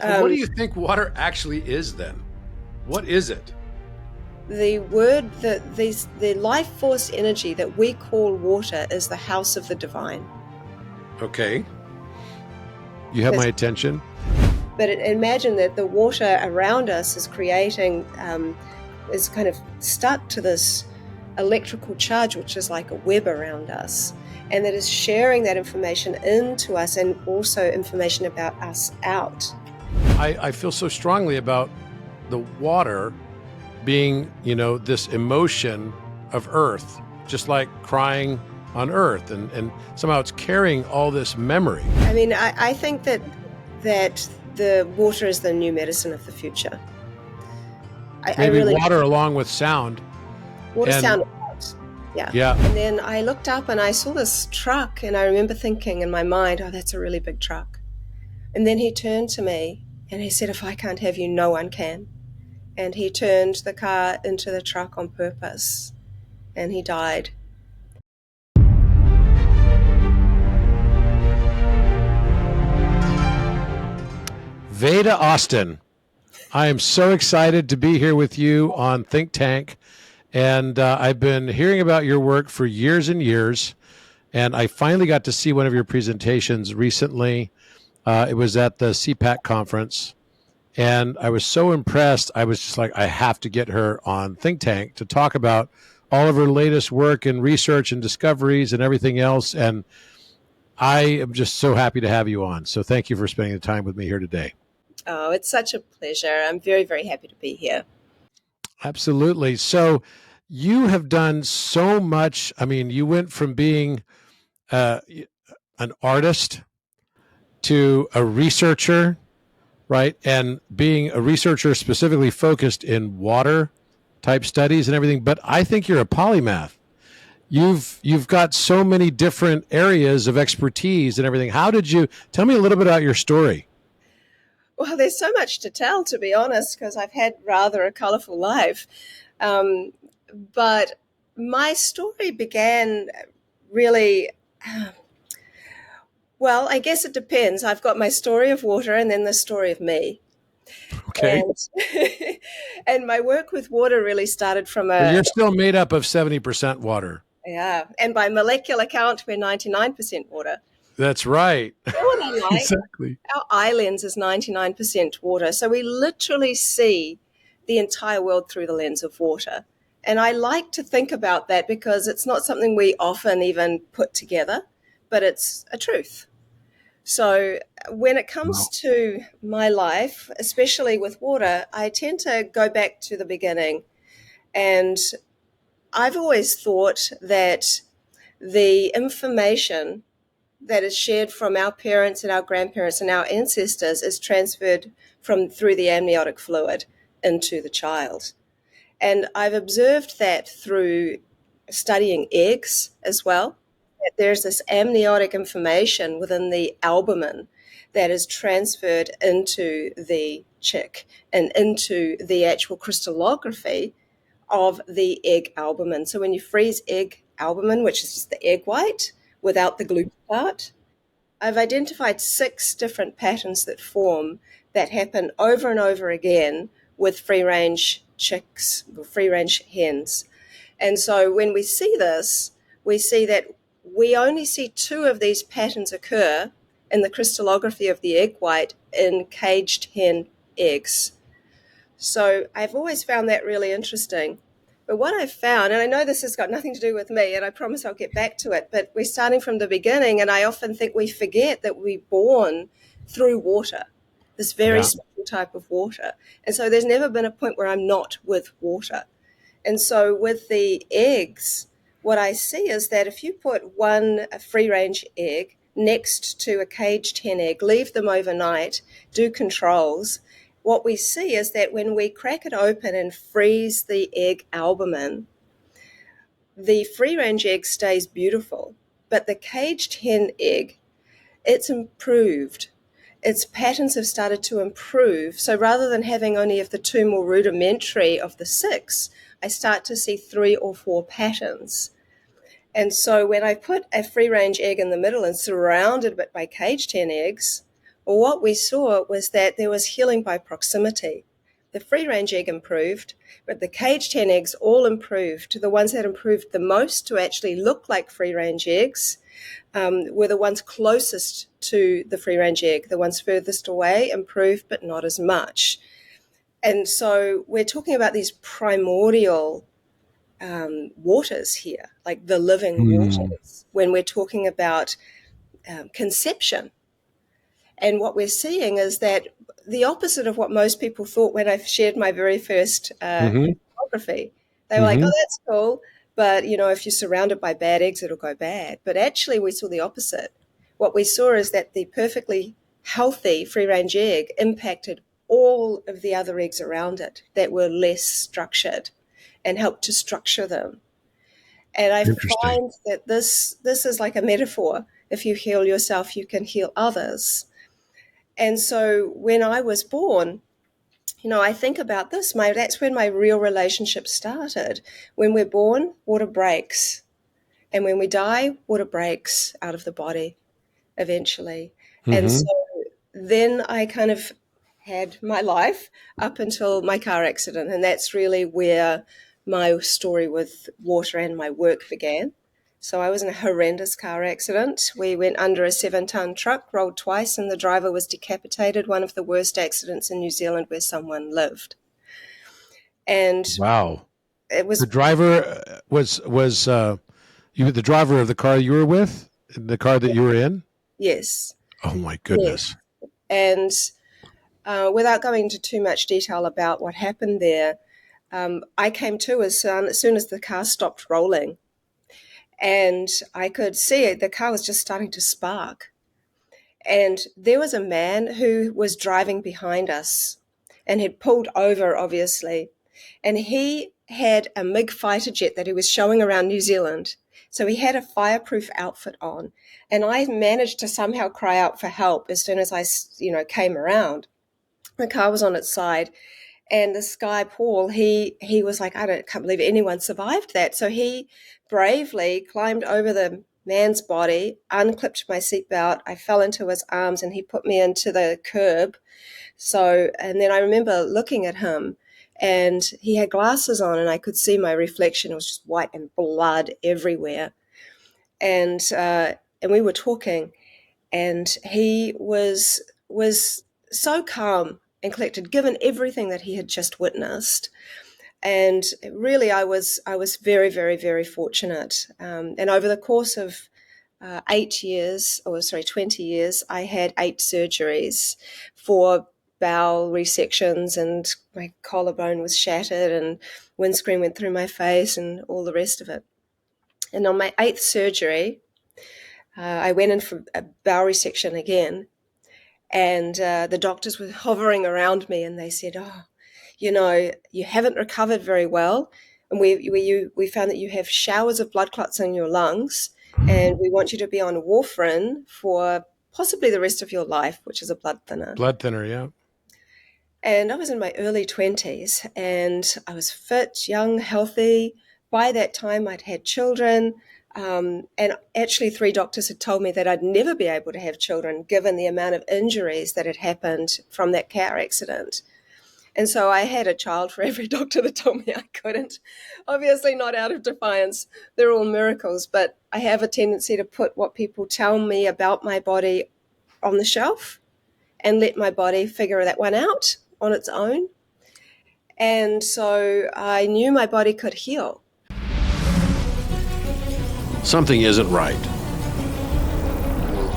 So what do Um, you think water actually is then? What is it? the life force energy that we call water is the house of the divine. Okay. You have my attention. But imagine that the water around us is creating, is kind of stuck to this electrical charge, which is like a web around us, and that is sharing that information into us and also information about us out. I feel so strongly about the water being, this emotion of earth, just like crying on earth. And somehow it's carrying all this memory. I mean, I think that the water is the new medicine of the future. Maybe water along with sound. Water, and, sound, yeah. And then I looked up and I saw this truck, and I remember thinking in my mind, oh, that's a really big truck. And then he turned to me and he said, if I can't have you, no one can. And he turned the car into the truck on purpose, and he died. Veda Austin, I am so excited to be here with you on Think Tank. And I've been hearing about your work for years and years. And I finally got to see one of your presentations recently. It was at the CPAC conference. And I was so impressed. I was just like, I have to get her on Think Tank to talk about all of her latest work and research and discoveries and everything else. And I am just so happy to have you on. So thank you for spending the time with me here today. Oh, it's such a pleasure. I'm very, very happy to be here. Absolutely. So you have done so much. I mean, you went from being an artist to a researcher, right? And being a researcher specifically focused in water type studies and everything. But I think you're a polymath. You've got so many different areas of expertise and everything. How did you tell me a little bit about your story? Well, there's so much to tell, to be honest, because I've had rather a colorful life. But my story began really, well, I guess it depends. I've got my story of water and then the story of me. Okay. And my work with water really started from But you're still made up of 70% water. Yeah. And by molecular count, we're 99% water. That's right. You know what I like? Exactly. Our eye lens is 99% water. So we literally see the entire world through the lens of water. And I like to think about that because it's not something we often even put together, but it's a truth. So when it comes to my life, especially with water, I tend to go back to the beginning. And I've always thought that the information that is shared from our parents and our grandparents and our ancestors is transferred through the amniotic fluid into the child. And I've observed that through studying eggs as well, that there's this amniotic information within the albumin that is transferred into the chick and into the actual crystallography of the egg albumin. So when you freeze egg albumin, which is just the egg white without the gluten part, I've identified 6 different patterns that form that happen over and over again with free-range chicks, free-range hens. And so when we see this, we see that we only see 2 of these patterns occur in the crystallography of the egg white in caged hen eggs. So I've always found that really interesting. But what I've found, and I know this has got nothing to do with me, and I promise I'll get back to it, but we're starting from the beginning, and I often think we forget that we're born through water, this very special type of water. And so there's never been a point where I'm not with water. And so with the eggs, what I see is that if you put one free-range egg next to a caged hen egg, leave them overnight, do controls, what we see is that when we crack it open and freeze the egg albumin, the free-range egg stays beautiful, but the caged hen egg, it's improved. Its patterns have started to improve. So rather than having only of the 2 more rudimentary of the 6, I start to see 3 or 4 patterns. And so when I put a free-range egg in the middle and surrounded it by caged hen eggs, what we saw was that there was healing by proximity. The free-range egg improved, but the caged hen eggs all improved. The ones that improved the most to actually look like free-range eggs were the ones closest to the free-range egg. The ones furthest away improved, but not as much. And so we're talking about these primordial waters here, like the living waters, when we're talking about conception. And what we're seeing is that the opposite of what most people thought when I shared my very first crystallography. They were like, oh, that's cool, but, if you're surrounded by bad eggs, it'll go bad. But actually, we saw the opposite. What we saw is that the perfectly healthy free-range egg impacted all of the other eggs around it that were less structured and helped to structure them. And I find that this is like a metaphor. If you heal yourself, you can heal others. And so when I was born, I think about this. That's when my real relationship started. When we're born, water breaks. And when we die, water breaks out of the body eventually. And so then I kind of had my life up until my car accident. And that's really where my story with water and my work began. So I was in a horrendous car accident. We went under a 7-ton truck, rolled twice, and the driver was decapitated, one of the worst accidents in New Zealand where someone lived. And wow. It was the driver was you the driver of the car you were with, the car that you were in? Yes. Oh my goodness. Yes. And without going into too much detail about what happened there, I came to as soon as the car stopped rolling. And I could see it. The car was just starting to spark. And there was a man who was driving behind us and had pulled over, obviously. And he had a MiG fighter jet that he was showing around New Zealand. So he had a fireproof outfit on. And I managed to somehow cry out for help as soon as I, came around. The car was on its side. And this guy, Paul, he was like, can't believe anyone survived that. So he bravely climbed over the man's body, unclipped my seatbelt. I fell into his arms and he put me into the curb. And then I remember looking at him and he had glasses on and I could see my reflection. It was just white and blood everywhere. And we were talking and he was so calm and collected, given everything that he had just witnessed. And really, I was very, very, very fortunate. And over the course of 20 years, I had 8 surgeries for bowel resections, and my collarbone was shattered, and windscreen went through my face, and all the rest of it. And on my 8th surgery, I went in for a bowel resection again. And the doctors were hovering around me and they said, you haven't recovered very well. And we found that you have showers of blood clots in your lungs and we want you to be on warfarin for possibly the rest of your life, which is a blood thinner. Blood thinner, yeah. And I was in my early 20s and I was fit, young, healthy. By that time, I'd had children. And actually 3 doctors had told me that I'd never be able to have children given the amount of injuries that had happened from that car accident. And so I had a child for every doctor that told me I couldn't. Obviously not out of defiance. They're all miracles, but I have a tendency to put what people tell me about my body on the shelf and let my body figure that one out on its own. And so I knew my body could heal. Something isn't right.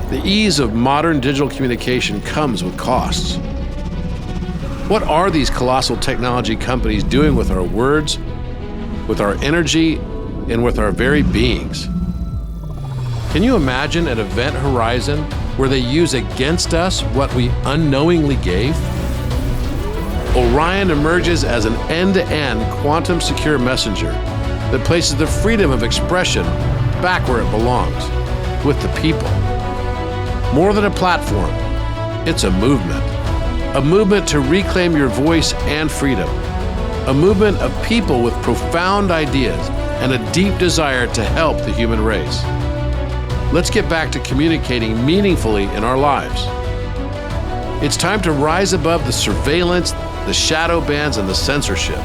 The ease of modern digital communication comes with costs. What are these colossal technology companies doing with our words, with our energy, and with our very beings? Can you imagine an event horizon where they use against us what we unknowingly gave? Orion emerges as an end-to-end quantum secure messenger that places the freedom of expression back where it belongs, with the people. More than a platform, it's a movement to reclaim your voice and freedom, a movement of people with profound ideas and a deep desire to help the human race. Let's get back to communicating meaningfully in our lives. It's time to rise above the surveillance, the shadow bans, and the censorship.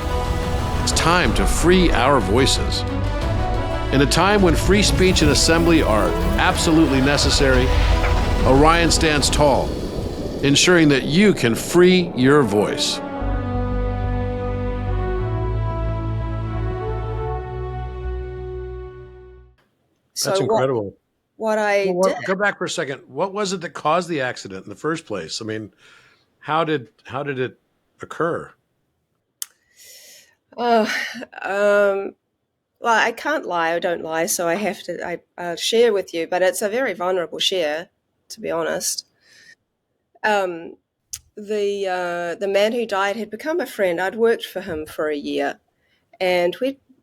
It's time to free our voices. In a time when free speech and assembly are absolutely necessary, Orion stands tall, ensuring that you can free your voice. That's incredible. What I did. Go back for a second. What was it that caused the accident in the first place? I mean, how did it occur? Well, I can't lie. I don't lie, so I have to. I'll share with you, but it's a very vulnerable share, to be honest. The man who died had become a friend. I'd worked for him for a year, and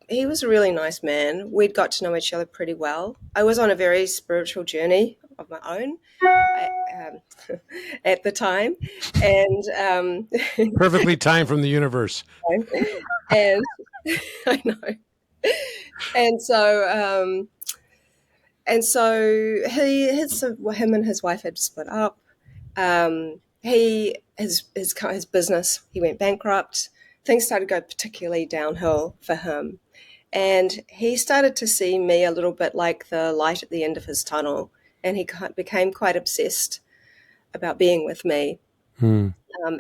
he was a really nice man. We'd got to know each other pretty well. I was on a very spiritual journey of my own at the time, and perfectly timed from the universe. And I know, and so him and his wife had split up. His business, he went bankrupt. Things started to go particularly downhill for him. And he started to see me a little bit like the light at the end of his tunnel. And he became quite obsessed about being with me. And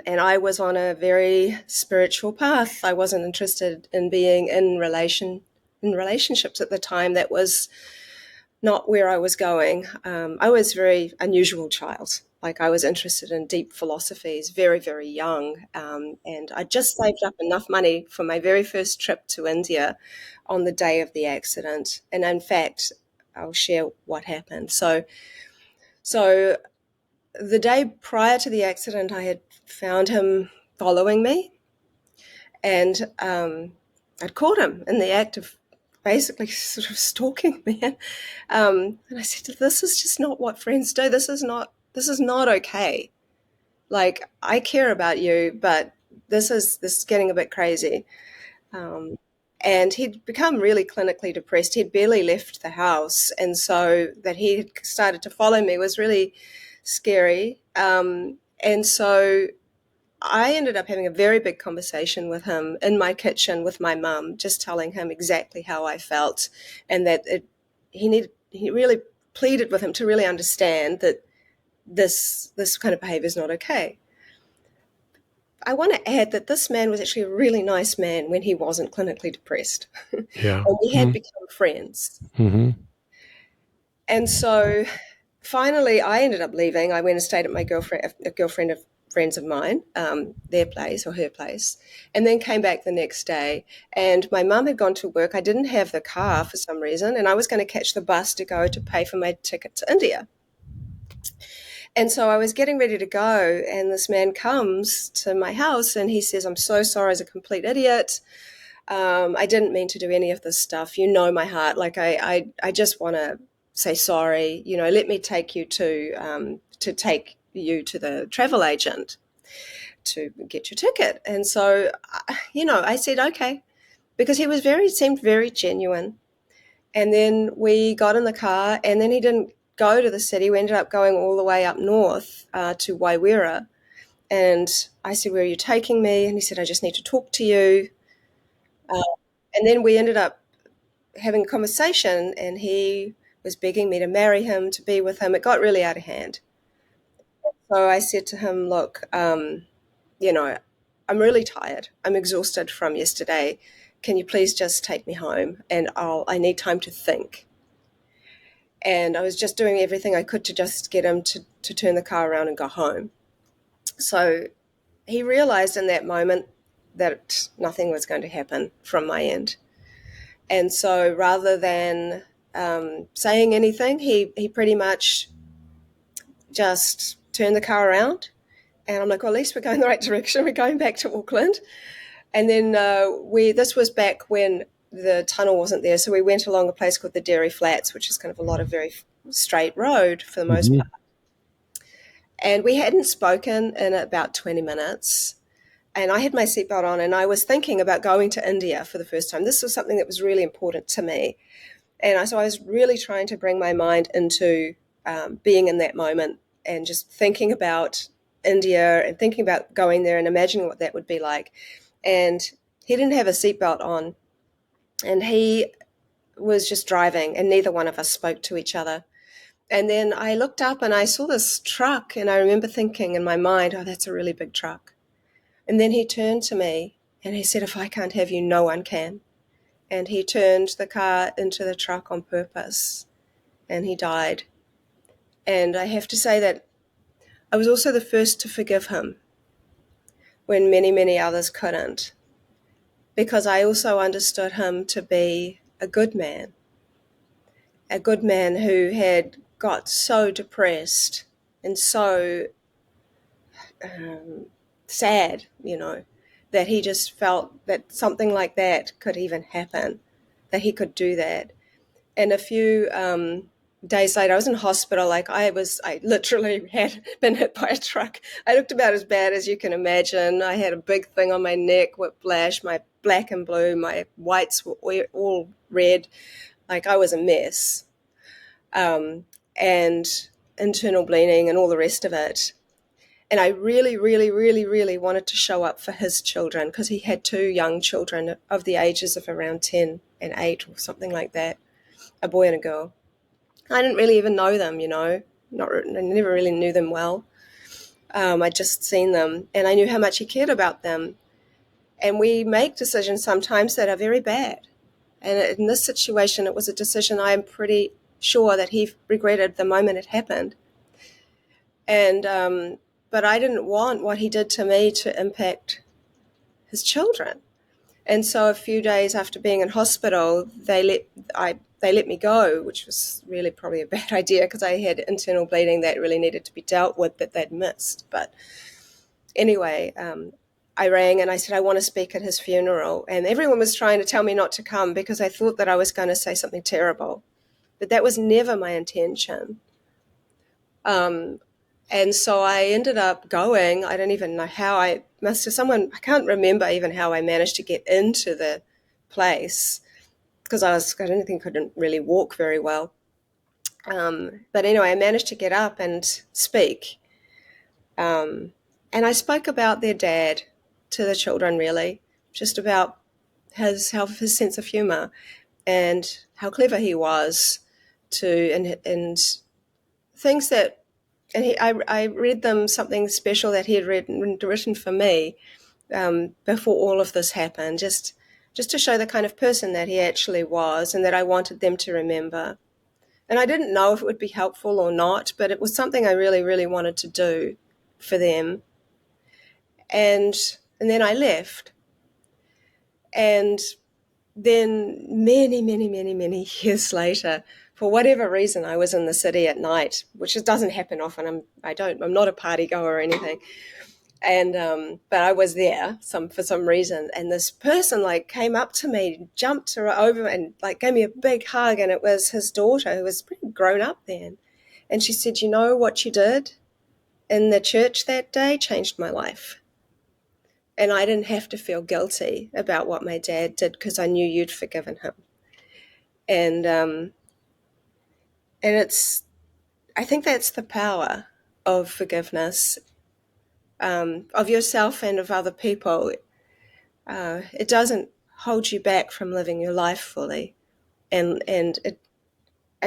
I was on a very spiritual path. I wasn't interested in being in relationships at the time. That was not where I was going. I was a very unusual child. Like, I was interested in deep philosophies very, very young. And I just saved up enough money for my very first trip to India on the day of the accident. And in fact, I'll share what happened. So the day prior to the accident, I had found him following me. And I'd caught him in the act of basically sort of stalking me. And I said, this is just not what friends do. This is not okay. Like, I care about you, but this is getting a bit crazy. And he'd become really clinically depressed. He'd barely left the house. And so that he had started to follow me was really scary. And so I ended up having a very big conversation with him in my kitchen with my mum, just telling him exactly how I felt, and that he really pleaded with him to really understand that this kind of behavior is not okay. I want to add that this man was actually a really nice man when he wasn't clinically depressed. Yeah. And we had become friends. Mm-hmm. And so finally I ended up leaving. I went and stayed at a girlfriend of friends of mine, their place or her place, and then came back the next day. And my mum had gone to work. I didn't have the car for some reason, and I was going to catch the bus to pay for my ticket to India. And so I was getting ready to go, and this man comes to my house and he says, "I'm so sorry, I was a complete idiot. I didn't mean to do any of this stuff. You know my heart. Like, I just want to say sorry. You know, let me take you to the travel agent to get your ticket." And so, I said, okay, because he seemed very genuine. And then we got in the car, and then he didn't go to the city. We ended up going all the way up north to Waiwera. And I said, "Where are you taking me?" And he said, "I just need to talk to you." And then we ended up having a conversation, and he was begging me to marry him, to be with him. It got really out of hand. So I said to him, "Look, I'm really tired. I'm exhausted from yesterday. Can you please just take me home? And I need time to think." And I was just doing everything I could to just get him to turn the car around and go home. So he realized in that moment that nothing was going to happen from my end. And so rather than saying anything, he pretty much just turned the car around. And I'm like, well, at least we're going the right direction. We're going back to Auckland. And then this was back when the tunnel wasn't there. So we went along a place called the Dairy Flats, which is kind of a lot of very straight road for the most part. And we hadn't spoken in about 20 minutes. And I had my seatbelt on, and I was thinking about going to India for the first time. This was something that was really important to me. And so I was really trying to bring my mind into being in that moment and just thinking about India and thinking about going there and imagining what that would be like. And he didn't have a seatbelt on, and he was just driving, and neither one of us spoke to each other. And then I looked up and I saw this truck, and I remember thinking in my mind, oh, that's a really big truck. And then he turned to me and he said, if I can't have you, no one can. And he turned the car into the truck on purpose, and he died. And I have to say that I was also the first to forgive him when many, many others couldn't, because I also understood him to be a good man who had got so depressed and so sad, that he just felt that something like that could even happen, that he could do that. And a few days later, I was in hospital. I literally had been hit by a truck. I looked about as bad as you can imagine. I had a big thing on my neck, whiplash, my black and blue, my whites were all red. I was a mess. And internal bleeding and all the rest of it. And I really, really, really, really wanted to show up for his children, because he had two young children of the ages of around 10 and 8 or something like that, a boy and a girl. I didn't really even know them, I never really knew them well. I'd just seen them, and I knew how much he cared about them. And we make decisions sometimes that are very bad. And in this situation, it was a decision I'm pretty sure that he regretted the moment it happened. And but I didn't want what he did to me to impact his children. And so a few days after being in hospital, they let me go, which was really probably a bad idea, because I had internal bleeding that really needed to be dealt with that they'd missed. But anyway, I rang and I said, I want to speak at his funeral. And everyone was trying to tell me not to come because I thought that I was going to say something terrible. But that was never my intention. And so I ended up going. I don't even know how. I can't remember even how I managed to get into the place, because I don't think I couldn't really walk very well. But anyway, I managed to get up and speak. And I spoke about their dad to the children, really, just about his sense of humor and how clever he was and things that. And I read them something special that he had written for me before all of this happened, just to show the kind of person that he actually was and that I wanted them to remember. And I didn't know if it would be helpful or not, but it was something I really, really wanted to do for them. And then I left. And then many, many, many, many years later, for whatever reason, I was in the city at night, which doesn't happen often. I'm not a party goer or anything. And but I was there for some reason, and this person came up to me, jumped over, and gave me a big hug. And it was his daughter, who was pretty grown up then, and she said, "You know what you did in the church that day changed my life." And I didn't have to feel guilty about what my dad did, because I knew you'd forgiven him. And I think that's the power of forgiveness, of yourself and of other people. It doesn't hold you back from living your life fully. I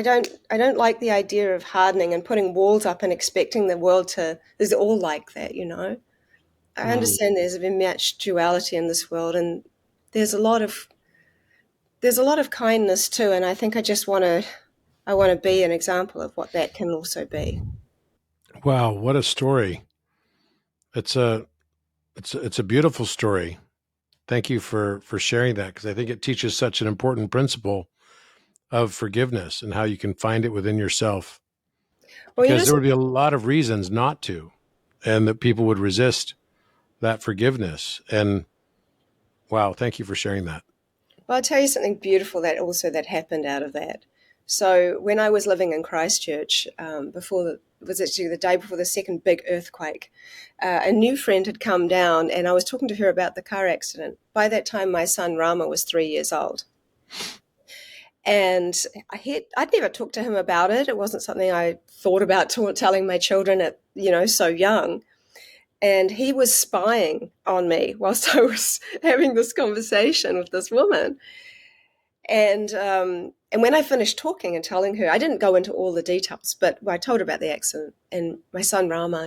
don't like the idea of hardening and putting walls up and expecting the world is all like that, I understand there's a much duality in this world, and there's a lot of kindness too. And I think I want to be an example of what that can also be. Wow, what a story! It's a beautiful story. Thank you for sharing that, because I think it teaches such an important principle of forgiveness and how you can find it within yourself. Because there would be a lot of reasons not to, and that people would resist that forgiveness. And wow, thank you for sharing that. Well, I'll tell you something beautiful that happened out of that. So when I was living in Christchurch, it was actually the day before the second big earthquake, a new friend had come down, and I was talking to her about the car accident. By that time, my son Rama was 3 years old. And I'd never talked to him about it. It wasn't something I thought about telling my children at, so young. And he was spying on me whilst I was having this conversation with this woman. And when I finished talking and telling her, I didn't go into all the details, but I told her about the accident. And my son Rama,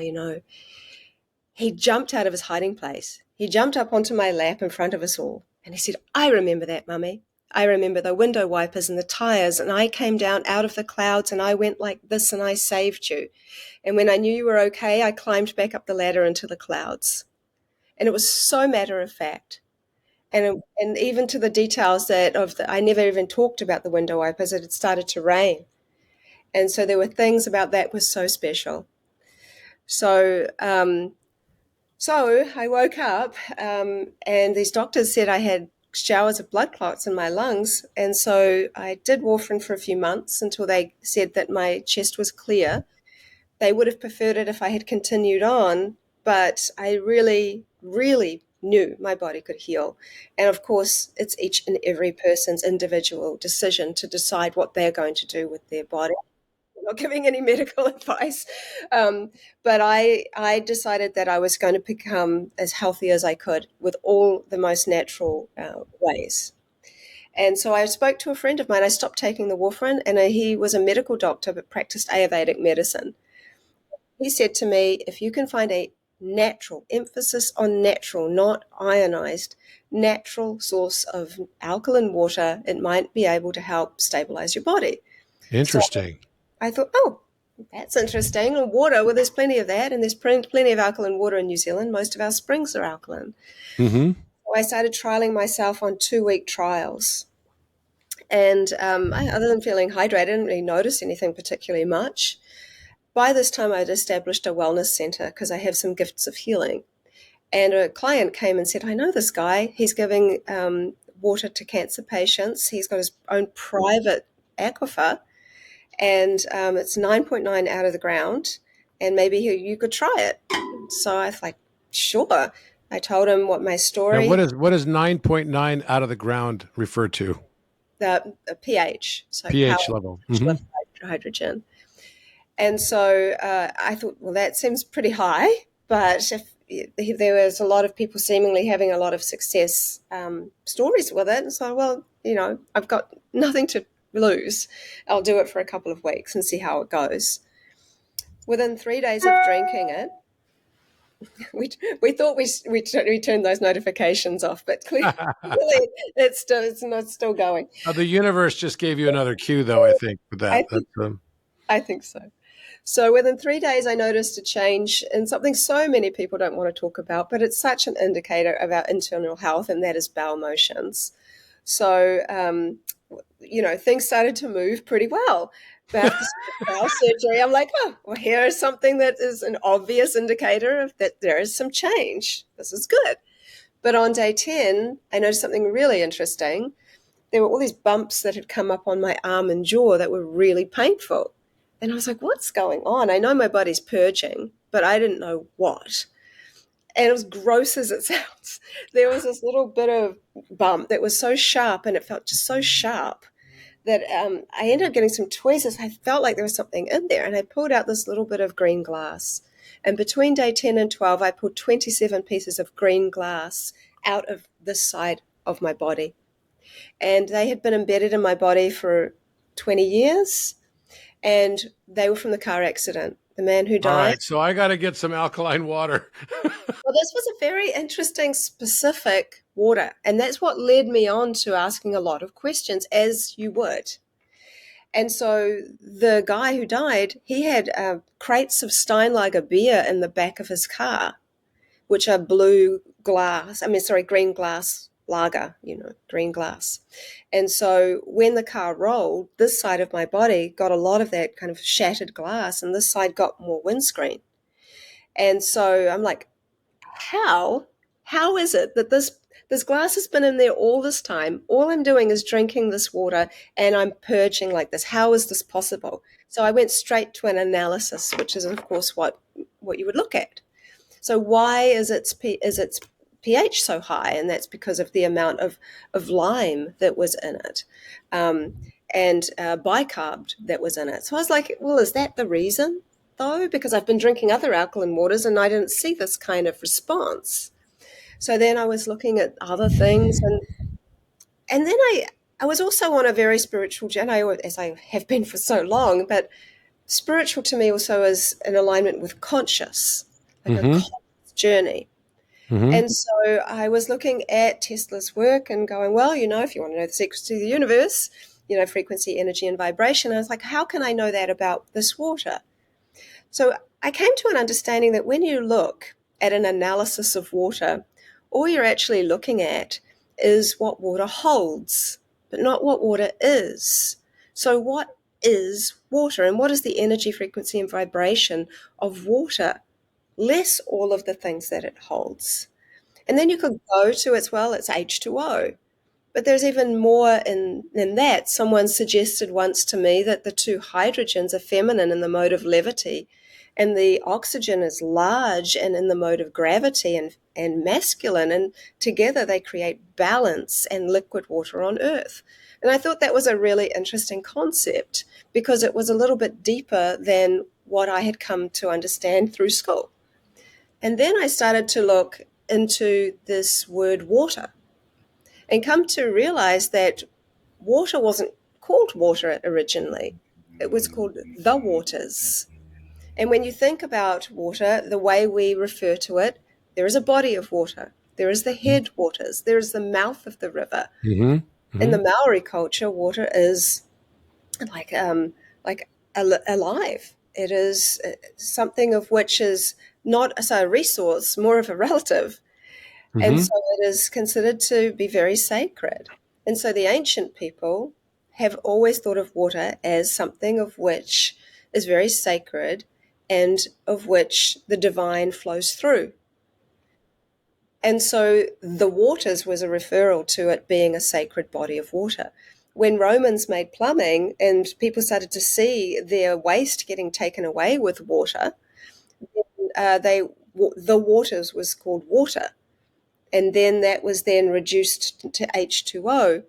he jumped out of his hiding place. He jumped up onto my lap in front of us all. And he said, I remember that, Mummy. I remember the window wipers and the tires. And I came down out of the clouds and I went like this and I saved you. And when I knew you were okay, I climbed back up the ladder into the clouds. And it was so matter of fact. And even to the details I never even talked about the window wipers. It had started to rain. And so there were things about that was so special. So, so I woke up, and these doctors said I had showers of blood clots in my lungs. And so I did warfarin for a few months until they said that my chest was clear. They would have preferred it if I had continued on, but I really, really knew my body could heal. And of course, it's each and every person's individual decision to decide what they're going to do with their body. I'm not giving any medical advice, but I decided that I was going to become as healthy as I could with all the most natural ways. And so I spoke to a friend of mine. I stopped taking the warfarin, and he was a medical doctor but practiced Ayurvedic medicine. He said to me, if you can find a natural, emphasis on natural, not ionized, natural source of alkaline water, it might be able to help stabilize your body. Interesting. So I thought, oh, that's interesting. Water, well, there's plenty of that, and there's plenty of alkaline water in New Zealand. Most of our springs are alkaline. Mm-hmm. So I started trialing myself on 2-week trials. And other than feeling hydrated, I didn't really notice anything particularly much. By this time, I'd established a wellness center because I have some gifts of healing. And a client came and said, I know this guy. He's giving water to cancer patients. He's got his own private aquifer, and it's 9.9 out of the ground, and maybe you could try it. So I was like, sure. I told him what my story. Now, what is 9.9 out of the ground refer to? The pH. So pH level. Mm-hmm. Hydrogen. And so I thought, well, that seems pretty high, but if there was a lot of people seemingly having a lot of success stories with it. And so, well, I've got nothing to lose. I'll do it for a couple of weeks and see how it goes. Within 3 days of drinking it, we thought we turned those notifications off, but clearly it's still going. The universe just gave you another cue, though, I think, with that. I think so. So within 3 days, I noticed a change in something so many people don't want to talk about, but it's such an indicator of our internal health, and that is bowel motions. So, things started to move pretty well. But after bowel surgery, I'm like, oh, well, here is something that is an obvious indicator of that there is some change. This is good. But on day 10, I noticed something really interesting. There were all these bumps that had come up on my arm and jaw that were really painful. And I was like, what's going on? I know my body's purging, but I didn't know what. And it was gross as it sounds. There was this little bit of bump that was so sharp, and it felt just so sharp that I ended up getting some tweezers. I felt like there was something in there, and I pulled out this little bit of green glass. And between day 10 and 12, I pulled 27 pieces of green glass out of this side of my body. And they had been embedded in my body for 20 years. And they were from the car accident, the man who died. All right, so I got to get some alkaline water. Well, this was a very interesting, specific water. And that's what led me on to asking a lot of questions, as you would. And so the guy who died, he had crates of Steinlager beer in the back of his car, which are green glass lager, green glass. And so when the car rolled, this side of my body got a lot of that kind of shattered glass, and this side got more windscreen. And so I'm like, how is it that this glass has been in there all this time? All I'm doing is drinking this water, and I'm purging like this. How is this possible? So I went straight to an analysis, which is, of course, what you would look at. So why is its pH so high? And that's because of the amount of lime that was in it, and bicarb that was in it. So I was like, well, is that the reason? though? Because I've been drinking other alkaline waters and I didn't see this kind of response. So then I was looking at other things, and then I was also on a very spiritual journey, as I have been for so long, but spiritual to me also is an alignment with conscious, like a Mm-hmm. conscious journey. Mm-hmm. And so I was looking at Tesla's work and going, well, if you want to know the secrets to the universe, frequency, energy, and vibration. I was like, how can I know that about this water? So I came to an understanding that when you look at an analysis of water, all you're actually looking at is what water holds, but not what water is. So what is water, and what is the energy, frequency, and vibration of water, less all of the things that it holds? And then you could go to it's H2O. But there's even more in that. Someone suggested once to me that the two hydrogens are feminine in the mode of levity, and the oxygen is large and in the mode of gravity and masculine, and together they create balance and liquid water on Earth. And I thought that was a really interesting concept because it was a little bit deeper than what I had come to understand through school. And then I started to look into this word water and come to realize that water wasn't called water originally. It was called the waters. And when you think about water, the way we refer to it, there is a body of water. There is the headwaters. There is the mouth of the river. Mm-hmm. In Mm-hmm. the Maori culture, water is like alive. It is something of which is not a resource, more of a relative. And Mm-hmm. so it is considered to be very sacred. And so the ancient people have always thought of water as something of which is very sacred and of which the divine flows through. And so the waters was a referral to it being a sacred body of water. When Romans made plumbing and people started to see their waste getting taken away with water, the waters was called water. And then that was then reduced to H2O.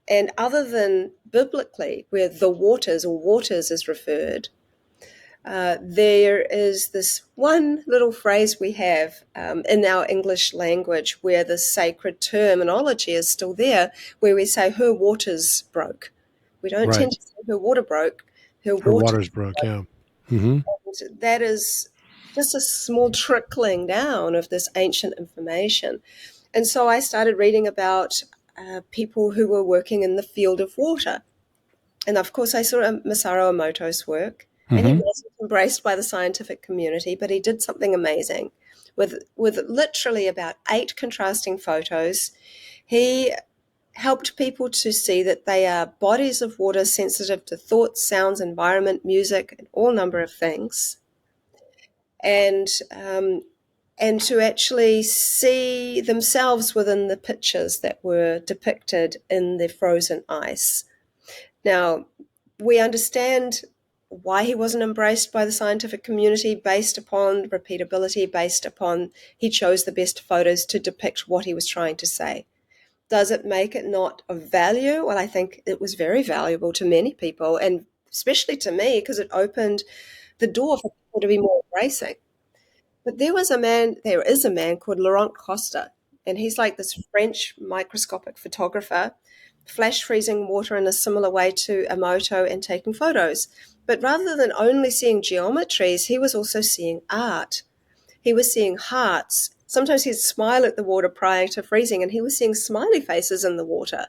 And other than biblically, where the waters or waters is referred, there is this one little phrase we have in our English language where the sacred terminology is still there, where we say her waters broke. We don't Right. tend to say her water broke, her Her waters water's broke. broke. Yeah. Mm-hmm. And that is just a small trickling down of this ancient information. And so I started reading about people who were working in the field of water. And of course, I saw Masaru Emoto's work, and he Mm-hmm. wasn't embraced by the scientific community, but he did something amazing. With literally about 8 contrasting photos, he helped people to see that they are bodies of water sensitive to thoughts, sounds, environment, music, and all number of things. And to actually see themselves within the pictures that were depicted in the frozen ice. Now, we understand why he wasn't embraced by the scientific community based upon repeatability, based upon he chose the best photos to depict what he was trying to say. Does it make it not of value? Well, I think it was very valuable to many people, and especially to me, because it opened the door for people to be more embracing. But there is a man called Laurent Costa, and he's like this French microscopic photographer, flash freezing water in a similar way to Emoto and taking photos. But rather than only seeing geometries, he was also seeing art. He was seeing hearts. Sometimes he'd smile at the water prior to freezing, and he was seeing smiley faces in the water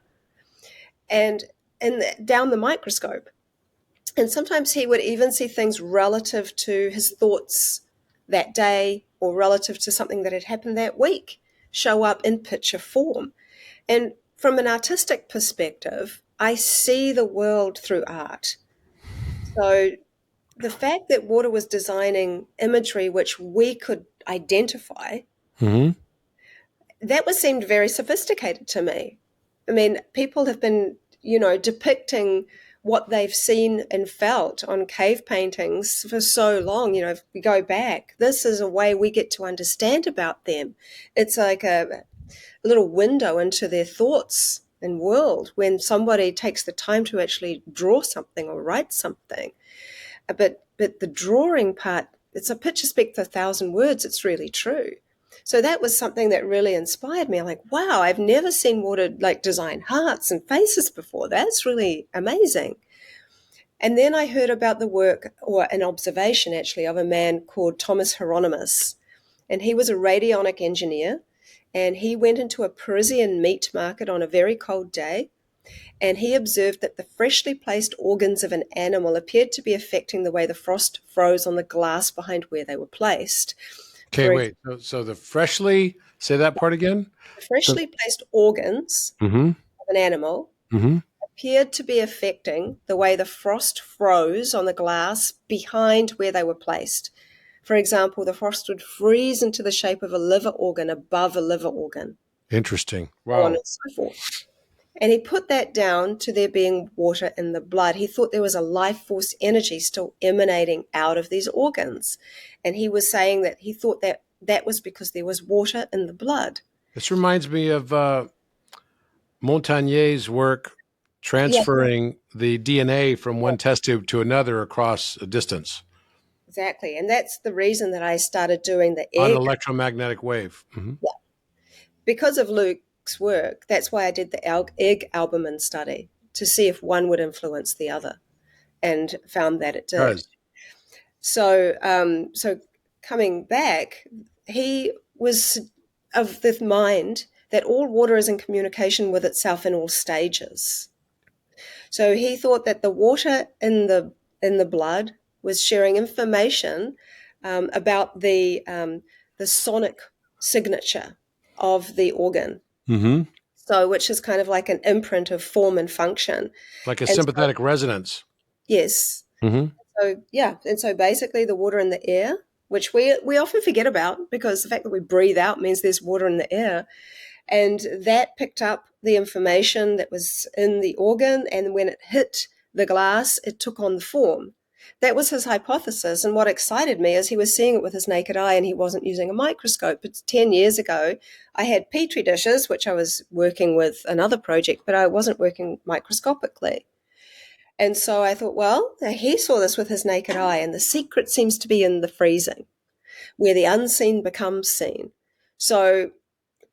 and down the microscope. And sometimes he would even see things relative to his thoughts that day or relative to something that had happened that week show up in picture form. And from an artistic perspective, I see the world through art. So the fact that water was designing imagery which we could identify, Mm-hmm. that was seemed very sophisticated to me. I mean, people have been, depicting what they've seen and felt on cave paintings for so long. If we go back, this is a way we get to understand about them. It's like a little window into their thoughts and world when somebody takes the time to actually draw something or write something. But the drawing part, it's a picture speaks 1,000 words. It's really true. So that was something that really inspired me. I'm like, wow, I've never seen water like design hearts and faces before. That's really amazing. And then I heard about the work, or an observation actually, of a man called Thomas Hieronymus. And he was a radionic engineer. And he went into a Parisian meat market on a very cold day. And he observed that the freshly placed organs of an animal appeared to be affecting the way the frost froze on the glass behind where they were placed. Okay, wait. So the freshly, say that part again? The freshly placed organs Mm-hmm. of an animal Mm-hmm. appeared to be affecting the way the frost froze on the glass behind where they were placed. For example, the frost would freeze into the shape of a liver organ above a liver organ. Interesting. So on Wow. and so forth. And he put that down to there being water in the blood. He thought there was a life force energy still emanating out of these organs. And he was saying that he thought that that was because there was water in the blood. This reminds me of Montagnier's work transferring the DNA from one test tube to another across a distance Exactly. And that's the reason that I started doing the on an egg. electromagnetic wave. Mm-hmm. Yeah. Because of Luke's work, that's why I did the egg albumin study, to see if one would influence the other, and found that it did. So, so coming back, he was of the mind that all water is in communication with itself in all stages. So he thought that the water in the blood was sharing information about the sonic signature of the organ. Mm-hmm. So, which is kind of like an imprint of form and function. Like a And sympathetic resonance. yes. Mm-hmm. So, yeah. And so basically the water in the air, which we often forget about, because the fact that we breathe out means there's water in the air. And that picked up the information that was in the organ. And when it hit the glass, it took on the form. That was his hypothesis. And what excited me is he was seeing it with his naked eye and he wasn't using a microscope. But 10 years ago, I had Petri dishes, which I was working with another project, but I wasn't working microscopically. And so I thought, well, he saw this with his naked eye, and the secret seems to be in the freezing, where the unseen becomes seen. So,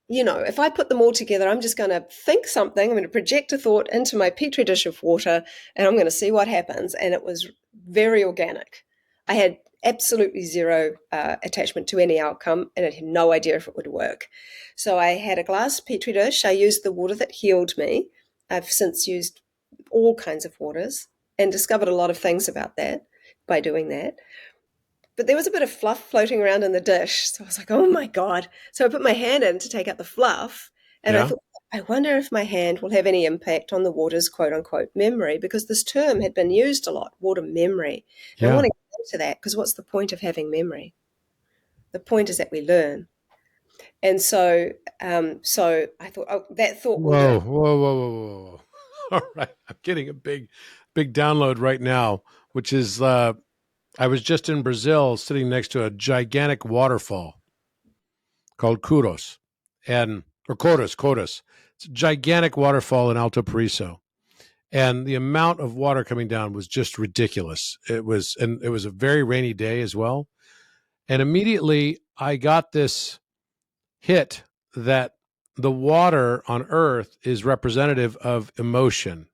if I put them all together, I'm just going to think something. I'm going to project a thought into my Petri dish of water, and I'm going to see what happens. And it was very organic. I had absolutely zero attachment to any outcome, and I had no idea if it would work. So I had a glass Petri dish. I used the water that healed me. I've since used all kinds of waters and discovered a lot of things about that by doing that. But there was a bit of fluff floating around in the dish. So I was like, oh my God. So I put my hand in to take out the fluff. And I thought, I wonder if my hand will have any impact on the water's quote unquote memory, because this term had been used a lot, water memory. And I want to get into that, because what's the point of having memory? The point is that we learn. And so I thought, that thought will Whoa, whoa, whoa, whoa, whoa. All right. I'm getting a big download right now, which is I was just in Brazil sitting next to a gigantic waterfall called Coros. It's a gigantic waterfall in Alto Paraiso. And the amount of water coming down was just ridiculous. It was a very rainy day as well. And immediately I got this hit that the water on Earth is representative of emotion.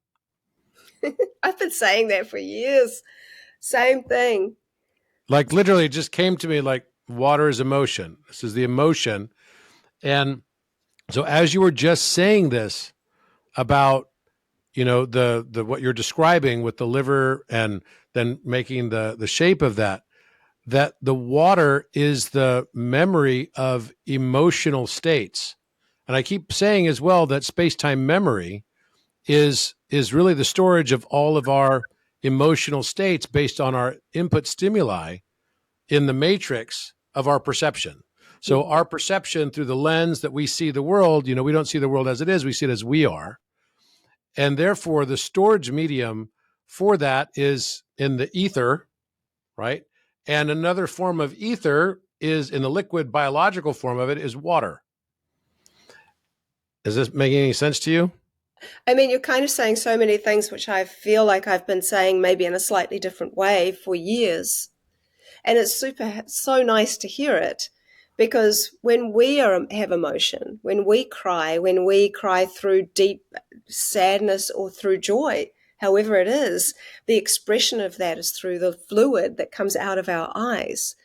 I've been saying that for years. Same thing. Like literally it just came to me like water is emotion. This is the emotion. And so as you were just saying this about, the what you're describing with the liver and then making the shape of that the water is the memory of emotional states. And I keep saying as well that space-time memory is really the storage of all of our emotional states based on our input stimuli in the matrix of our perception. So our perception through the lens that we see the world, we don't see the world as it is, we see it as we are. And therefore the storage medium for that is in the ether, right? And another form of ether is in the liquid biological form of it is water. Is this making any sense to you? I mean, you're kind of saying so many things which I feel like I've been saying maybe in a slightly different way for years. And it's so nice to hear it, because when have emotion, when we cry through deep sadness or through joy, however it is, the expression of that is through the fluid that comes out of our eyes.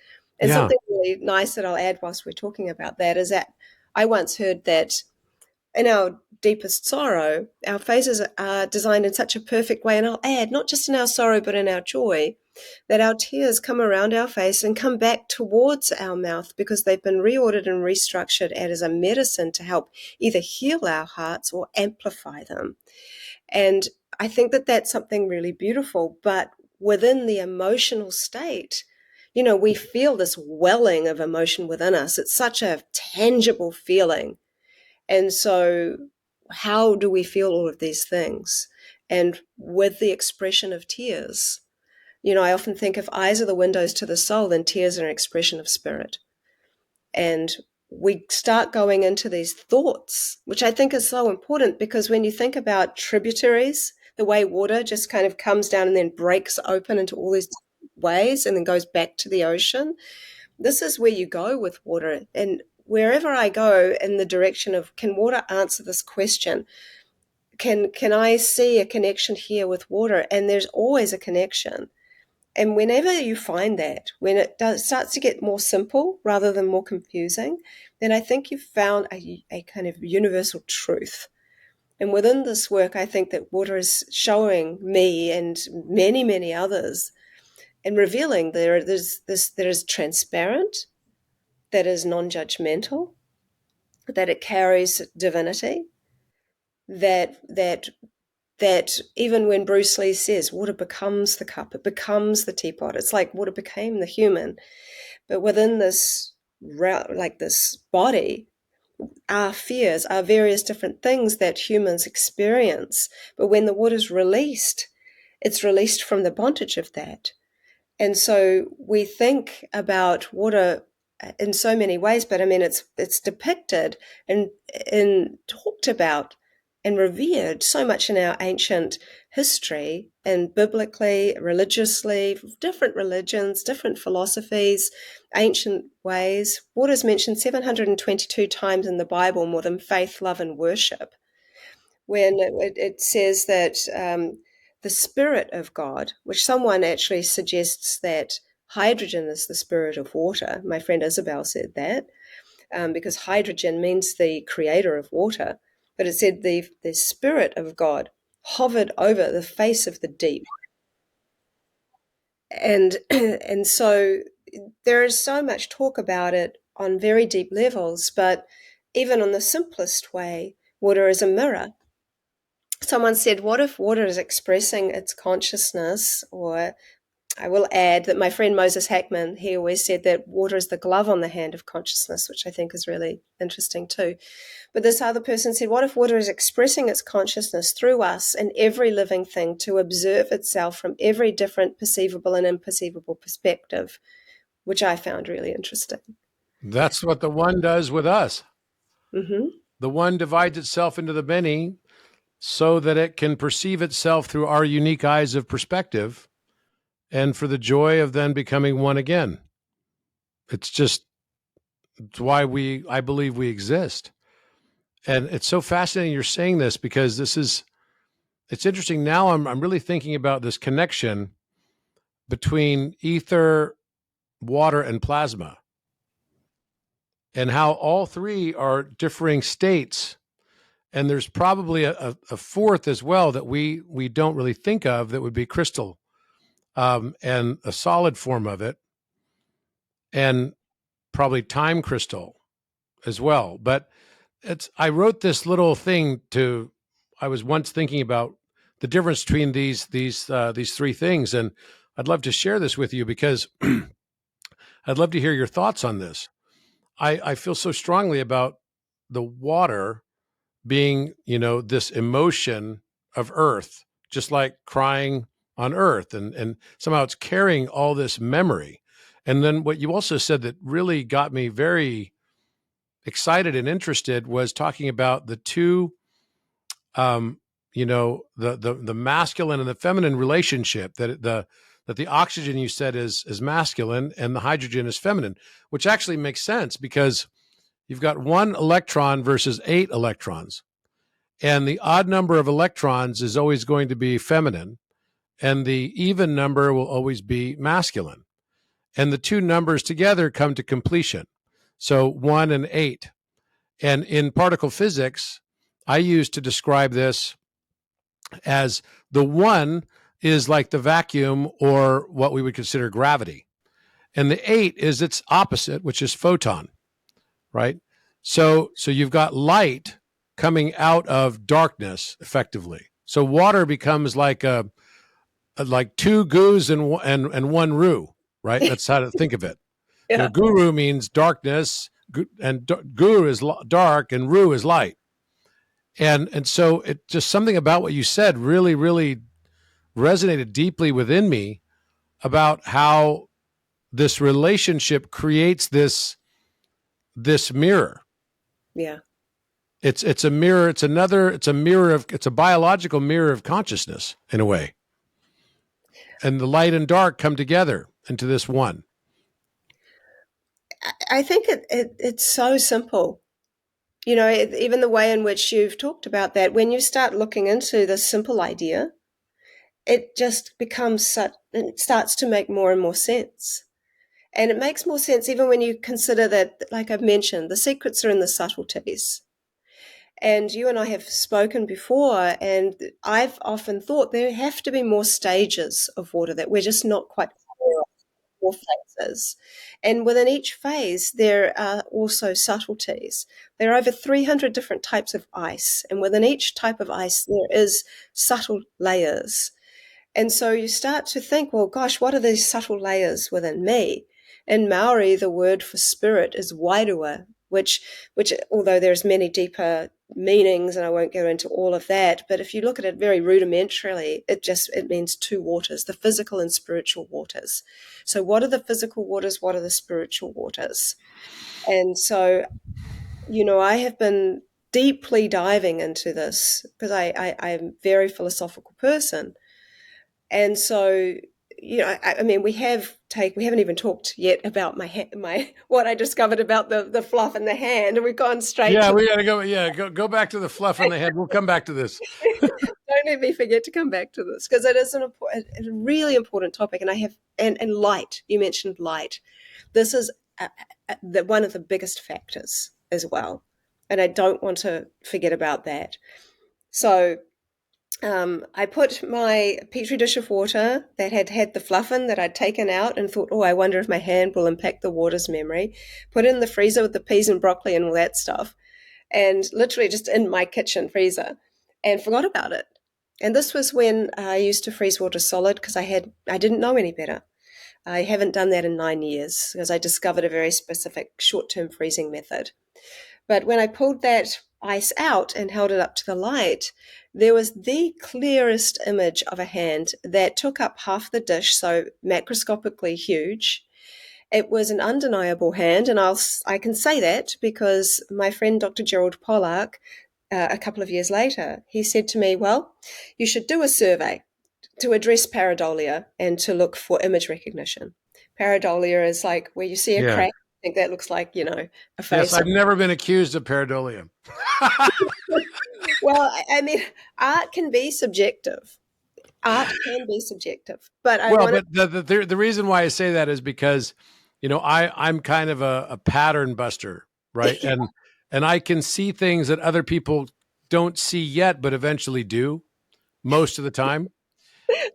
And Yeah. something really nice that I'll add whilst we're talking about that is that I once heard that in our deepest sorrow, our faces are designed in such a perfect way. And I'll add, not just in our sorrow, but in our joy, that our tears come around our face and come back towards our mouth because they've been reordered and restructured as a medicine to help either heal our hearts or amplify them. And I think that that's something really beautiful. But within the emotional state, we feel this welling of emotion within us. It's such a tangible feeling. And so, how do we feel all of these things? And with the expression of tears, I often think if eyes are the windows to the soul, then tears are an expression of spirit. And we start going into these thoughts, which I think is so important, because when you think about tributaries, the way water just kind of comes down and then breaks open into all these ways and then goes back to the ocean, this is where you go with water. And wherever I go in the direction of, can water answer this question? Can I see a connection here with water? And there's always a connection. And whenever you find that, when it starts to get more simple rather than more confusing, then I think you've found a kind of universal truth. And within this work, I think that water is showing me and many, many others and revealing there is transparent, that is non-judgmental, that it carries divinity, that even when Bruce Lee says water becomes the cup, it becomes the teapot, it's like water became the human. But within this, like this body, our fears are various different things that humans experience. But when the water's released, it's released from the bondage of that. And so we think about water in so many ways, but I mean, it's depicted and talked about and revered so much in our ancient history and biblically, religiously, different religions, different philosophies, ancient ways. Water is mentioned 722 times in the Bible, more than faith, love, and worship, when it says that the spirit of God, which someone actually suggests that hydrogen is the spirit of water. My friend Isabel said that, because hydrogen means the creator of water. But it said the spirit of God hovered over the face of the deep. And so there is so much talk about it on very deep levels, but even on the simplest way, water is a mirror. Someone said, what if water is expressing its consciousness? Or I will add that my friend Moses Hackman, he always said that water is the glove on the hand of consciousness, which I think is really interesting too. But this other person said, what if water is expressing its consciousness through us and every living thing to observe itself from every different perceivable and imperceivable perspective, which I found really interesting. That's what the one does with us. Mm-hmm. The one divides itself into the many so that it can perceive itself through our unique eyes of perspective, and for the joy of then becoming one again. It's why I believe we exist. And it's so fascinating you're saying this, because it's interesting. Now I'm really thinking about this connection between ether, water, and plasma, and how all three are differing states. And there's probably a fourth as well that we don't really think of, that would be crystal, and a solid form of it, and probably time crystal as well. But I wrote this little thing I was once thinking about the difference between these three things, and I'd love to share this with you, because I'd love to hear your thoughts on this. I feel so strongly about the water being, this emotion of earth, just like crying on earth. And somehow it's carrying all this memory. And then what you also said that really got me very excited and interested was talking about the two the masculine and the feminine relationship, that the oxygen, you said, is masculine and the hydrogen is feminine, which actually makes sense because you've got 1 electron versus 8 electrons. And the odd number of electrons is always going to be feminine, and the even number will always be masculine. And the two numbers together come to completion. So 1 and 8. And in particle physics, I use to describe this as the 1 is like the vacuum, or what we would consider gravity. And the 8 is its opposite, which is photon, right? So you've got light coming out of darkness effectively. So water becomes like like 2 goos and 1 roo, right? That's how to think of it. Yeah. Guru means darkness, and guru is dark, and ru is light. And so it just, something about what you said really, really resonated deeply within me about how this relationship creates this mirror. Yeah. It's a mirror. It's a biological mirror of consciousness in a way. And the light and dark come together into this one. I think it's so simple. Even the way in which you've talked about that, when you start looking into this simple idea, it just becomes it starts to make more and more sense. And it makes more sense even when you consider that, like I've mentioned, the secrets are in the subtleties. And you and I have spoken before, and I've often thought there have to be more stages of water that we're just not quite aware of, more phases. And within each phase, there are also subtleties. There are over 300 different types of ice, and within each type of ice, there is subtle layers. And so you start to think, well, gosh, what are these subtle layers within me? In Maori, the word for spirit is wairua, which although there's many deeper meanings, and I won't go into all of that, but if you look at it very rudimentarily, it means 2 waters, the physical and spiritual waters. So what are the physical waters? What are the spiritual waters? And so, I have been deeply diving into this because I'm a very philosophical person. And so, I mean, we haven't even talked yet about my what I discovered about the fluff in the hand, and we've gone straight. Yeah, we got to go. Yeah, go back to the fluff in the head. We'll come back to this. Don't let me forget to come back to this, because it is a really important topic. And light. You mentioned light. This is one of the biggest factors as well, and I don't want to forget about that. So. I put my petri dish of water that had the fluff in that I'd taken out and thought, I wonder if my hand will impact the water's memory. Put it in the freezer with the peas and broccoli and all that stuff, and literally just in my kitchen freezer, and forgot about it. And this was when I used to freeze water solid because I didn't know any better. I haven't done that in 9 years because I discovered a very specific short-term freezing method. But when I pulled that ice out and held it up to the light, there was the clearest image of a hand that took up half the dish, so macroscopically huge. It was an undeniable hand, and I can say that because my friend Dr. Gerald Pollack, a couple of years later, he said to me, well, you should do a survey to address pareidolia and to look for image recognition. Pareidolia is like where you see a crack. I think that looks like, a face. Yes, I've never been accused of pareidolia. Well, I mean, art can be subjective. But the reason why I say that is because, I'm kind of a pattern buster, right? And I can see things that other people don't see yet, but eventually do most of the time.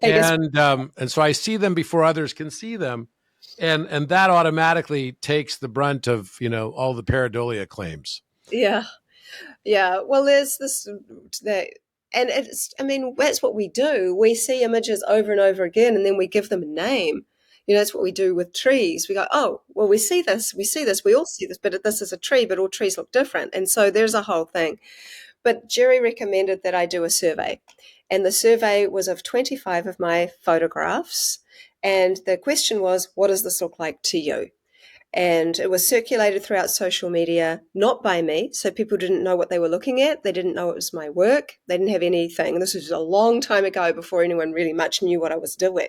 And so I see them before others can see them. And that automatically takes the brunt of, all the pareidolia claims. Yeah. Yeah. Well, there's this, and that's what we do. We see images over and over again, and then we give them a name. That's what we do with trees. We go, oh, well, we see this, we all see this, but this is a tree, but all trees look different. And so there's a whole thing. But Jerry recommended that I do a survey. And the survey was of 25 of my photographs. And the question was, what does this look like to you? And it was circulated throughout social media, not by me. So people didn't know what they were looking at. They didn't know it was my work. They didn't have anything. This was a long time ago before anyone really much knew what I was doing.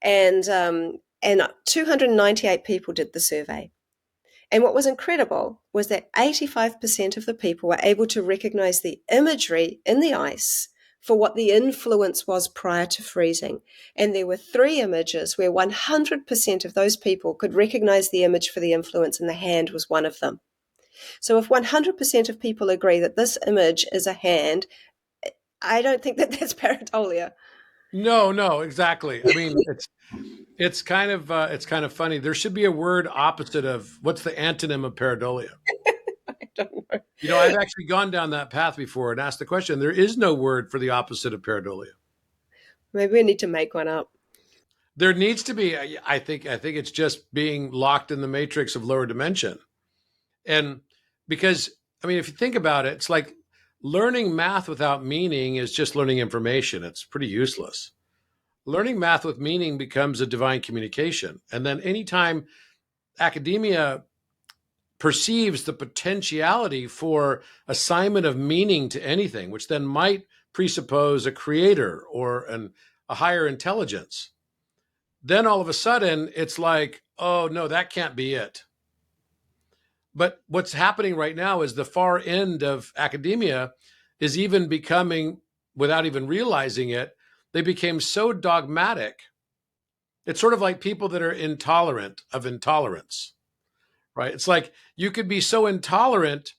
And 298 people did the survey. And what was incredible was that 85% of the people were able to recognize the imagery in the ice for what the influence was prior to freezing. And there were 3 images where 100% of those people could recognize the image for the influence, and the hand was one of them. So if 100% of people agree that this image is a hand, I don't think that that's pareidolia. No, exactly. I mean, it's kind of funny. There should be a word opposite of what's the antonym of pareidolia. I don't know. I've actually gone down that path before and asked the question. There is no word for the opposite of pareidolia. Maybe we need to make one up. There needs to be. I think it's just being locked in the matrix of lower dimension. And because, I mean, if you think about it, it's like learning math without meaning is just learning information. It's pretty useless. Learning math with meaning becomes a divine communication. And then anytime academia perceives the potentiality for assignment of meaning to anything, which then might presuppose a creator or a higher intelligence, then all of a sudden it's like, oh no, that can't be it. But what's happening right now is the far end of academia is even becoming, without even realizing it, they became so dogmatic. It's sort of like people that are intolerant of intolerance, right? It's like you could be so intolerant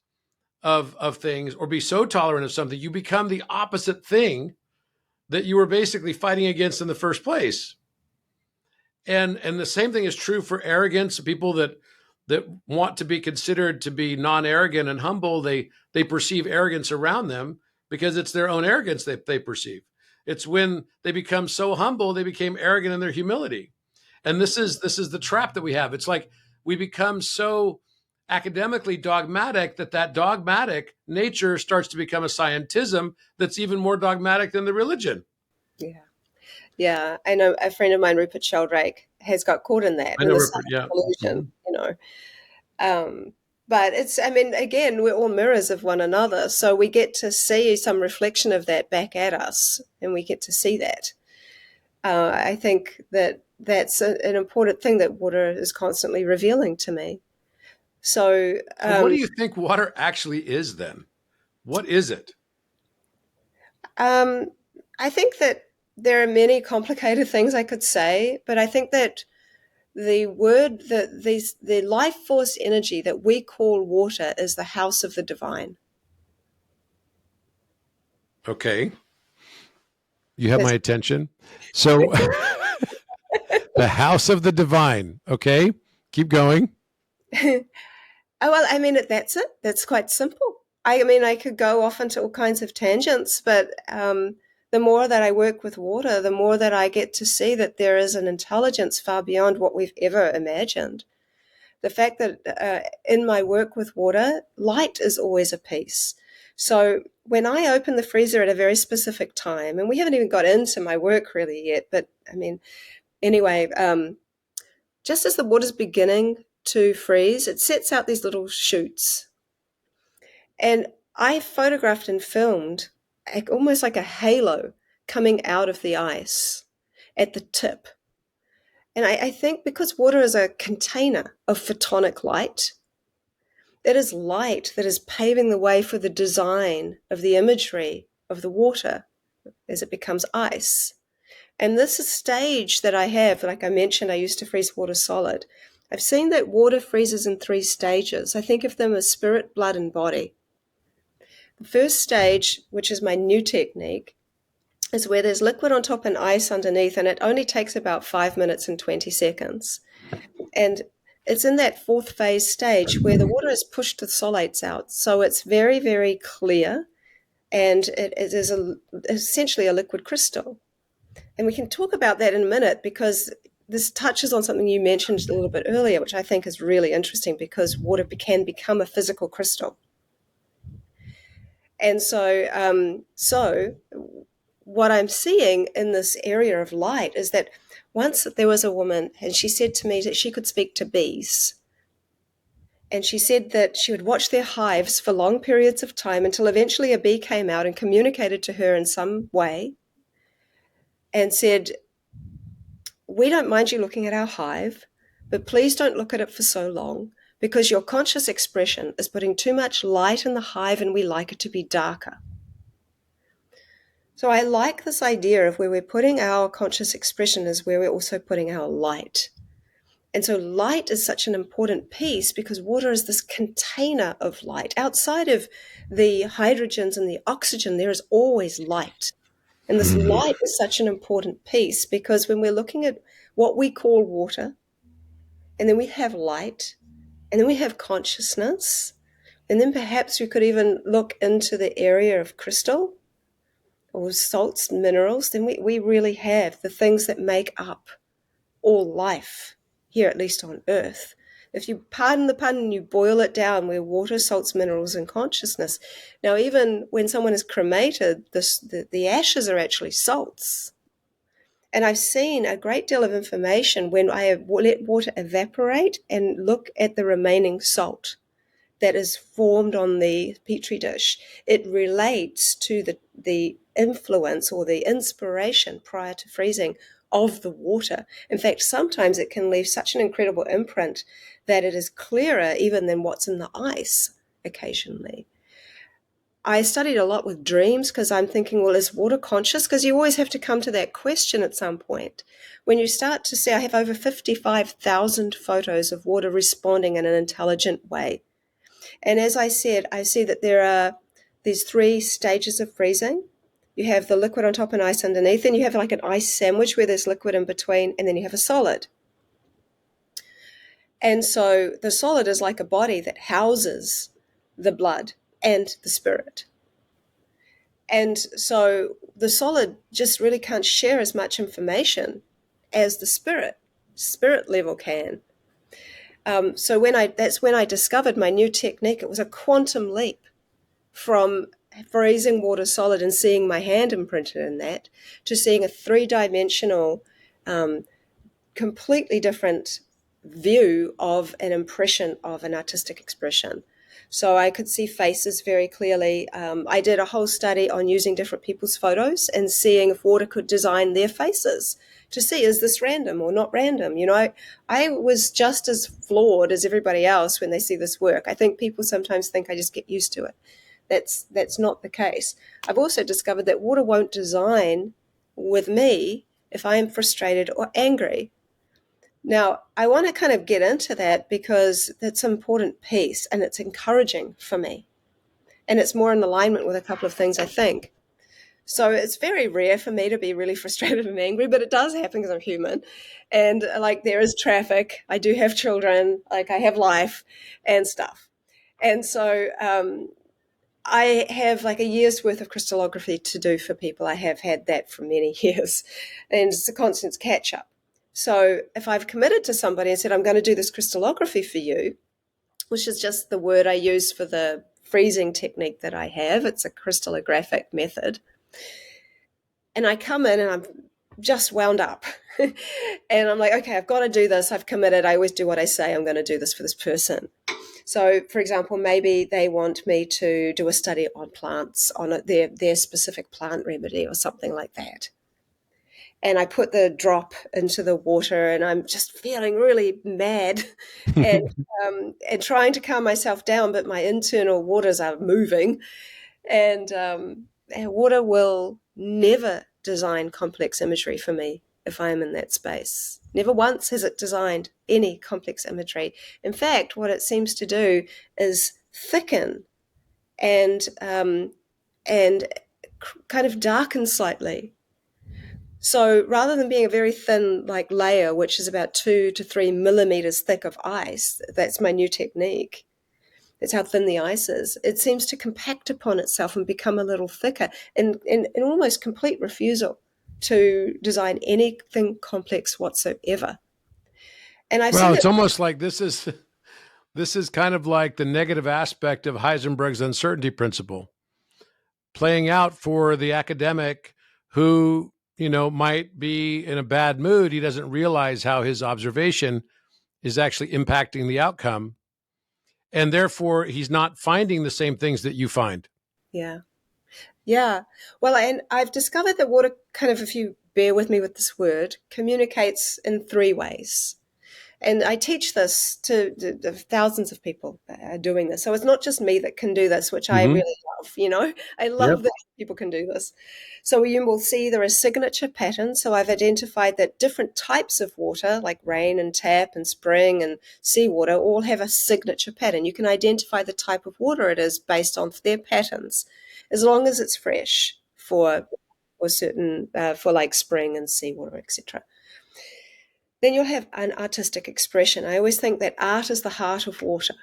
of things or be so tolerant of something, you become the opposite thing that you were basically fighting against in the first place. And the same thing is true for arrogance. People that want to be considered to be non-arrogant and humble, they perceive arrogance around them because it's their own arrogance they perceive. It's when they become so humble, they became arrogant in their humility. And this is the trap that we have. It's like we become so academically dogmatic that dogmatic nature starts to become a scientism that's even more dogmatic than the religion. Yeah. Yeah. I know a friend of mine, Rupert Sheldrake, has got caught in that, I in know the Rupert, yeah. illusion, But it's, I mean, again, we're all mirrors of one another. So we get to see some reflection of that back at us, and we get to see that. I think that that's an important thing that water is constantly revealing to me. So, So what do you think water actually is then? What is it? I think that there are many complicated things I could say, but I think that the word that the life force energy that we call water is the house of the divine. Okay. You have my That's, attention. So the house of the divine. Okay. Keep going. oh, well, I mean, that's it. That's quite simple. I mean, I could go off into all kinds of tangents, but the more that I work with water, the more that I get to see that there is an intelligence far beyond what we've ever imagined. The fact that in my work with water, light is always a piece. So when I open the freezer at a very specific time, and we haven't even got into my work really yet, but I mean, anyway, just as the water's beginning to freeze, it sets out these little shoots. And I photographed and filmed almost like a halo coming out of the ice at the tip. And I think because water is a container of photonic light, it is light that is paving the way for the design of the imagery of the water as it becomes ice. And this stage that I have, like I mentioned, I used to freeze water solid. I've seen that water freezes in 3 stages. I think of them as spirit, blood, and body. The first stage, which is my new technique, is where there's liquid on top and ice underneath, and it only takes about 5 minutes and 20 seconds. And it's in that 4th phase stage where the water has pushed the solids out. So it's very, very clear, and it is essentially a liquid crystal. And we can talk about that in a minute because this touches on something you mentioned a little bit earlier, which I think is really interesting because water can become a physical crystal. And so what I'm seeing in this area of light is that once there was a woman, and she said to me that she could speak to bees. And she said that she would watch their hives for long periods of time until eventually a bee came out and communicated to her in some way and said, "We don't mind you looking at our hive, but please don't look at it for so long because your conscious expression is putting too much light in the hive and we like it to be darker." So I like this idea of where we're putting our conscious expression is where we're also putting our light. And so light is such an important piece because water is this container of light. Outside of the hydrogens and the oxygen, there is always light. And this light is such an important piece because when we're looking at what we call water, and then we have light, and then we have consciousness, and then perhaps we could even look into the area of crystal or salts and minerals, then we really have the things that make up all life here, at least on Earth. If you pardon the pun and you boil it down, we're water, salts, minerals, and consciousness. Now, even when someone is cremated, the ashes are actually salts. And I've seen a great deal of information when I let water evaporate and look at the remaining salt that is formed on the petri dish. It relates to the influence or the inspiration prior to freezing of the water. In fact, sometimes it can leave such an incredible imprint that it is clearer even than what's in the ice occasionally. I studied a lot with dreams because I'm thinking, well, is water conscious? Because you always have to come to that question at some point. When you start to see, I have over 55,000 photos of water responding in an intelligent way. And as I said, I see that there are these 3 stages of freezing. You have the liquid on top and ice underneath, and you have like an ice sandwich where there's liquid in between, and then you have a solid. And so the solid is like a body that houses the blood and the spirit. And so the solid just really can't share as much information as the spirit level can. So that's when I discovered my new technique. It was a quantum leap from freezing water solid and seeing my hand imprinted in that to seeing a 3-dimensional, completely different view of an impression of an artistic expression. So I could see faces very clearly. I did a whole study on using different people's photos and seeing if water could design their faces to see, is this random or not random? You know, I was just as flawed as everybody else when they see this work. I think people sometimes think I just get used to it. That's not the case. I've also discovered that water won't design with me if I am frustrated or angry. Now, I want to kind of get into that because that's an important piece and it's encouraging for me. And it's more in alignment with a couple of things, I think. So it's very rare for me to be really frustrated and angry, but it does happen because I'm human. And like there is traffic, I do have children, like I have life and stuff. And so I have like a year's worth of crystallography to do for people. I have had that for many years and it's a constant catch up. So if I've committed to somebody and said, I'm going to do this crystallography for you, which is just the word I use for the freezing technique that I have, it's a crystallographic method. And I come in and I'm just wound up and I'm like, okay, I've got to do this. I've committed. I always do what I say. I'm going to do this for this person. So, for example, maybe they want me to do a study on plants, on their specific plant remedy or something like that. And I put the drop into the water and I'm just feeling really mad and trying to calm myself down, but my internal waters are moving. And water will never design complex imagery for me if I am in that space. Never once has it designed any complex imagery. In fact, what it seems to do is thicken and kind of darken slightly. So rather than being a very thin like layer, which is about 2 to 3 millimeters thick of ice, that's my new technique. That's how thin the ice is. It seems to compact upon itself and become a little thicker in almost complete refusal to design anything complex whatsoever. And I've seen It's it. almost like this is kind of like the negative aspect of Heisenberg's uncertainty principle, playing out for the academic who, might be in a bad mood. He doesn't realize how his observation is actually impacting the outcome. And therefore, he's not finding the same things that you find. Yeah. Yeah. Well, and I've discovered that water kind of, if you bear with me with this word, communicates in three ways. And I teach this to thousands of people that are doing this. So it's not just me that can do this, which I Mm-hmm. really love. I love Yep. that people can do this. So you will see there are signature patterns. So I've identified that different types of water, like rain and tap and spring and seawater, all have a signature pattern. You can identify the type of water it is based on their patterns, as long as it's fresh for certain, for like spring and seawater, etc. Then you'll have an artistic expression. I always think that art is the heart of water.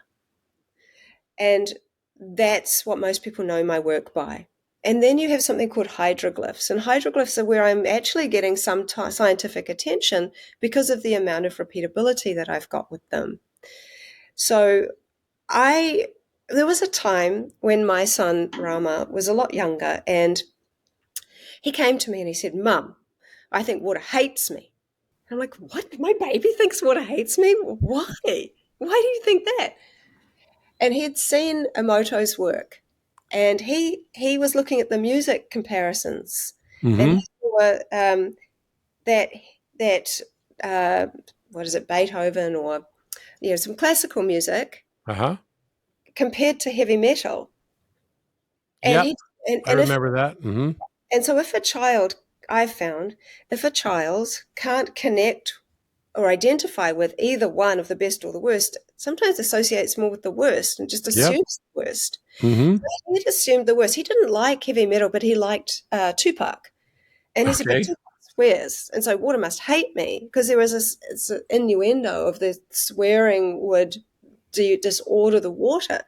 And that's what most people know my work by. And then you have something called hydroglyphs. And hydroglyphs are where I'm actually getting some scientific attention because of the amount of repeatability that I've got with them. So there was a time when my son Rama was a lot younger, and he came to me and he said, "Mum, I think water hates me." I'm like, "What? My baby thinks water hates me? Why? Why do you think that?" And he'd seen Emoto's work, and he was looking at the music comparisons, and Mm-hmm. he saw that that what is it, Beethoven, or some classical music Uh-huh. compared to heavy metal, and Yep. he and, I and if remember that. Mm-hmm. and so if a child, I've found, if a child can't connect or identify with either one of the best or the worst, sometimes associates more with the worst and just Yep. assumes the worst. Mm-hmm. He assumed the worst. He didn't like heavy metal, but he liked Tupac. And he said, "But Okay. Tupac swears, and so water must hate me," because there was this innuendo of the swearing would disorder the water.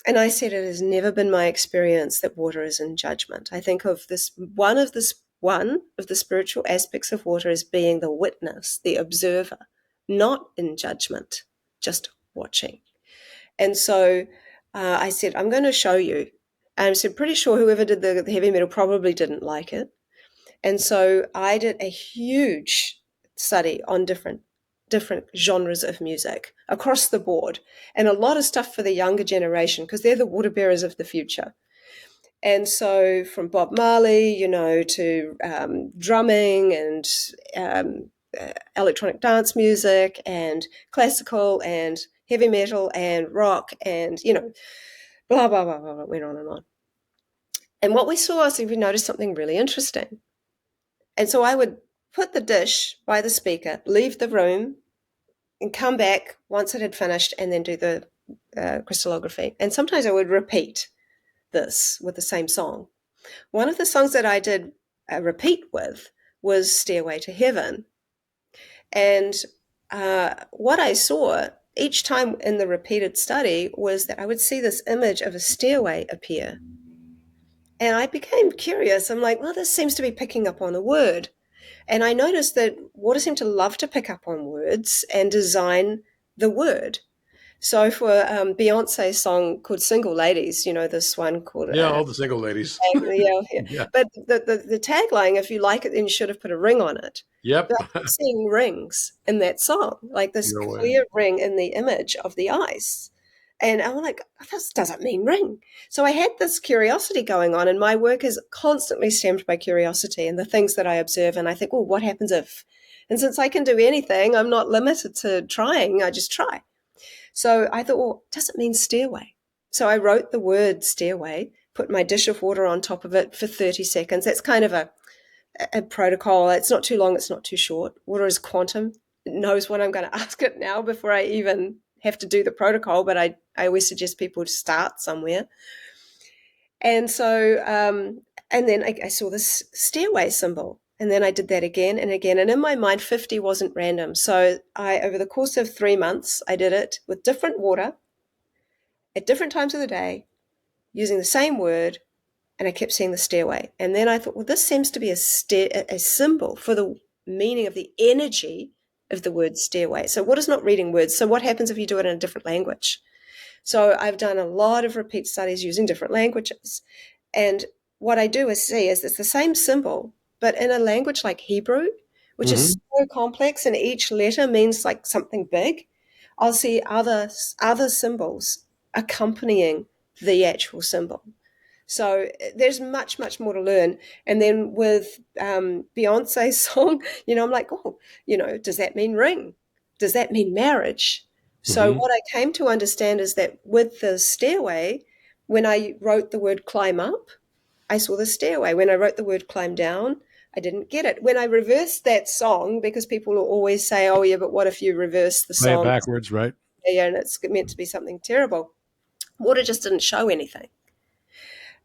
And I said, it has never been my experience that water is in judgment. I think of this one of the spiritual aspects of water as being the witness, the observer, not in judgment, just watching. And so I said, I'm going to show you. And I said, pretty sure whoever did the heavy metal probably didn't like it. And so I did a huge study on different genres of music across the board, and a lot of stuff for the younger generation because they're the water bearers of the future. And so from Bob Marley, to drumming and electronic dance music and classical and heavy metal and rock and, blah, blah, blah, blah, blah, went on and on. And what we saw is we noticed something really interesting. And so I would put the dish by the speaker, leave the room, and come back once it had finished, and then do the crystallography. And sometimes I would repeat this with the same song. One of the songs that I did a repeat with was Stairway to Heaven. And what I saw each time in the repeated study was that I would see this image of a stairway appear. And I became curious. I'm like, well, this seems to be picking up on a word. And I noticed that water seemed to love to pick up on words and design the word. So for Beyonce's song called Single Ladies, this one called Yeah, all the single ladies. yeah, yeah. Yeah. But the tagline, if you like it, then you should have put a ring on it. Yep. But I kept seeing rings in that song, like this No way. clear ring in the image of the ice. And I'm like, this doesn't mean ring. So I had this curiosity going on, and my work is constantly stemmed by curiosity and the things that I observe. And I think, well, what happens if? And since I can do anything, I'm not limited to trying. I just try. So I thought, well, does it mean stairway? So I wrote the word stairway, put my dish of water on top of it for 30 seconds. That's kind of a protocol. It's not too long, it's not too short. Water is quantum. It knows what I'm going to ask it now before I even have to do the protocol, but I always suggest people to start somewhere. And so, and then I saw this stairway symbol. And then I did that again and again. And in my mind, 50 wasn't random. So over the course of 3 months, I did it with different water at different times of the day, using the same word, and I kept seeing the stairway. And then I thought, well, this seems to be a symbol for the meaning of the energy of the word stairway. So what is not reading words? So what happens if you do it in a different language? So I've done a lot of repeat studies using different languages. And what I do is see is it's the same symbol, but in a language like Hebrew, which is Hmm. so complex and each letter means like something big, I'll see other symbols accompanying the actual symbol. So there's much, much more to learn. And then with Beyonce's song, I'm like, oh, does that mean ring? Does that mean marriage? So Hmm. what I came to understand is that with the stairway, when I wrote the word climb up, I saw the stairway. When I wrote the word climb down, I didn't get it. When I reversed that song, because people will always say, oh, yeah, but what if you reverse the Play it song? backwards, right? Yeah, and it's meant to be something terrible. Water just didn't show anything.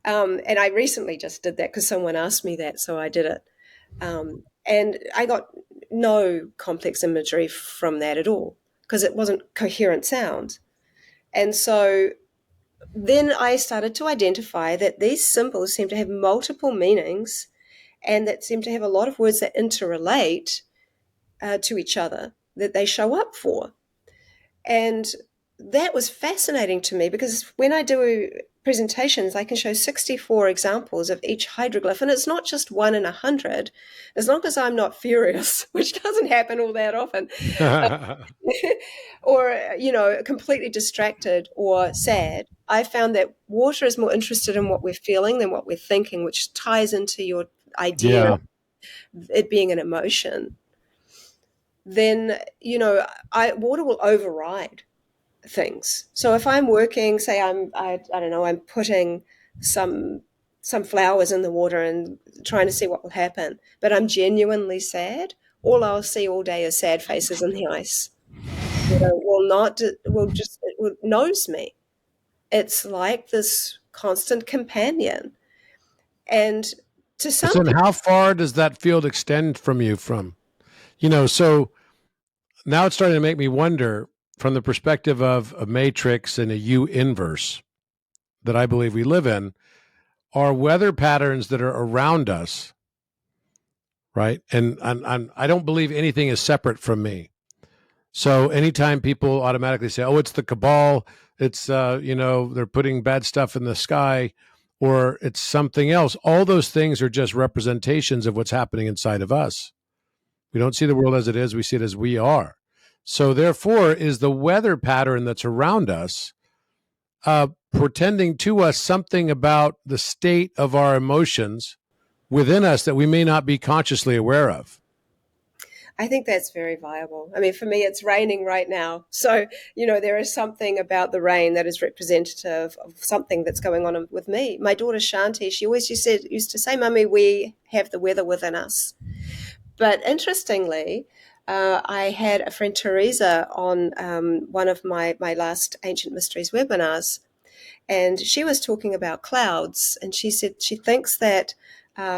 And I recently just did that because someone asked me that, so I did it. And I got no complex imagery from that at all because it wasn't coherent sound. And so then I started to identify that these symbols seem to have multiple meanings and that seem to have a lot of words that interrelate to each other that they show up for. And that was fascinating to me because when I do presentations, I can show 64 examples of each hydroglyph, and it's not just one in 100, as long as I'm not furious, which doesn't happen all that often, or, completely distracted or sad. I found that water is more interested in what we're feeling than what we're thinking, which ties into your idea Yeah. of it being an emotion. Then, water will override things. So if I'm working, say I don't know, I'm putting some some flowers in the water and trying to see what will happen, but I'm genuinely sad, all I'll see all day is sad faces in the ice. Will not will just it will, knows me. It's like this constant companion. And to So some then people, how far does that field extend from you from, so now it's starting to make me wonder from the perspective of a matrix and a U inverse that I believe we live in, are weather patterns that are around us, right? And I don't believe anything is separate from me. So anytime people automatically say, "Oh, it's the cabal," it's they're putting bad stuff in the sky, or it's something else. All those things are just representations of what's happening inside of us. We don't see the world as it is; we see it as we are. So therefore, is the weather pattern that's around us portending to us something about the state of our emotions within us that we may not be consciously aware of? I think that's very viable. I mean, for me, it's raining right now. So, there is something about the rain that is representative of something that's going on with me. My daughter Shanti, she always used to say, Mummy, we have the weather within us. But interestingly, I had a friend Teresa on one of my last Ancient Mysteries webinars, and she was talking about clouds. And she said she thinks that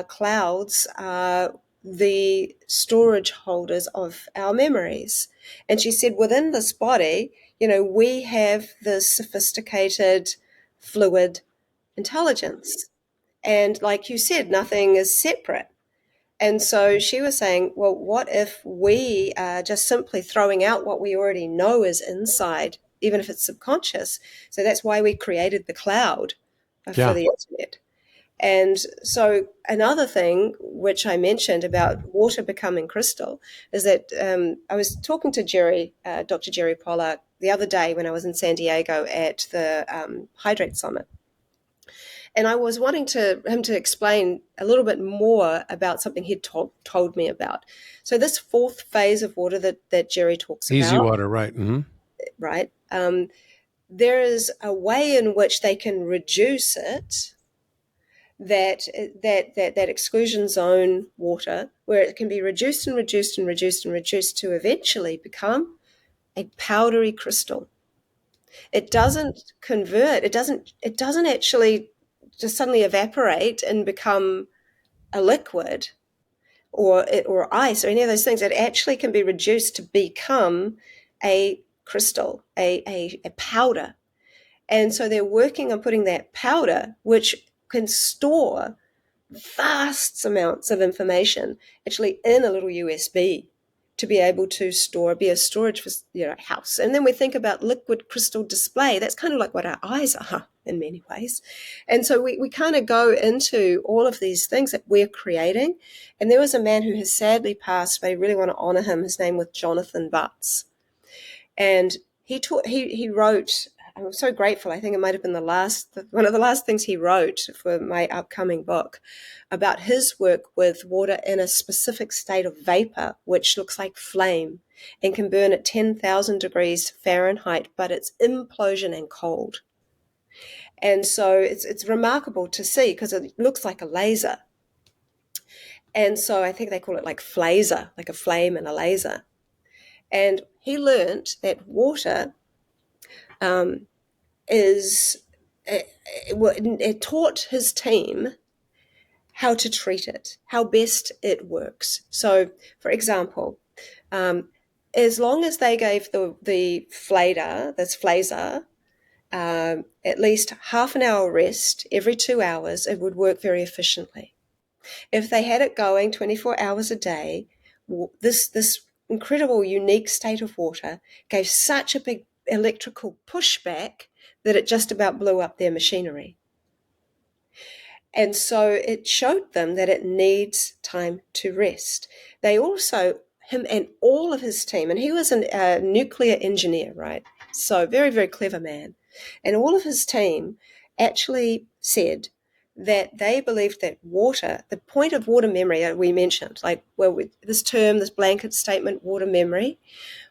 clouds are the storage holders of our memories. And she said within this body, we have this sophisticated fluid intelligence. And like you said, nothing is separate. And so she was saying, well, what if we are just simply throwing out what we already know is inside, even if it's subconscious? So that's why we created the cloud for Yeah. the internet. And so another thing which I mentioned about water becoming crystal is that I was talking to Dr. Jerry Pollack, the other day when I was in San Diego at the Hydrate Summit. And I was wanting him to explain a little bit more about something he'd told me about. So this fourth phase of water that Jerry talks Easy about, water, right? Mm-hmm. right? There is a way in which they can reduce it, that exclusion zone water, where it can be reduced and reduced and reduced and reduced to eventually become a powdery crystal. It doesn't convert. It doesn't actually just suddenly evaporate and become a liquid or ice or any of those things. It actually can be reduced to become a crystal, a powder. And so they're working on putting that powder, which can store vast amounts of information, actually in a little USB to be able to be a storage for house. And then we think about liquid crystal display. That's kind of like what our eyes are. in many ways. And so we kind of go into all of these things that we're creating. And there was a man who has sadly passed, but I really want to honor him. His name was Jonathan Butts. And he wrote, I'm so grateful. I think it might have been one of the last things he wrote for my upcoming book about his work with water in a specific state of vapor, which looks like flame and can burn at 10,000 degrees Fahrenheit, but it's implosion and cold. And so it's remarkable to see because it looks like a laser. And so I think they call it like flaser, like a flame and a laser. And he learned that water it taught his team how to treat it, how best it works. So, for example, as long as they gave the flaser, at least half an hour rest every 2 hours, it would work very efficiently. If they had it going 24 hours a day, this incredible, unique state of water gave such a big electrical pushback that it just about blew up their machinery. And so it showed them that it needs time to rest. They also, him and all of his team, and he was a nuclear engineer, right? So very, very clever man. And all of his team actually said that they believed that water, the point of water memory that we mentioned, like this blanket statement, water memory,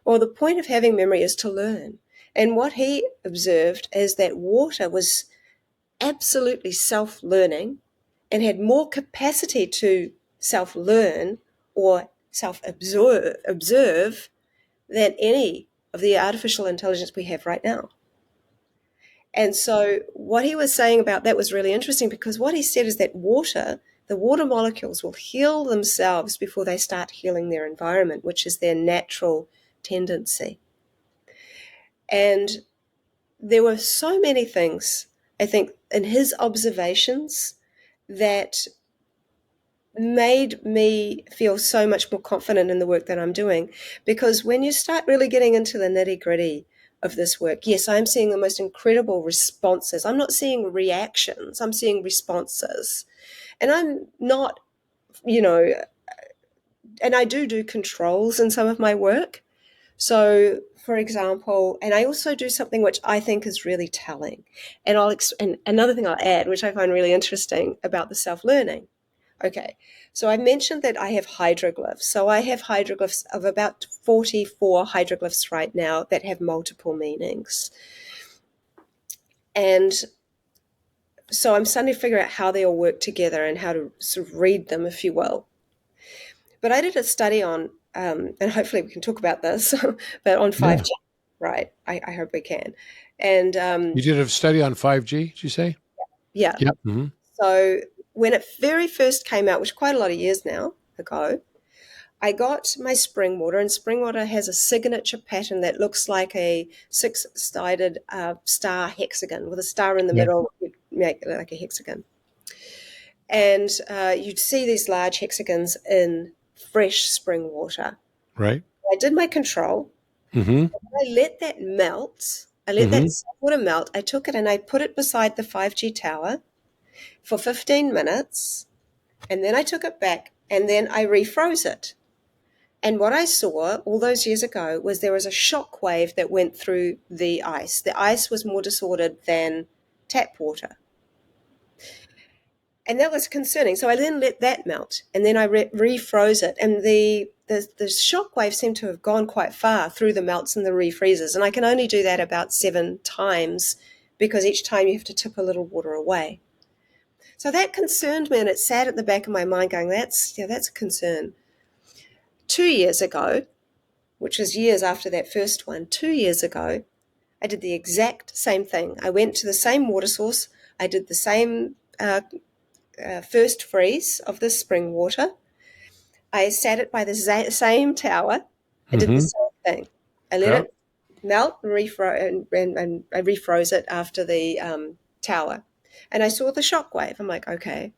well, the point of having memory is to learn. And what he observed is that water was absolutely self-learning and had more capacity to self-learn or self-observe than any of the artificial intelligence we have right now. And so what he was saying about that was really interesting because what he said is that the water molecules will heal themselves before they start healing their environment, which is their natural tendency. And there were so many things, I think, in his observations that made me feel so much more confident in the work that I'm doing. Because when you start really getting into the nitty-gritty of this work, yes, I'm seeing the most incredible responses. I'm not seeing reactions, I'm seeing responses. And I'm not, and I do controls in some of my work. So, for example, and I also do something which I think is really telling. And and another thing I'll add, which I find really interesting about the self-learning. Okay, so I mentioned that I have hydroglyphs. So I have hydroglyphs of about 44 hydroglyphs right now that have multiple meanings. And so I'm starting to figure out how they all work together and how to sort of read them, if you will. But I did a study on, and hopefully we can talk about this, but on 5G, right? I hope we can. And you did a study on 5G, did you say? Yeah. Yep. Mm-hmm. So when it very first came out, which quite a lot of years now ago, I got my spring water, and spring water has a signature pattern that looks like a six-sided star hexagon with a star in the middle, you'd make it like a hexagon. And you'd see these large hexagons in fresh spring water. Right. I did my control. Mm-hmm. I let that melt. I let that water melt. I took it and I put it beside the 5G tower for 15 minutes. And then I took it back and then I refroze it. And what I saw all those years ago was there was a shock wave that went through the ice. The ice was more disordered than tap water. And that was concerning. So I then let that melt and then I refroze it. And the shock wave seemed to have gone quite far through the melts and the refreezes. And I can only do that about 7 times because each time you have to tip a little water away. So that concerned me, and it sat at the back of my mind going, that's a concern. 2 years ago, which was years after that first one, 2 years ago, I did the exact same thing. I went to the same water source. I did the same first freeze of the spring water. I sat it by the same tower. I did the same thing. I let it melt and I refroze it after the tower. And I saw the shock wave. I'm like, okay.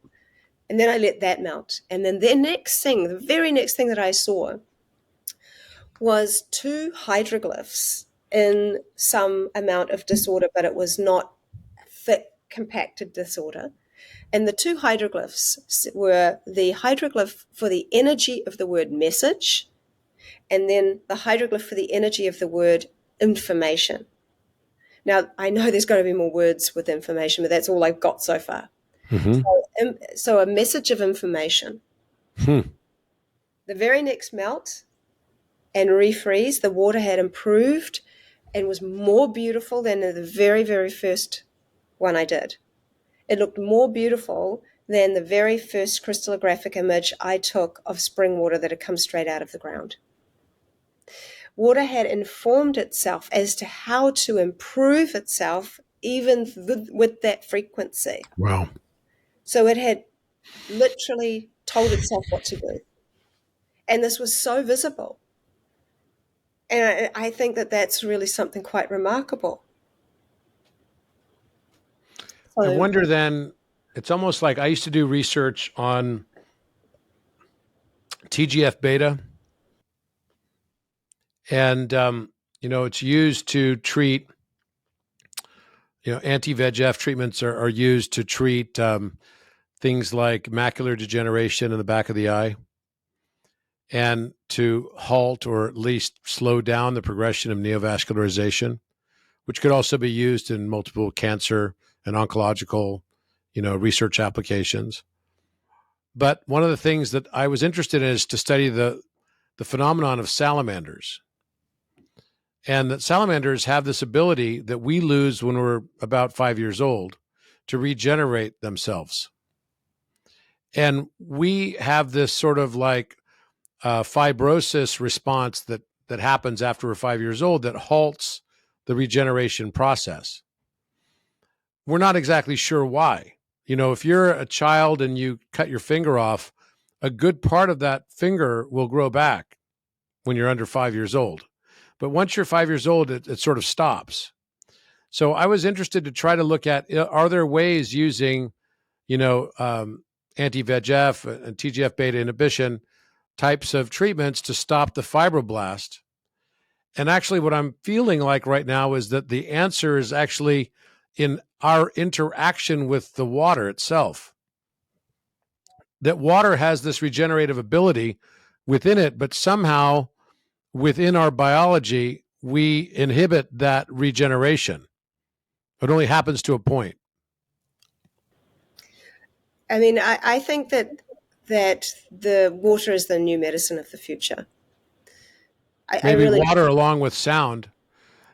And then I let that melt. And then the very next thing that I saw was 2 hydroglyphs in some amount of disorder, but it was not thick, compacted disorder. And the two hieroglyphs were the hieroglyph for the energy of the word message, and then the hieroglyph for the energy of the word information. Now, I know there's going to be more words with information, but that's all I've got so far. Mm-hmm. So a message of information. The very next melt and refreeze, the water had improved and was more beautiful than the very, very first one I did. It looked more beautiful than the very first crystallographic image I took of spring water that had come straight out of the ground. Water had informed itself as to how to improve itself even with that frequency. Wow. So it had literally told itself what to do. And this was so visible. And I think that that's really something quite remarkable. I wonder then, it's almost like I used to do research on TGF beta. And, it's used to treat, anti-VEGF treatments are used to treat things like macular degeneration in the back of the eye and to halt or at least slow down the progression of neovascularization, which could also be used in multiple cancer and oncological, research applications. But one of the things that I was interested in is to study the phenomenon of salamanders. And that salamanders have this ability that we lose when we're about 5 years old to regenerate themselves. And we have this sort of like fibrosis response that happens after we're 5 years old that halts the regeneration process. We're not exactly sure why. If you're a child and you cut your finger off, a good part of that finger will grow back when you're under 5 years old. But once you're 5 years old, it sort of stops. So I was interested to try to look at, are there ways using, anti-VEGF and TGF-beta inhibition types of treatments to stop the fibroblast? And actually what I'm feeling like right now is that the answer is actually in our interaction with the water itself. That water has this regenerative ability within it, but somehow within our biology, we inhibit that regeneration. It only happens to a point. I mean, I think that the water is the new medicine of the future. Maybe water along with sound.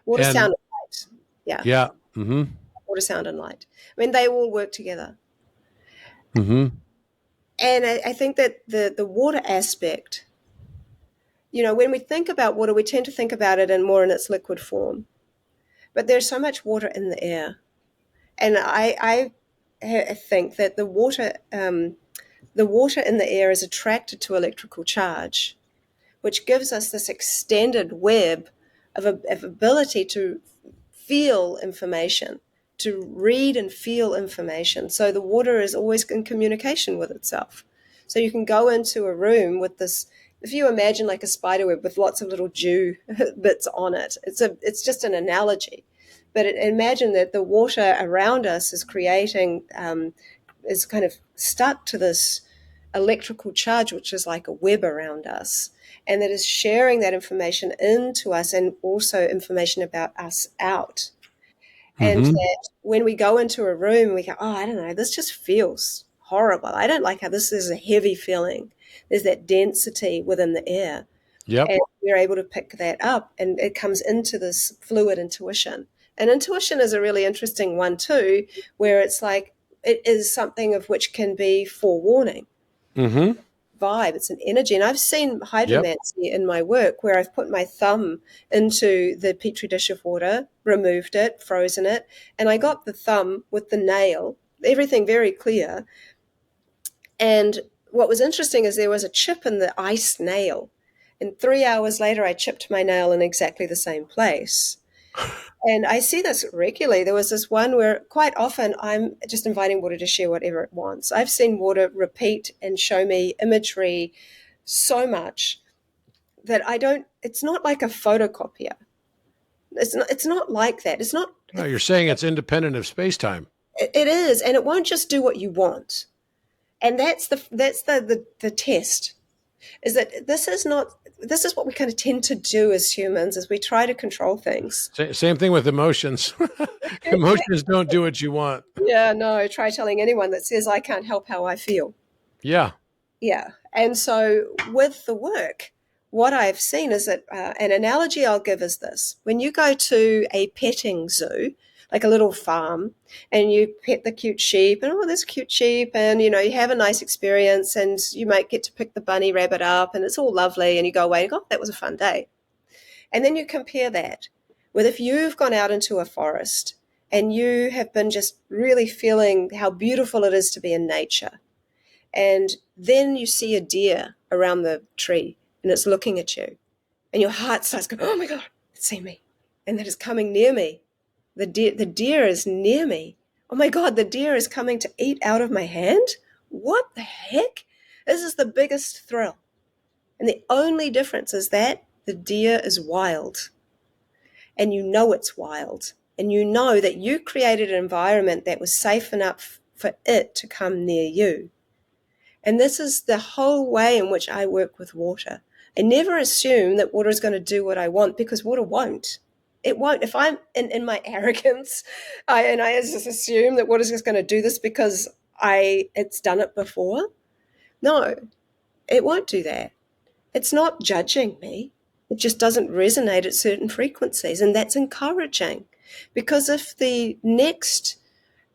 Water, sound, and light. Yeah. Yeah. Mm-hmm. Water, sound, and light. I mean, they all work together. Mm-hmm. And I think that the water aspect, when we think about water, we tend to think about it more in its liquid form. But there's so much water in the air. And I think that the water in the air is attracted to electrical charge, which gives us this extended web of ability to feel information, to read and feel information. So the water is always in communication with itself. So you can go into a room with this, if you imagine like a spider web with lots of little dew bits on it, it's just an analogy. But imagine that the water around us is creating, is kind of stuck to this electrical charge, which is like a web around us, and that is sharing that information into us and also information about us out. And that when we go into a room, we go, oh, I don't know, this just feels horrible. I don't like how this is a heavy feeling. There's that density within the air. Yep. And we're able to pick that up, and it comes into this fluid intuition. And intuition is a really interesting one too, where it's like it is something of which can be forewarning. Mm-hmm. Vibe, it's an energy. And I've seen hydromancy in my work where I've put my thumb into the petri dish of water, removed it, frozen it, and I got the thumb with the nail, everything very clear. And what was interesting is there was a chip in the ice nail. And 3 hours later, I chipped my nail in exactly the same place. And I see this regularly. There was this one where quite often I'm just inviting water to share whatever it wants. I've seen water repeat and show me imagery so much that it's not like a photocopier. It's not like that. It's not. No, you're saying it's independent of space-time. It is, and it won't just do what you want. And that's the test. Is that this is what we kind of tend to do as humans, is we try to control things. Same thing with emotions. Emotions don't do what you want. Yeah, no, try telling anyone that says I can't help how I feel. Yeah. Yeah. And so with the work, what I've seen is that an analogy I'll give is this. When you go to a petting zoo, like a little farm, and you pet the cute sheep, and oh, there's cute sheep, and you have a nice experience, and you might get to pick the bunny rabbit up, and it's all lovely, and you go away and go, oh, that was a fun day. And then you compare that with if you've gone out into a forest and you have been just really feeling how beautiful it is to be in nature. And then you see a deer around the tree and it's looking at you. And your heart starts going, oh my God, it's seen me. And that is coming near me. The deer is near me. Oh my God, the deer is coming to eat out of my hand? What the heck? This is the biggest thrill. And the only difference is that the deer is wild. And you know it's wild. And you know that you created an environment that was safe enough for it to come near you. And this is the whole way in which I work with water. I never assume that water is going to do what I want, because water won't. It won't. If I'm in my arrogance, I just assume that water is just going to do this because it's done it before. No, it won't do that. It's not judging me. It just doesn't resonate at certain frequencies. And that's encouraging, because if the next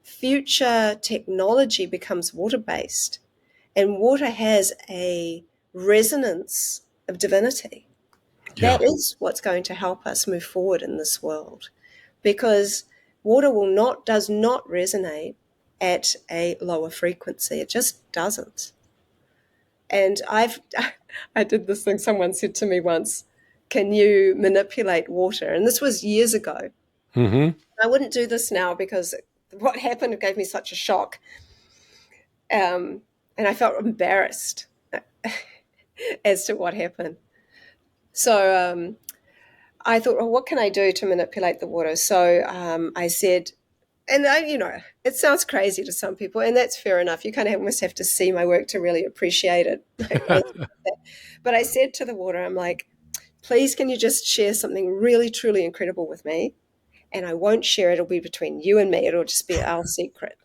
future technology becomes water-based, and water has a resonance of divinity, Yeah. that is what's going to help us move forward in this world, because water does not resonate at a lower frequency. It just doesn't. And I did this thing. Someone said to me once, can you manipulate water? And this was years ago. Mm-hmm. I wouldn't do this now because what happened gave me such a shock. And I felt embarrassed as to what happened. So I thought, well, what can I do to manipulate the water? So I said, and it sounds crazy to some people, and that's fair enough. You kind of almost have to see my work to really appreciate it. But I said to the water, I'm like, please, can you just share something really, truly incredible with me? And I won't share it. It'll be between you and me. It'll just be our secret.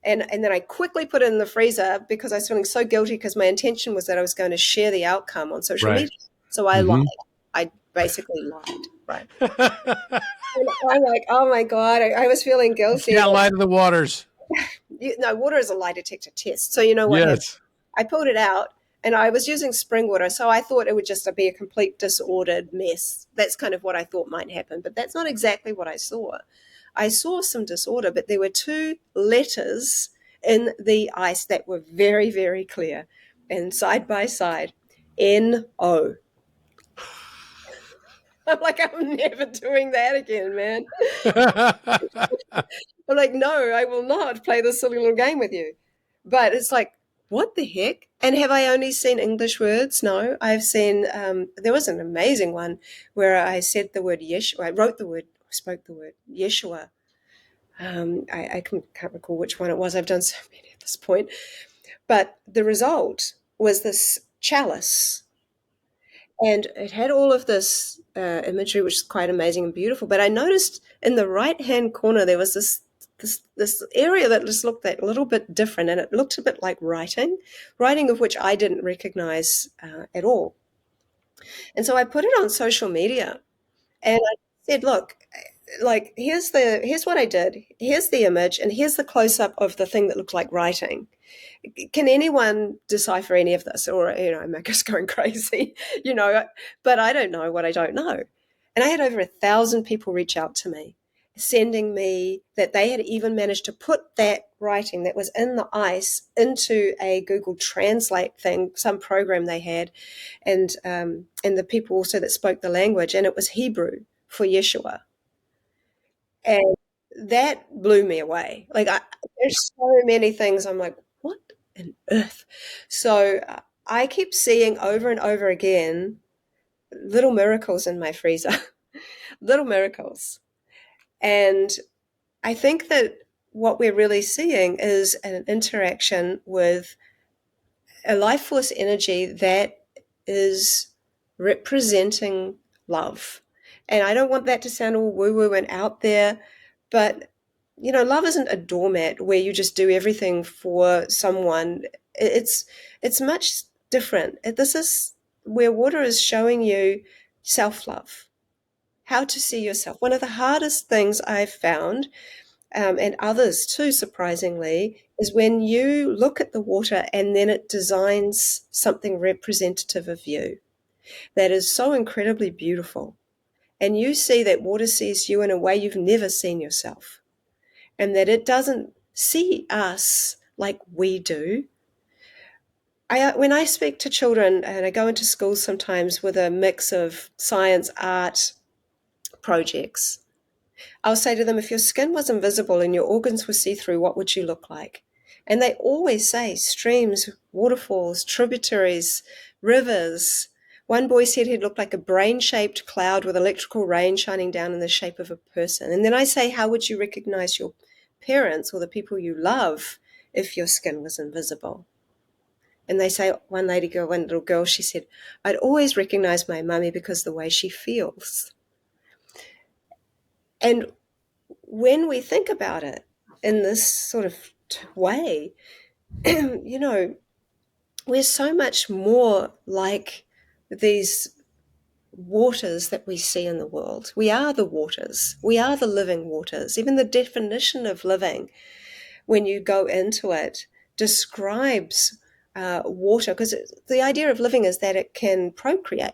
And then I quickly put it in the freezer because I was feeling so guilty, because my intention was that I was going to share the outcome on social Right. media. So I Mm-hmm. lied. I basically lied. Right. And I'm like, oh my God, I was feeling guilty. Can't lie to the waters. No, water is a lie detector test. So you know what happened? Yes. I pulled it out, and I was using spring water, so I thought it would just be a complete disordered mess. That's kind of what I thought might happen, but that's not exactly what I saw. I saw some disorder, but there were two letters in the ice that were very, very clear, and side by side, N-O. I'm like, I'm never doing that again, man. I'm like, no, I will not play this silly little game with you. But it's like, what the heck? And have I only seen English words? No, I've seen, there was an amazing one where I said the word Yeshua. I wrote the word, spoke the word Yeshua. I can't recall which one it was. I've done so many at this point. But the result was this chalice. And it had all of this imagery, which is quite amazing and beautiful. But I noticed in the right-hand corner, there was this area that just looked that little bit different, and it looked a bit like writing of which I didn't recognize at all. And so I put it on social media, and I said, look, like, here's what I did. Here's the image, and here's the close-up of the thing that looked like writing. Can anyone decipher any of this? Or, am I just going crazy? But I don't know what I don't know. And I had over 1,000 people reach out to me, sending me that they had even managed to put that writing that was in the ice into a Google Translate thing, some program they had, and the people also that spoke the language, and it was Hebrew for Yeshua. And that blew me away. Like, there's so many things I'm like, what on earth? So I keep seeing over and over again little miracles in my freezer, little miracles. And I think that what we're really seeing is an interaction with a life force energy that is representing love. And I don't want that to sound all woo woo and out there, but love isn't a doormat where you just do everything for someone. It's much different. This is where water is showing you self-love, how to see yourself. One of the hardest things I've found, and others too, surprisingly, is when you look at the water and then it designs something representative of you that is so incredibly beautiful. And you see that water sees you in a way you've never seen yourself, and that it doesn't see us like we do. When I speak to children, and I go into schools sometimes with a mix of science, art projects, I'll say to them, if your skin was invisible and your organs were see-through, what would you look like? And they always say streams, waterfalls, tributaries, rivers. One boy said he'd look like a brain-shaped cloud with electrical rain shining down in the shape of a person. And then I say, how would you recognize your parents or the people you love if your skin was invisible? And they say, one little girl, she said, I'd always recognize my mummy because the way she feels. And when we think about it in this sort of way, we're so much more like these waters that we see in the world. We are the waters. We are the living waters. Even the definition of living, when you go into it, describes water, because the idea of living is that it can procreate.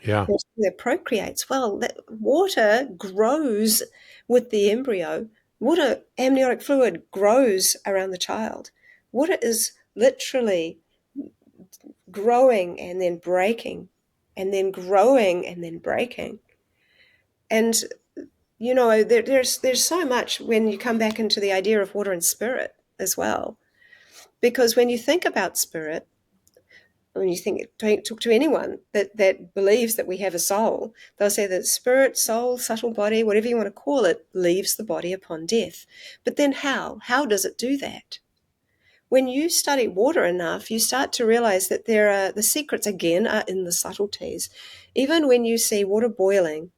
Yeah. That procreates. Well, that water grows with the embryo. Water, amniotic fluid, grows around the child. Water is literally growing and then breaking, and then growing and then breaking. And there's so much when you come back into the idea of water and spirit as well, because when you think about spirit, when you talk to anyone that believes that we have a soul, they'll say that spirit, soul, subtle body, whatever you want to call it, leaves the body upon death. But then how does it do that? When you study water enough, you start to realize that the secrets again are in the subtleties. Even when you see water boiling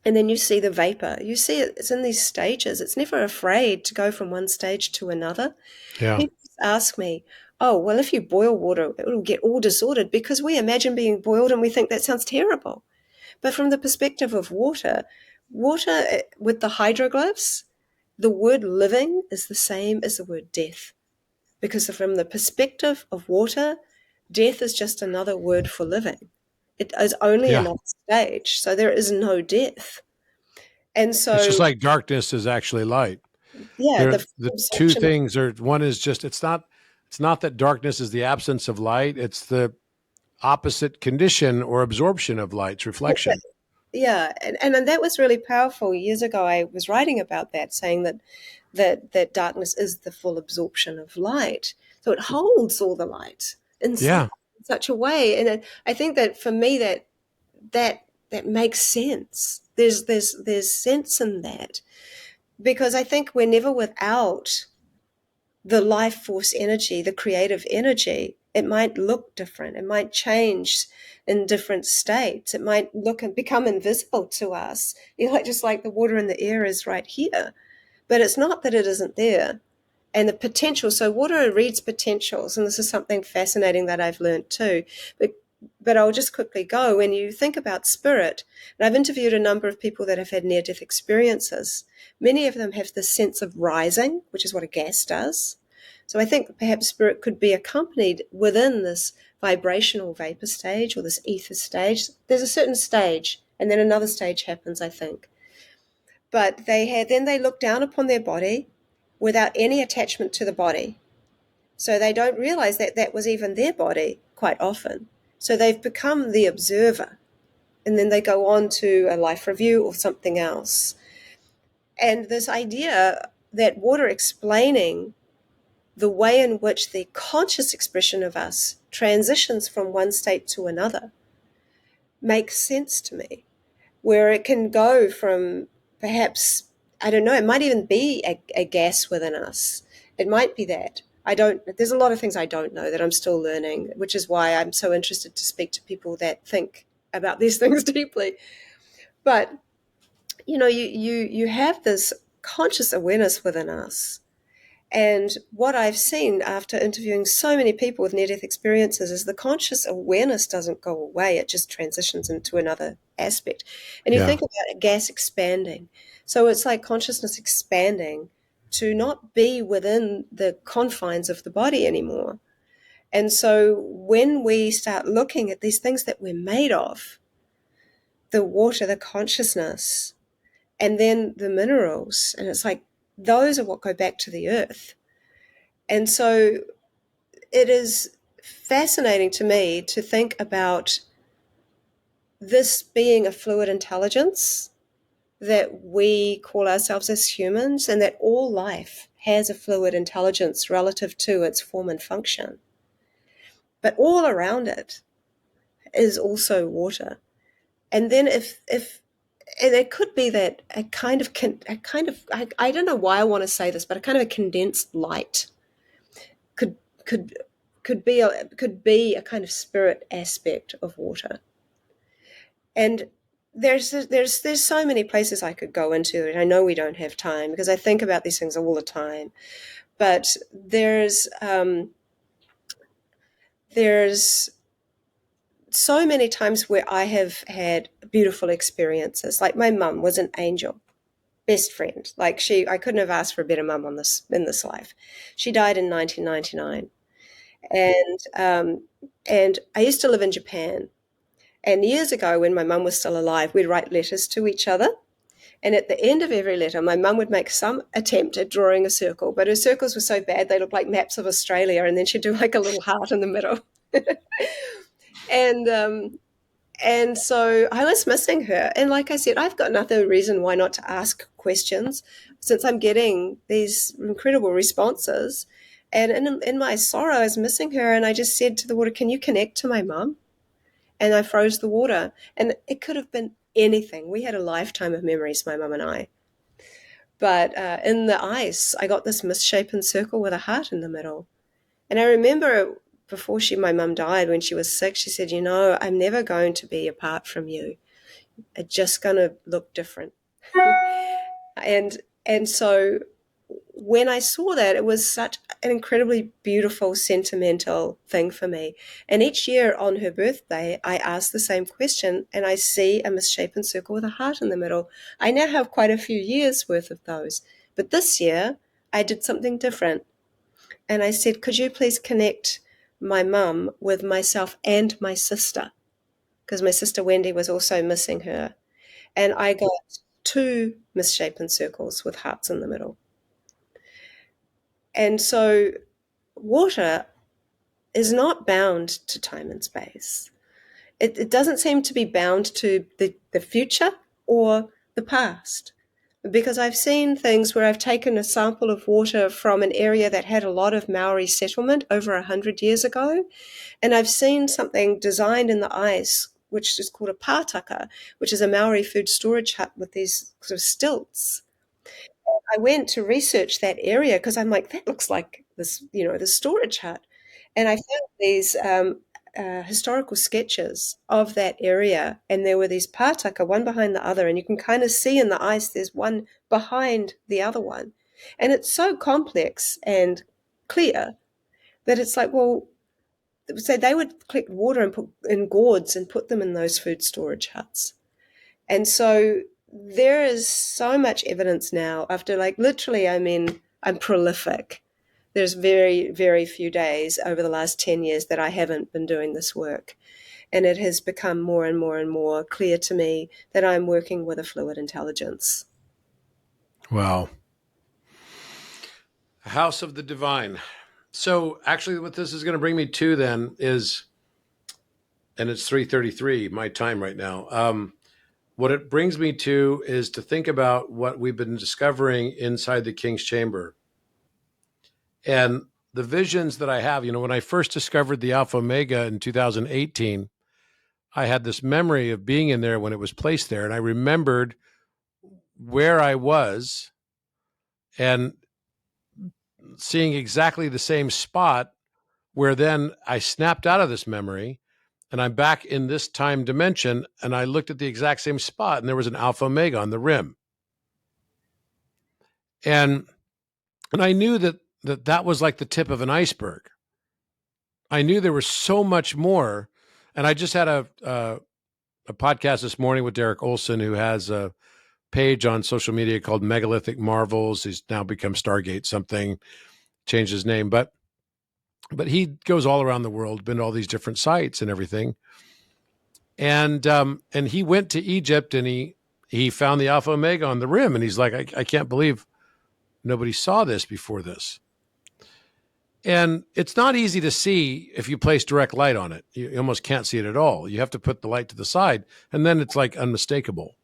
and then you see the vapor, you see it's in these stages. It's never afraid to go from one stage to another. Yeah. People ask me, oh, well, if you boil water, it will get all disordered, because we imagine being boiled and we think that sounds terrible. But from the perspective of water with the hydroglyphs, the word living is the same as the word death. Because from the perspective of water, death is just another word for living. It is only another stage. So there is no death. And so it's just like darkness is actually light. yeah, The two things are, one is just, it's not that darkness is the absence of light. It's the opposite condition or absorption of light's reflection. Yeah. And that was really powerful. Years ago, I was writing about that, saying that darkness is the full absorption of light. So it holds all the light inside in such a way. And I think that for me, that makes sense. There's sense in that, because I think we're never without the life force energy, the creative energy. It might look different. It might change in different states. It might look and become invisible to us, just like the water in the air is right here. But it's not that it isn't there. And the potential, so water reads potentials, and this is something fascinating that I've learned too. But I'll just quickly go. When you think about spirit, and I've interviewed a number of people that have had near-death experiences, many of them have this sense of rising, which is what a gas does. So I think perhaps spirit could be accompanied within this vibrational vapor stage or this ether stage. There's a certain stage, and then another stage happens, I think. But then they look down upon their body without any attachment to the body. So they don't realize that that was even their body quite often. So they've become the observer, and then they go on to a life review or something else. And this idea that water explaining the way in which the conscious expression of us transitions from one state to another makes sense to me, where it can go from perhaps I don't know, it might even be a gas within us. It might be that. There's a lot of things I don't know that I'm still learning, which is why I'm so interested to speak to people that think about these things deeply. But, you have this conscious awareness within us. And what I've seen after interviewing so many people with near-death experiences is the conscious awareness doesn't go away. It just transitions into another aspect. And you Yeah. think about gas expanding. So it's like consciousness expanding to not be within the confines of the body anymore. And so when we start looking at these things that we're made of, the water, the consciousness, and then the minerals, and it's like those are what go back to the earth. And so it is fascinating to me to think about this being a fluid intelligence, that we call ourselves as humans, and that all life has a fluid intelligence relative to its form and function. But all around it is also water. And then and it could be that I don't know why I want to say this, but a kind of a condensed light could could could be a kind of spirit aspect of water. And there's so many places I could go into, and I know we don't have time because I think about these things all the time. But there's so many times where I have had beautiful experiences. Like my mum was an angel, best friend. I couldn't have asked for a better mum in this life. She died in 1999, and I used to live in Japan. And years ago, when my mum was still alive, we'd write letters to each other. And at the end of every letter, my mum would make some attempt at drawing a circle, but her circles were so bad they looked like maps of Australia, and then she'd do like a little heart in the middle. and and so I was missing her. And like I said, I've got no reason why not to ask questions since I'm getting these incredible responses. And in my sorrow, I was missing her, and I just said to the water, "Can you connect to my mum?" And I froze the water. And it could have been anything. We had a lifetime of memories, my mum and I. But in the ice, I got this misshapen circle with a heart in the middle. And I remember before my mum died, when she was sick, she said, I'm never going to be apart from you. It's just going to look different. and so when I saw that, it was such an incredibly beautiful, sentimental thing for me. And each year on her birthday, I ask the same question, and I see a misshapen circle with a heart in the middle. I now have quite a few years worth of those. But this year, I did something different. And I said, could you please connect my mum with myself and my sister? Because my sister Wendy was also missing her. And I got 2 misshapen circles with hearts in the middle. And so water is not bound to time and space. It doesn't seem to be bound to the future or the past. Because I've seen things where I've taken a sample of water from an area that had a lot of Maori settlement over 100 years ago, and I've seen something designed in the ice, which is called a pātaka, which is a Maori food storage hut with these sort of stilts. I went to research that area because I'm like, that looks like this, the storage hut. And I found these historical sketches of that area, and there were these pātaka, one behind the other, and you can kind of see in the ice there's one behind the other one. And it's so complex and clear that it's like, well, so they would collect water and put in gourds and put them in those food storage huts. And so there is so much evidence now after literally, I'm prolific. There's very, very few days over the last 10 years that I haven't been doing this work. And it has become more and more and more clear to me that I'm working with a fluid intelligence. Wow. House of the Divine. So actually what this is going to bring me to then is, and it's 3:33 my time right now. What it brings me to is to think about what we've been discovering inside the King's Chamber. And the visions that I have, when I first discovered the Alpha Omega in 2018, I had this memory of being in there when it was placed there. And I remembered where I was and seeing exactly the same spot where then I snapped out of this memory and I'm back in this time dimension and I looked at the exact same spot and there was an alpha omega on the rim. And I knew that was like the tip of an iceberg. I knew there was so much more. And I just had a podcast this morning with Derek Olson, who has a page on social media called Megalithic Marvels. He's now become Stargate something, changed his name, but he goes all around the world, been to all these different sites and everything. And he went to Egypt and he found the Alpha Omega on the rim, and he's like, I can't believe nobody saw this before this. And it's not easy to see if you place direct light on it. You almost can't see it at all. You have to put the light to the side, and then it's like unmistakable.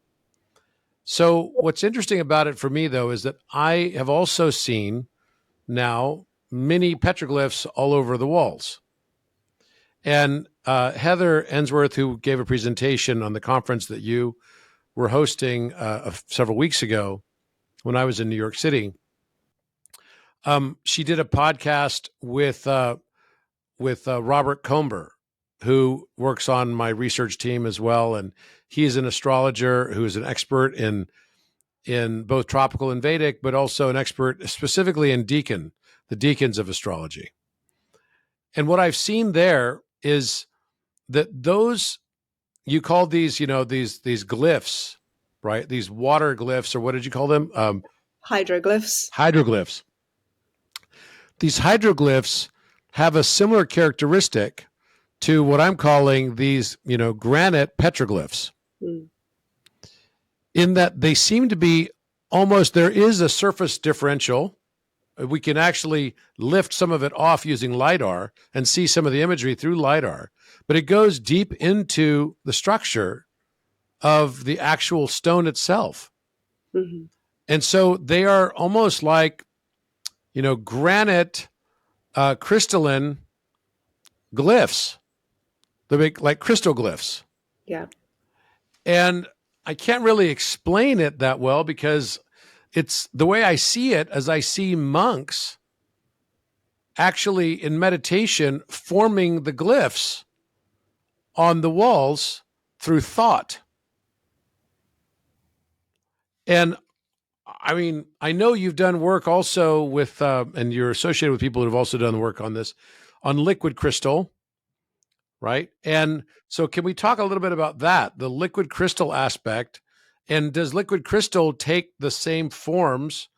So what's interesting about it for me, though, is that I have also seen now mini petroglyphs all over the walls. And Heather Ensworth, who gave a presentation on the conference that you were hosting several weeks ago when I was in New York City, she did a podcast with Robert Comber, who works on my research team as well, and he's an astrologer who is an expert in both tropical and Vedic, but also an expert specifically in the deacons of astrology. And what I've seen there is that those, you call these, these glyphs, right? These water glyphs, or what did you call them? Hydroglyphs. Hydroglyphs. These hydroglyphs have a similar characteristic to what I'm calling these, granite petroglyphs. In that they seem to be there is a surface differential. We can actually lift some of it off using LiDAR and see some of the imagery through LiDAR, but it goes deep into the structure of the actual stone itself. Mm-hmm. And so they are almost like, granite crystalline glyphs. They're like crystal glyphs. Yeah. And I can't really explain it that well because it's the way I see it, as I see monks actually in meditation forming the glyphs on the walls through thought. And I mean, I know you've done work also with, and you're associated with people who have also done work on this, on liquid crystal, right? And so can we talk a little bit about that, the liquid crystal aspect? And does liquid crystal take the same forms?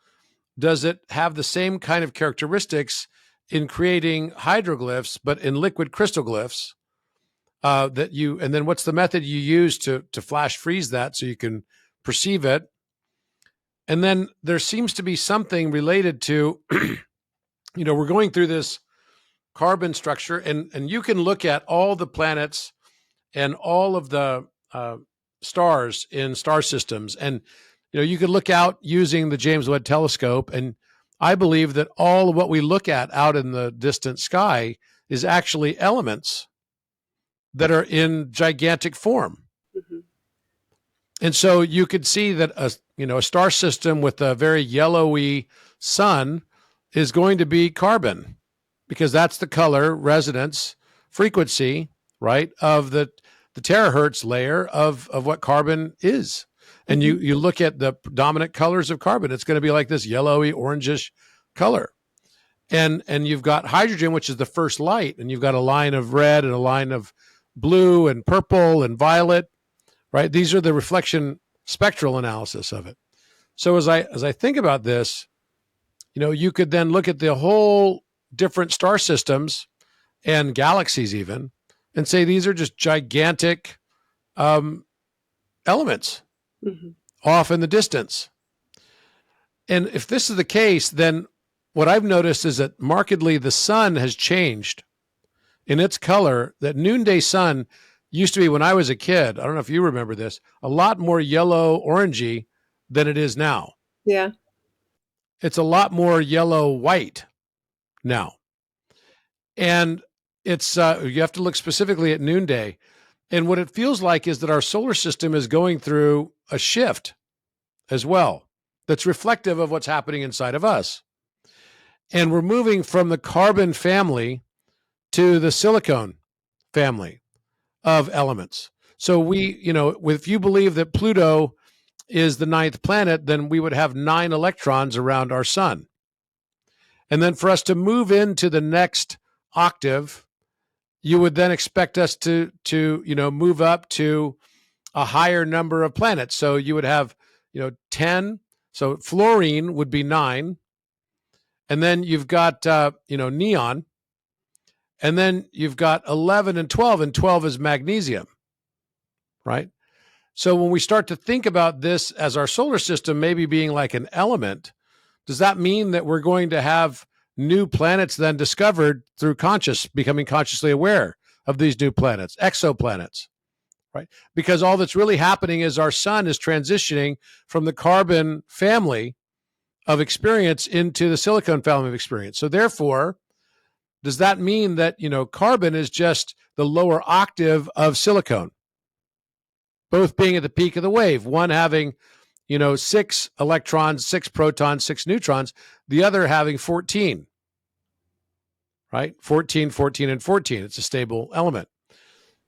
Does it have the same kind of characteristics in creating hydroglyphs, but in liquid crystal glyphs? And then what's the method you use to flash freeze that so you can perceive it? And then there seems to be something related to, we're going through this carbon structure, and you can look at all the planets and all of the stars in star systems. And, you could look out using the James Webb Telescope. And I believe that all of what we look at out in the distant sky is actually elements that are in gigantic form. Mm-hmm. And so you could see that a star system with a very yellowy sun is going to be carbon, because that's the color resonance frequency, right, of the terahertz layer of what carbon is. And you look at the dominant colors of carbon, it's going to be like this yellowy, orangish color. And you've got hydrogen, which is the first light, and you've got a line of red and a line of blue and purple and violet, right? These are the reflection spectral analysis of it. So as I think about this, you could then look at the whole different star systems and galaxies even, and say these are just gigantic elements off in the distance. And if this is the case, then what I've noticed is that markedly the sun has changed in its color. That noonday sun used to be, when I was a kid, I don't know if you remember this, a lot more yellow orangey than it is now. Yeah. It's a lot more yellow white now. And it's you have to look specifically at noonday. And what it feels like is that our solar system is going through a shift, as well that's reflective of what's happening inside of us. And we're moving from the carbon family to the silicon family of elements. So if you believe that Pluto is the ninth planet, then we would have 9 electrons around our sun. And then for us to move into the next octave, you would then expect us to move up to a higher number of planets. So you would have 10. So fluorine would be 9. And then you've got neon. And then you've got 11 and 12, and 12 is magnesium, right? So when we start to think about this as our solar system maybe being like an element, does that mean that we're going to have new planets then discovered through becoming consciously aware of these new planets, exoplanets, right? Because all that's really happening is our sun is transitioning from the carbon family of experience into the silicon family of experience. So therefore, does that mean that, carbon is just the lower octave of silicon, both being at the peak of the wave, one having, 6 electrons, 6 protons, 6 neutrons, the other having 14, right? 14, 14, and 14. It's a stable element.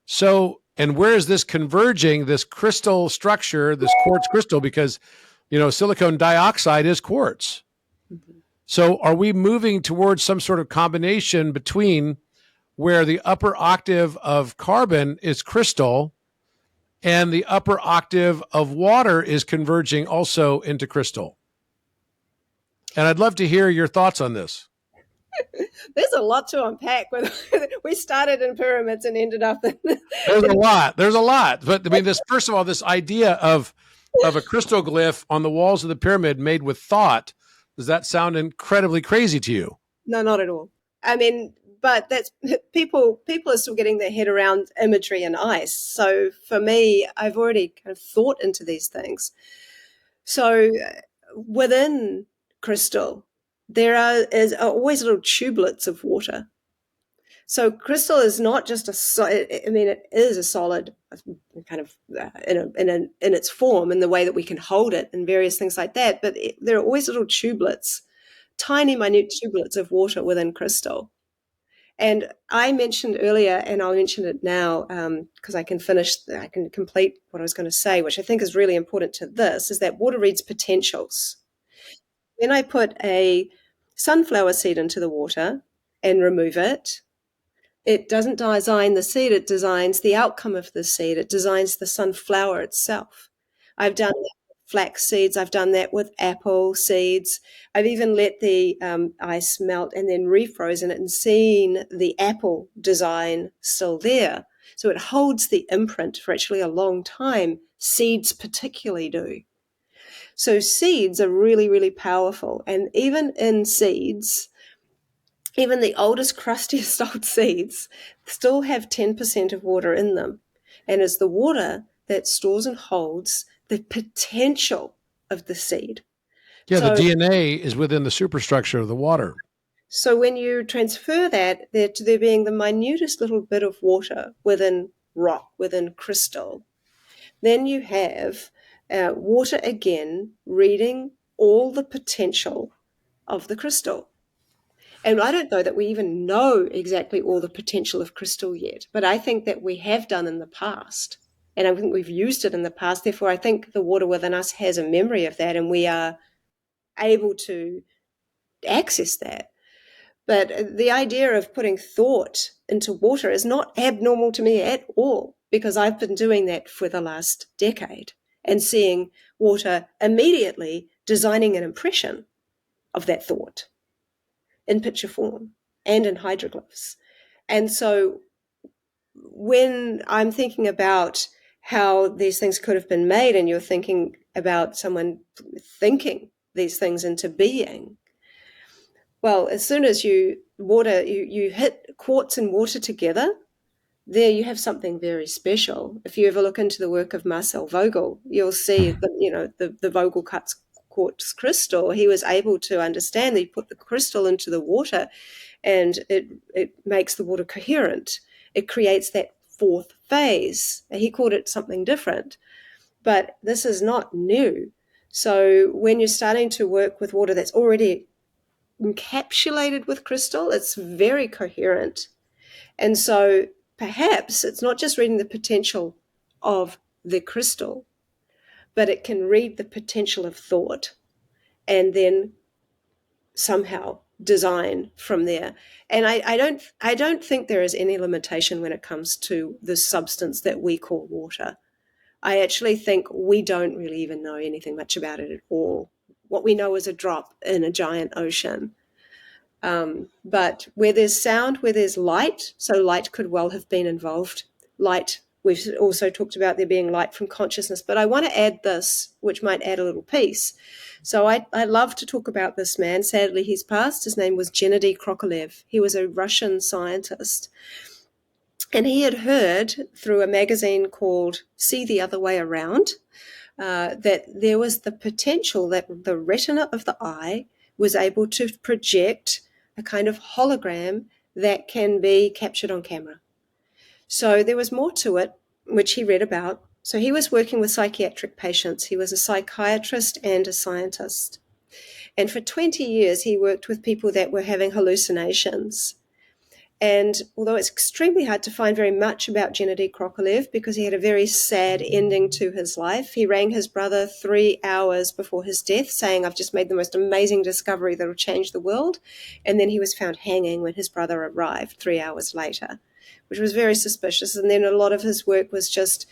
So, and where is this converging, this crystal structure, this quartz crystal? Because, silicon dioxide is quartz. Mm-hmm. So are we moving towards some sort of combination between where the upper octave of carbon is crystal and the upper octave of water is converging also into crystal? And I'd love to hear your thoughts on this. There's a lot to unpack. We started in pyramids and ended up in... There's a lot. But I mean, first of all, this idea of a crystal glyph on the walls of the pyramid made with thought, does that sound incredibly crazy to you? No, not at all. I mean, but that's people are still getting their head around imagery and ice. So for me, I've already kind of thought into these things. So within crystal, there are always little tubelets of water. So crystal is not just it is a solid kind of in its form, in the way that we can hold it and various things like that. But there are always little tubelets, tiny, minute tubelets of water within crystal. And I mentioned earlier, and I'll mention it now because I can complete what I was going to say, which I think is really important to this, is that water reads potentials. When I put a sunflower seed into the water and remove it, it doesn't design the seed, it designs the outcome of the seed. It designs the sunflower itself. I've done that with flax seeds. I've done that with apple seeds. I've even let the ice melt and then refrozen it and seen the apple design still there. So it holds the imprint for actually a long time. Seeds particularly do. So seeds are really, really powerful. And even in seeds, even the oldest, crustiest old seeds still have 10% of water in them. And it's the water that stores and holds the potential of the seed. Yeah, so, the DNA is within the superstructure of the water. So when you transfer that, to there being the minutest little bit of water within rock, within crystal, then you have water again reading all the potential of the crystal. And I don't know that we even know exactly all the potential of crystal yet, but I think that we have done in the past, and I think we've used it in the past. Therefore, I think the water within us has a memory of that, and we are able to access that. But the idea of putting thought into water is not abnormal to me at all, because I've been doing that for the last decade and seeing water immediately designing an impression of that thought in picture form and in hydroglyphs. And so when I'm thinking about how these things could have been made, and you're thinking about someone thinking these things into being, well, as soon as you hit quartz and water together, there you have something very special. If you ever look into the work of Marcel Vogel, you'll see that, the Vogel cuts quartz crystal. He was able to understand that he put the crystal into the water and it makes the water coherent. It creates that fourth phase. He called it something different, but this is not new. So when you're starting to work with water that's already encapsulated with crystal, it's very coherent. And so perhaps it's not just reading the potential of the crystal, but it can read the potential of thought and then somehow design from there. And I don't think there is any limitation when it comes to the substance that we call water. I actually think we don't really even know anything much about it at all. What we know is a drop in a giant ocean. But where there's sound, where there's light, so light could well have been involved. Light, we've also talked about there being light from consciousness, but I want to add this, which might add a little piece. So I love to talk about this man. Sadly, he's passed. His name was Gennady Krokalev. He was a Russian scientist. And he had heard through a magazine called See the Other Way Around that there was the potential that the retina of the eye was able to project a kind of hologram that can be captured on camera. So there was more to it, which he read about. So he was working with psychiatric patients. He was a psychiatrist and a scientist. And for 20 years, he worked with people that were having hallucinations. And although it's extremely hard to find very much about Gennady Krokalev because he had a very sad ending to his life, he rang his brother 3 hours before his death saying, I've just made the most amazing discovery that will change the world. And then he was found hanging when his brother arrived 3 hours later, which was very suspicious. And then a lot of his work was just,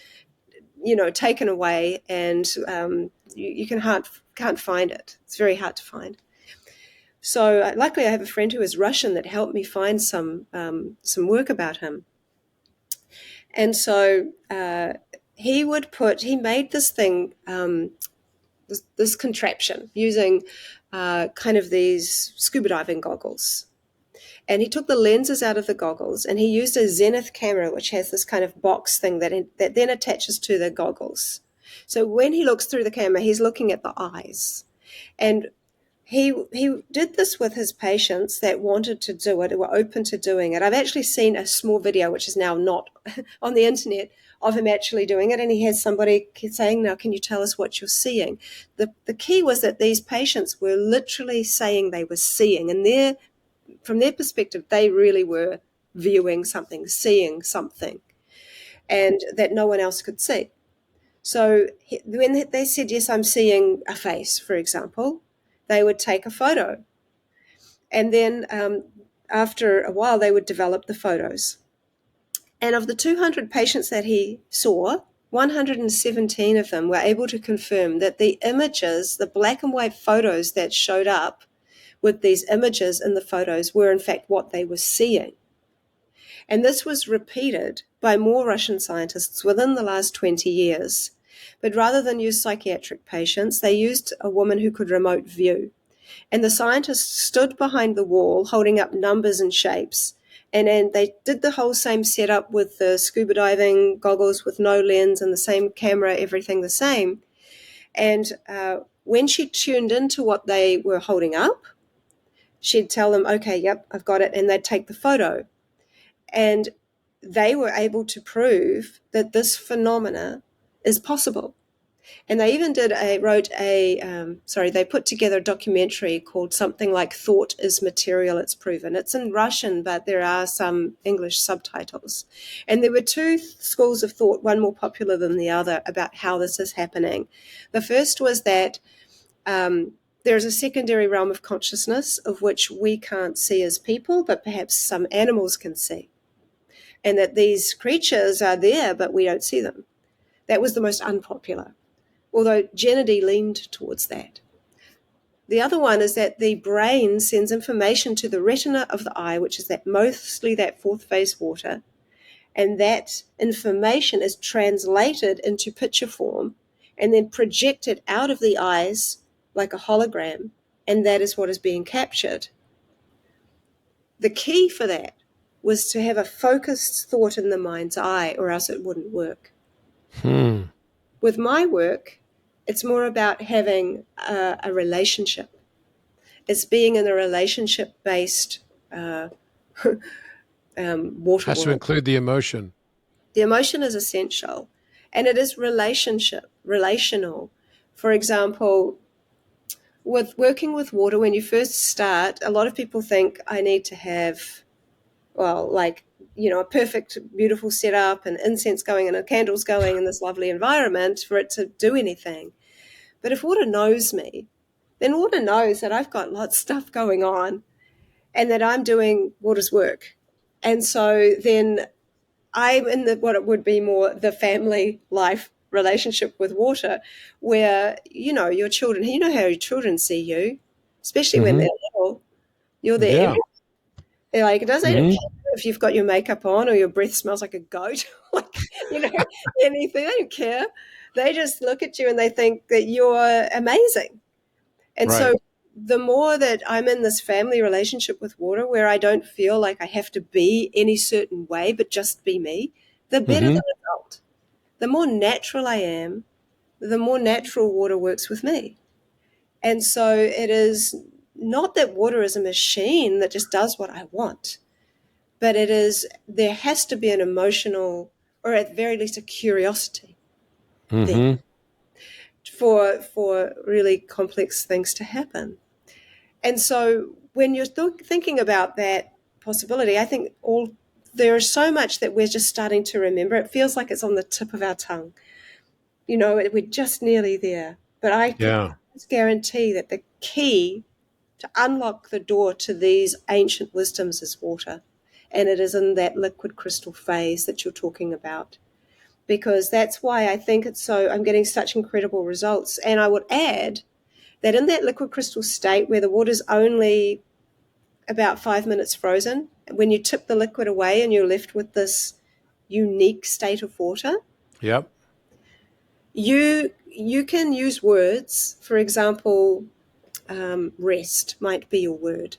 taken away, and you can't find it. It's very hard to find. So luckily I have a friend who is Russian that helped me find some work about him. And so he made this thing, this contraption using kind of these scuba diving goggles. And he took the lenses out of the goggles and he used a zenith camera, which has this kind of box thing that then attaches to the goggles. So when he looks through the camera, he's looking at the eyes. And he did this with his patients that wanted to do it, who were open to doing it. I've actually seen a small video, which is now not on the internet, of him actually doing it. And he has somebody saying, now, can you tell us what you're seeing? The key was that these patients were literally saying they were seeing. And from their perspective, they really were viewing something, seeing something, and that no one else could see. So when they said, yes, I'm seeing a face, for example, they would take a photo. And then after a while, they would develop the photos. And of the 200 patients that he saw, 117 of them were able to confirm that the images, the black and white photos that showed up with these images in the photos were in fact what they were seeing. And this was repeated by more Russian scientists within the last 20 years. But rather than use psychiatric patients, they used a woman who could remote view. And the scientists stood behind the wall holding up numbers and shapes. And then they did the whole same setup with the scuba diving goggles with no lens and the same camera, everything the same. And when she tuned into what they were holding up, she'd tell them, okay, yep, I've got it. And they'd take the photo. And they were able to prove that this phenomena is possible. And they even they put together a documentary called something like Thought is Material, It's Proven. It's in Russian, but there are some English subtitles. And there were two schools of thought, one more popular than the other, about how this is happening. The first was that there is a secondary realm of consciousness of which we can't see as people, but perhaps some animals can see. And that these creatures are there, but we don't see them. That was the most unpopular, although Gennady leaned towards that. The other one is that the brain sends information to the retina of the eye, which is mostly that fourth phase water, and that information is translated into picture form and then projected out of the eyes like a hologram, and that is what is being captured. The key for that was to have a focused thought in the mind's eye, or else it wouldn't work. With my work, it's more about having a relationship. It's being in a relationship-based water Has to world. include the emotion. The emotion is essential, and it is relational For example, with working with water, when you first start, a lot of people think I need to have, well, like, a perfect, beautiful setup and incense going and candles going in this lovely environment for it to do anything. But if water knows me, then water knows that I've got lots of stuff going on and that I'm doing water's work. And so then I'm in what it would be more the family life relationship with water, where, your children, how your children see you, especially when they're little, you're there Yeah. every. They're like, they don't Mm-hmm. care if you've got your makeup on or your breath smells like a goat, like, anything. They don't care. They just look at you and they think that you're amazing. And Right. so the more that I'm in this family relationship with water where I don't feel like I have to be any certain way, but just be me, the better Mm-hmm. the result. The more natural I am, the more natural water works with me. And so it is not that water is a machine that just does what I want, but there has to be an emotional, or at the very least a curiosity there Mm-hmm. for really complex things to happen. And so when you're thinking about that possibility, I think there is so much that we're just starting to remember. It feels like it's on the tip of our tongue. We're just nearly there. But I can Yeah. guarantee that the key to unlock the door to these ancient wisdoms is water. And it is in that liquid crystal phase that you're talking about. Because that's why I think I'm getting such incredible results. And I would add that in that liquid crystal state where the water's only about 5 minutes frozen, when you tip the liquid away and you're left with this unique state of water, Yep. you can use words. For example, rest might be your word.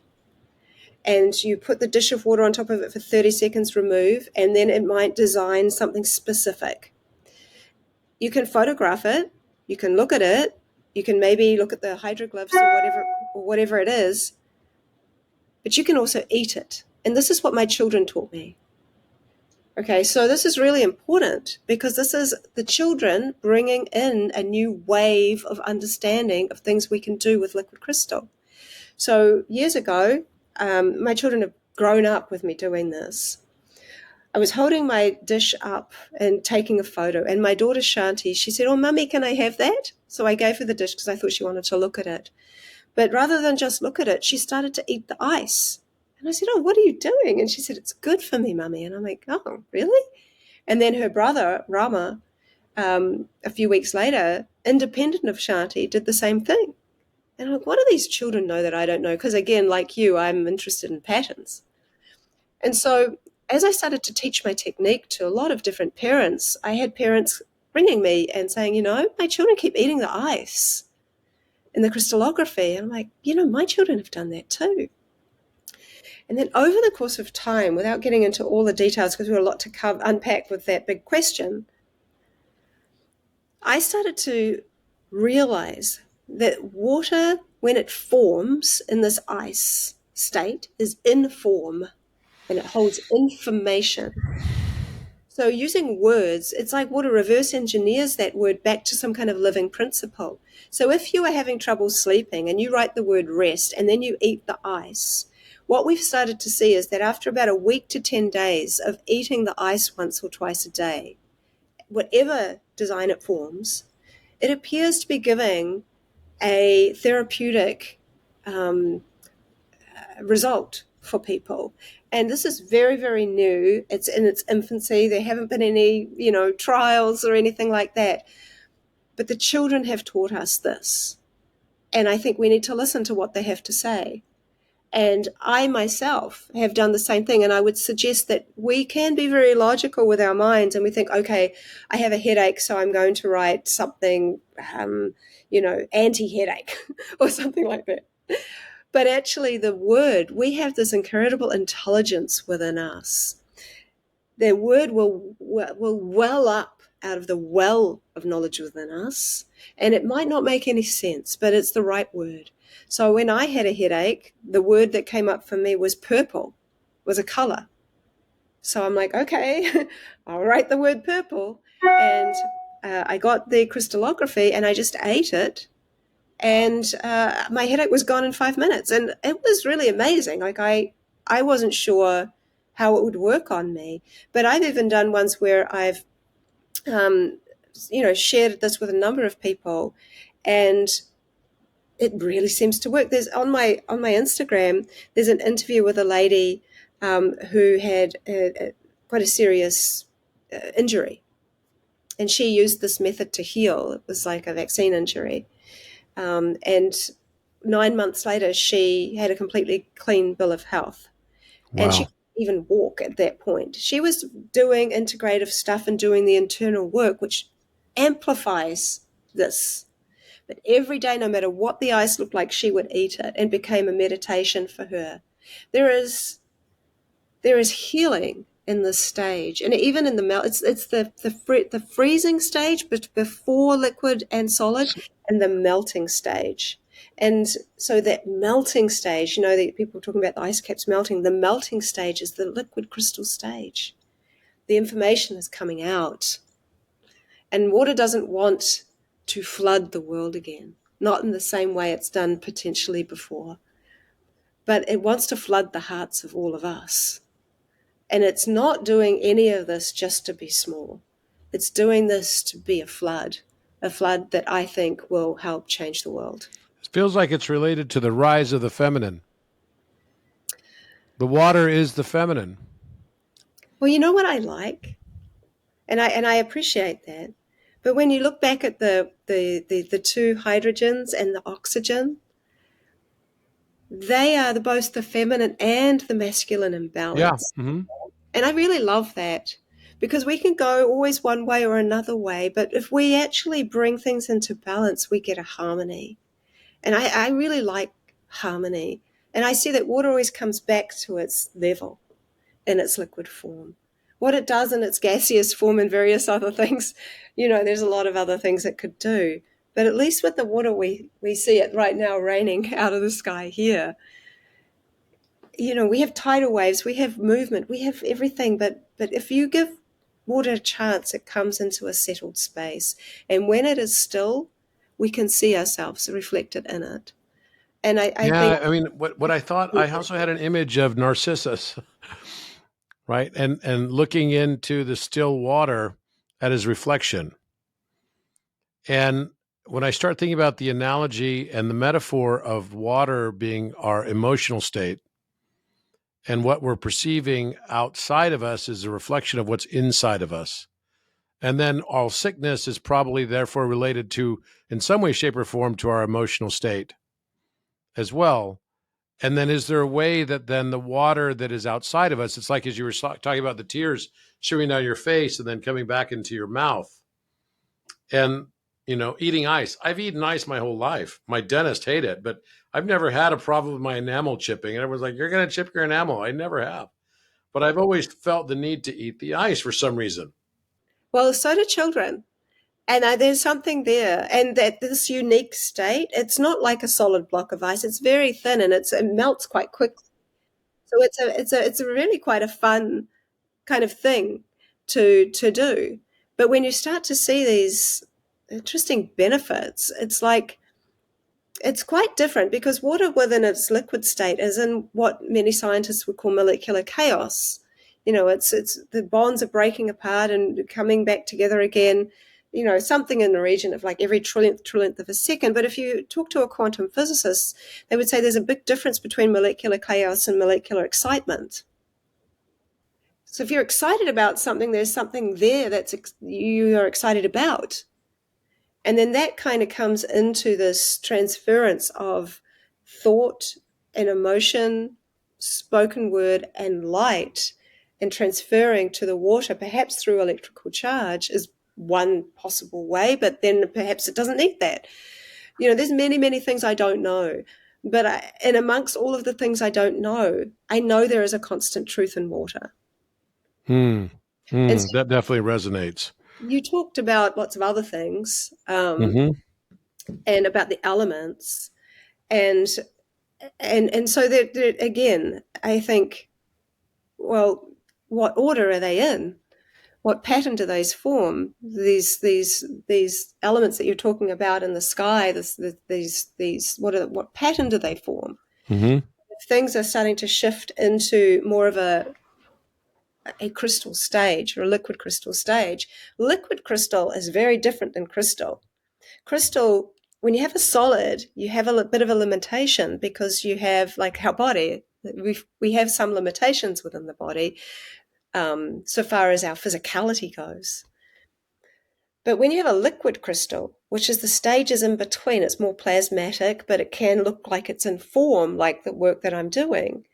And you put the dish of water on top of it for 30 seconds, remove, and then it might design something specific. You can photograph it, you can look at it, you can maybe look at the hydroglyphs or whatever it is, but you can also eat it. And this is what my children taught me. Okay, so this is really important because this is the children bringing in a new wave of understanding of things we can do with liquid crystal. So years ago, my children have grown up with me doing this. I was holding my dish up and taking a photo, and my daughter Shanti, she said, "Oh, Mummy, can I have that?" So I gave her the dish because I thought she wanted to look at it. But rather than just look at it, she started to eat the ice. And I said, "Oh, what are you doing?" And she said, "It's good for me, Mummy." And I'm like, "Oh, really?" And then her brother, Rama, a few weeks later, independent of Shanti, did the same thing. And I'm like, what do these children know that I don't know? Because again, like you, I'm interested in patterns. And so as I started to teach my technique to a lot of different parents, I had parents ringing me and saying, my children keep eating the ice in the crystallography. And I'm like, my children have done that too. And then over the course of time, without getting into all the details, because we have a lot to unpack with that big question, I started to realize that water, when it forms in this ice state, is in form and it holds information. So using words, it's like water reverse engineers that word back to some kind of living principle. So if you are having trouble sleeping and you write the word rest and then you eat the ice, what we've started to see is that after about a week to 10 days of eating the ice once or twice a day, whatever design it forms, it appears to be giving a therapeutic result for people. And this is very, very new. It's in its infancy. There haven't been any, trials or anything like that. But the children have taught us this. And I think we need to listen to what they have to say. And I myself have done the same thing. And I would suggest that we can be very logical with our minds. And we think, okay, I have a headache, so I'm going to write something, anti-headache or something like that. But actually we have this incredible intelligence within us. The word will well up out of the well of knowledge within us. And it might not make any sense, but it's the right word. So when I had a headache, the word that came up for me was purple, was a color. So I'm like, okay, I'll write the word purple. And I got the crystallography and I just ate it, and my headache was gone in 5 minutes, and it was really amazing. Like I wasn't sure how it would work on me, but I've even done ones where I've um, shared this with a number of people, and it really seems to work. There's on my Instagram, there's an interview with a lady who had quite a serious injury, and she used this method to heal. It was like a vaccine injury, and 9 months later, she had a completely clean bill of health, and she Wow. couldn't even walk at that point. She was doing integrative stuff and doing the internal work, which amplifies this. But every day, no matter what the ice looked like, she would eat it, and became a meditation for her. There is there is healing in this stage, and even in the melt. It's the freezing stage, but before liquid and solid, and the melting stage. And so that melting stage, that people are talking about the ice caps melting. The melting stage is the liquid crystal stage. The information is coming out, and water doesn't want to flood the world again, not in the same way it's done potentially before, but it wants to flood the hearts of all of us. And it's not doing any of this just to be small. It's doing this to be a flood that I think will help change the world. It feels like it's related to the rise of the feminine. The water is the feminine. Well, you know what I like? And I appreciate that. But when you look back at the two hydrogens and the oxygen, they are both the feminine and the masculine Yeah. imbalance. Hmm. And I really love that, because we can go always one way or another way, but if we actually bring things into balance, we get a harmony. And I really like harmony. And I see that water always comes back to its level in its liquid form. What it does in its gaseous form and various other things, there's a lot of other things it could do. But at least with the water, we see it right now raining out of the sky here. We have tidal waves, we have movement, we have everything. But if you give water a chance, it comes into a settled space. And when it is still, we can see ourselves reflected in it. And I think, Yeah. I mean, what I thought, I also had an image of Narcissus, right? And looking into the still water at his reflection. And when I start thinking about the analogy and the metaphor of water being our emotional state, and what we're perceiving outside of us is a reflection of what's inside of us. And then all sickness is probably therefore related to, in some way, shape, or form, to our emotional state as well. And then is there a way that then the water that is outside of us, it's like as you were talking about the tears shooting down your face and then coming back into your mouth. And, eating ice. I've eaten ice my whole life. My dentist hated it, but I've never had a problem with my enamel chipping. And everyone's like, you're going to chip your enamel. I never have. But I've always felt the need to eat the ice for some reason. well, so do children. And there's something there. And that this unique state, it's not like a solid block of ice. It's very thin, and it melts quite quickly. So it's a really quite a fun kind of thing to do. But when you start to see these interesting benefits, it's quite different, because water within its liquid state is in what many scientists would call molecular chaos. It's the bonds are breaking apart and coming back together again. Something in the region of like every trillionth of a second. But if you talk to a quantum physicist, they would say there's a big difference between molecular chaos and molecular excitement. So if you're excited about something, there's something there you are excited about. And then that kind of comes into this transference of thought and emotion, spoken word and light, and transferring to the water, perhaps through electrical charge, is one possible way, but then perhaps it doesn't need that. There's many, many things I don't know. And amongst all of the things I know there is a constant truth in water. Hmm. And so That definitely resonates. you talked about lots of other things, Hmm. and about the elements, and so again, I think, well, what order are they in? What pattern do those form? These elements that you're talking about in the sky. These what pattern do they form? Mm-hmm. If things are starting to shift into more of a crystal stage or a liquid crystal stage. Liquid crystal is very different than crystal. Crystal, when you have a solid, you have a bit of a limitation because you have, like our body, we have some limitations within the body so far as our physicality goes. But when you have a liquid crystal, which is the stages in between, it's more plasmatic, but it can look like it's in form, like the work that I'm doing.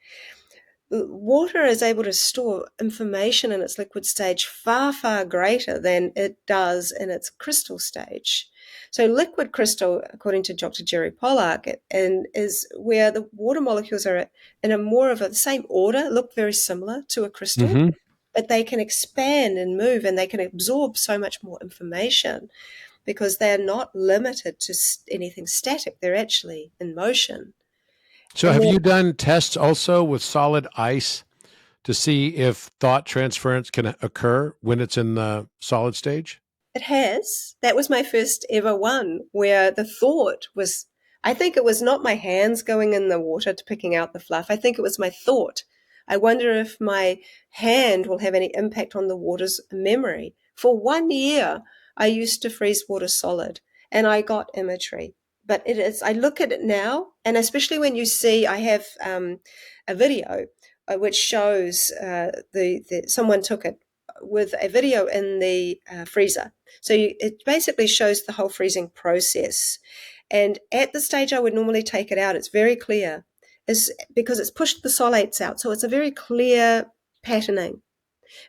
Water is able to store information in its liquid stage far, far greater than it does in its crystal stage. So liquid crystal, according to Dr. Jerry Pollack, is where the water molecules are in a more of the same order, look very similar to a crystal, Mm-hmm. but they can expand and move and they can absorb so much more information because they're not limited to anything static. They're actually in motion. So, And have then you done tests also with solid ice to see if thought transference can occur when it's in the solid stage? it has. That was my first ever one where the thought was, I think it was not my hands going in the water to picking out the fluff. I think it was my thought. I wonder if my hand will have any impact on the water's memory. For 1 year, I used to freeze water solid and I got imagery. But it is, I look at it now, and especially when you see, I have a video which shows someone took it with a video in the freezer. So it basically shows the whole freezing process. And at the stage I would normally take it out, it's very clear, is because it's pushed the solates out. So it's a very clear patterning.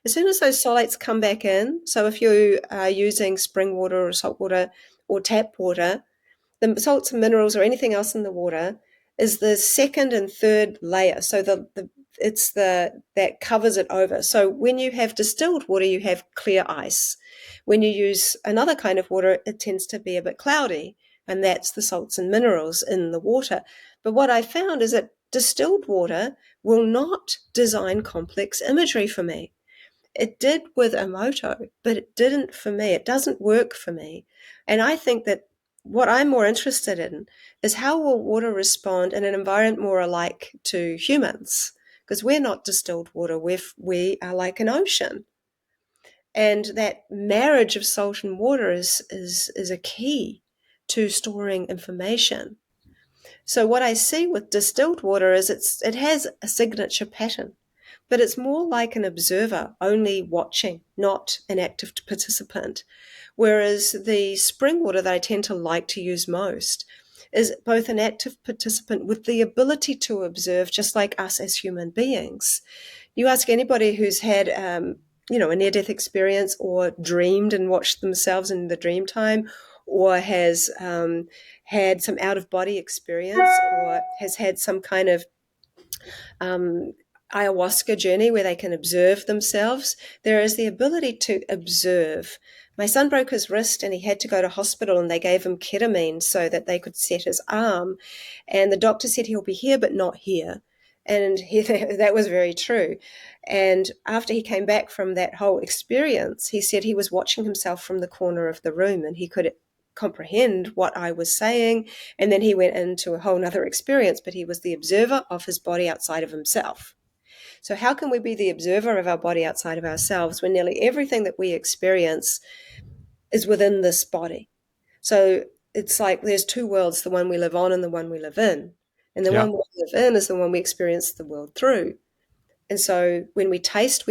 As soon as those solates come back in, so if you are using spring water or salt water or tap water, the salts and minerals or anything else in the water is the second and third layer. So it's that covers it over. So when you have distilled water, you have clear ice. When you use another kind of water, it tends to be a bit cloudy, and that's the salts and minerals in the water. But what I found is that distilled water will not design complex imagery for me. It did with Emoto, but it didn't for me. It doesn't work for me. And I think that what I'm more interested in is how will water respond in an environment more alike to humans? Because we're not distilled water, we are like an ocean. And that marriage of salt and water is a key to storing information. So what I see with distilled water is it has a signature pattern, but it's more like an observer, only watching, not an active participant. Whereas the spring water that I tend to like to use most is both an active participant with the ability to observe, just like us as human beings. You ask anybody who's had, a near-death experience or dreamed and watched themselves in the dream time, or has had some out-of-body experience, or has had some kind of ayahuasca journey where they can observe themselves. There is the ability to observe. My son broke his wrist and he had to go to hospital, and they gave him ketamine so that they could set his arm. And the doctor said he'll be here but not here. And that was very true. And after he came back from that whole experience, he said he was watching himself from the corner of the room and he could comprehend what I was saying. And then he went into a whole nother experience, but he was the observer of his body outside of himself. So how can we be the observer of our body outside of ourselves when nearly everything that we experience is within this body? So it's like there's two worlds, the one we live on and the one we live in. And the Yeah. one we live in is the one we experience the world through. And so when we taste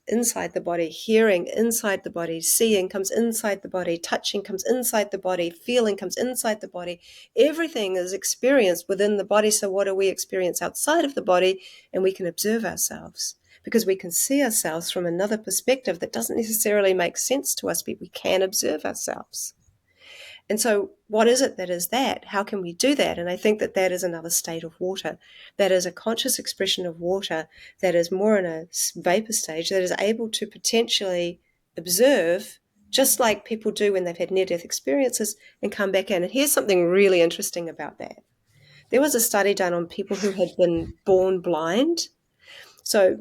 inside the body, hearing inside the body, seeing comes inside the body, touching comes inside the body, feeling comes inside the body. Everything is experienced within the body. So what do we experience outside of the body? And we can observe ourselves because we can see ourselves from another perspective that doesn't necessarily make sense to us, but we can observe ourselves. And so what is it that is that? How can we do that? And I think that that is another state of water. That is a conscious expression of water that is more in a vapor stage, that is able to potentially observe, just like people do when they've had near-death experiences, and come back in. And here's something really interesting about that. There was a study done on people who had been born blind. So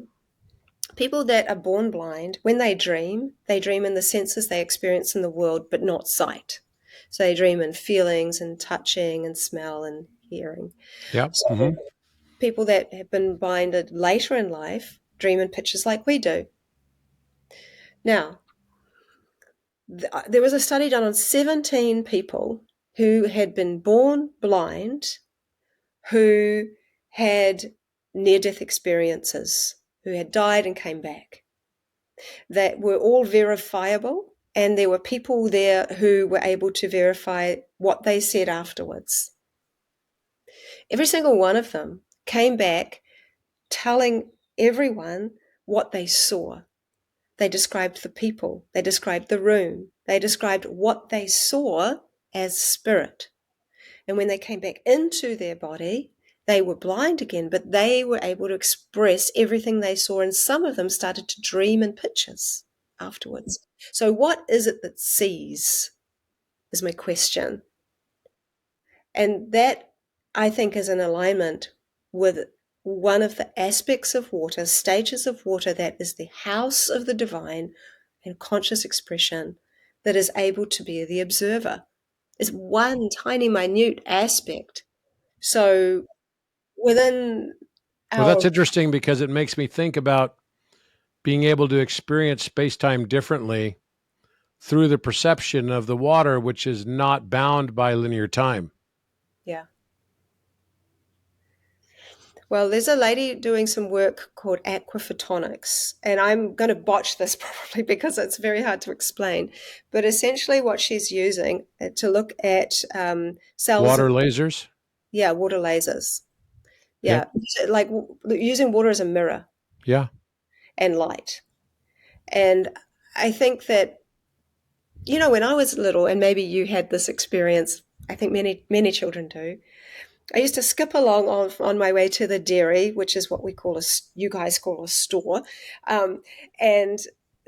People that are born blind, when they dream in the senses they experience in the world, but not sight. So they dream in feelings and touching and smell and hearing. Yeah. So people that have been blinded later in life dream in pictures like we do. Now, there was a study done on 17 people who had been born blind, who had near-death experiences, who had died and came back, that were all verifiable, and there were people there who were able to verify what they said afterwards. Every single one of them came back telling everyone what they saw. They described the people, they described the room, they described what they saw as spirit. And when they came back into their body, they were blind again, but they were able to express everything they saw, and some of them started to dream in pictures afterwards. So what is it that sees, is my question. And that, I think, is in alignment with one of the aspects of water, stages of water, that is the house of the divine and conscious expression, that is able to be the observer. It's one tiny, minute aspect. So within Well, that's our, interesting because it makes me think about being able to experience space-time differently through the perception of the water, which is not bound by linear time. yeah. Well, there's a lady doing some work called aquaphotonics, and I'm going to botch this probably because it's very hard to explain. But essentially, what she's using to look at cells Water of, lasers. yeah, water lasers. Yeah, Yep. like using water as a mirror Yeah. and light. And I think that, when I was little, and maybe you had this experience, I think many children do. I used to skip along on my way to the dairy, which is what you guys call a store. And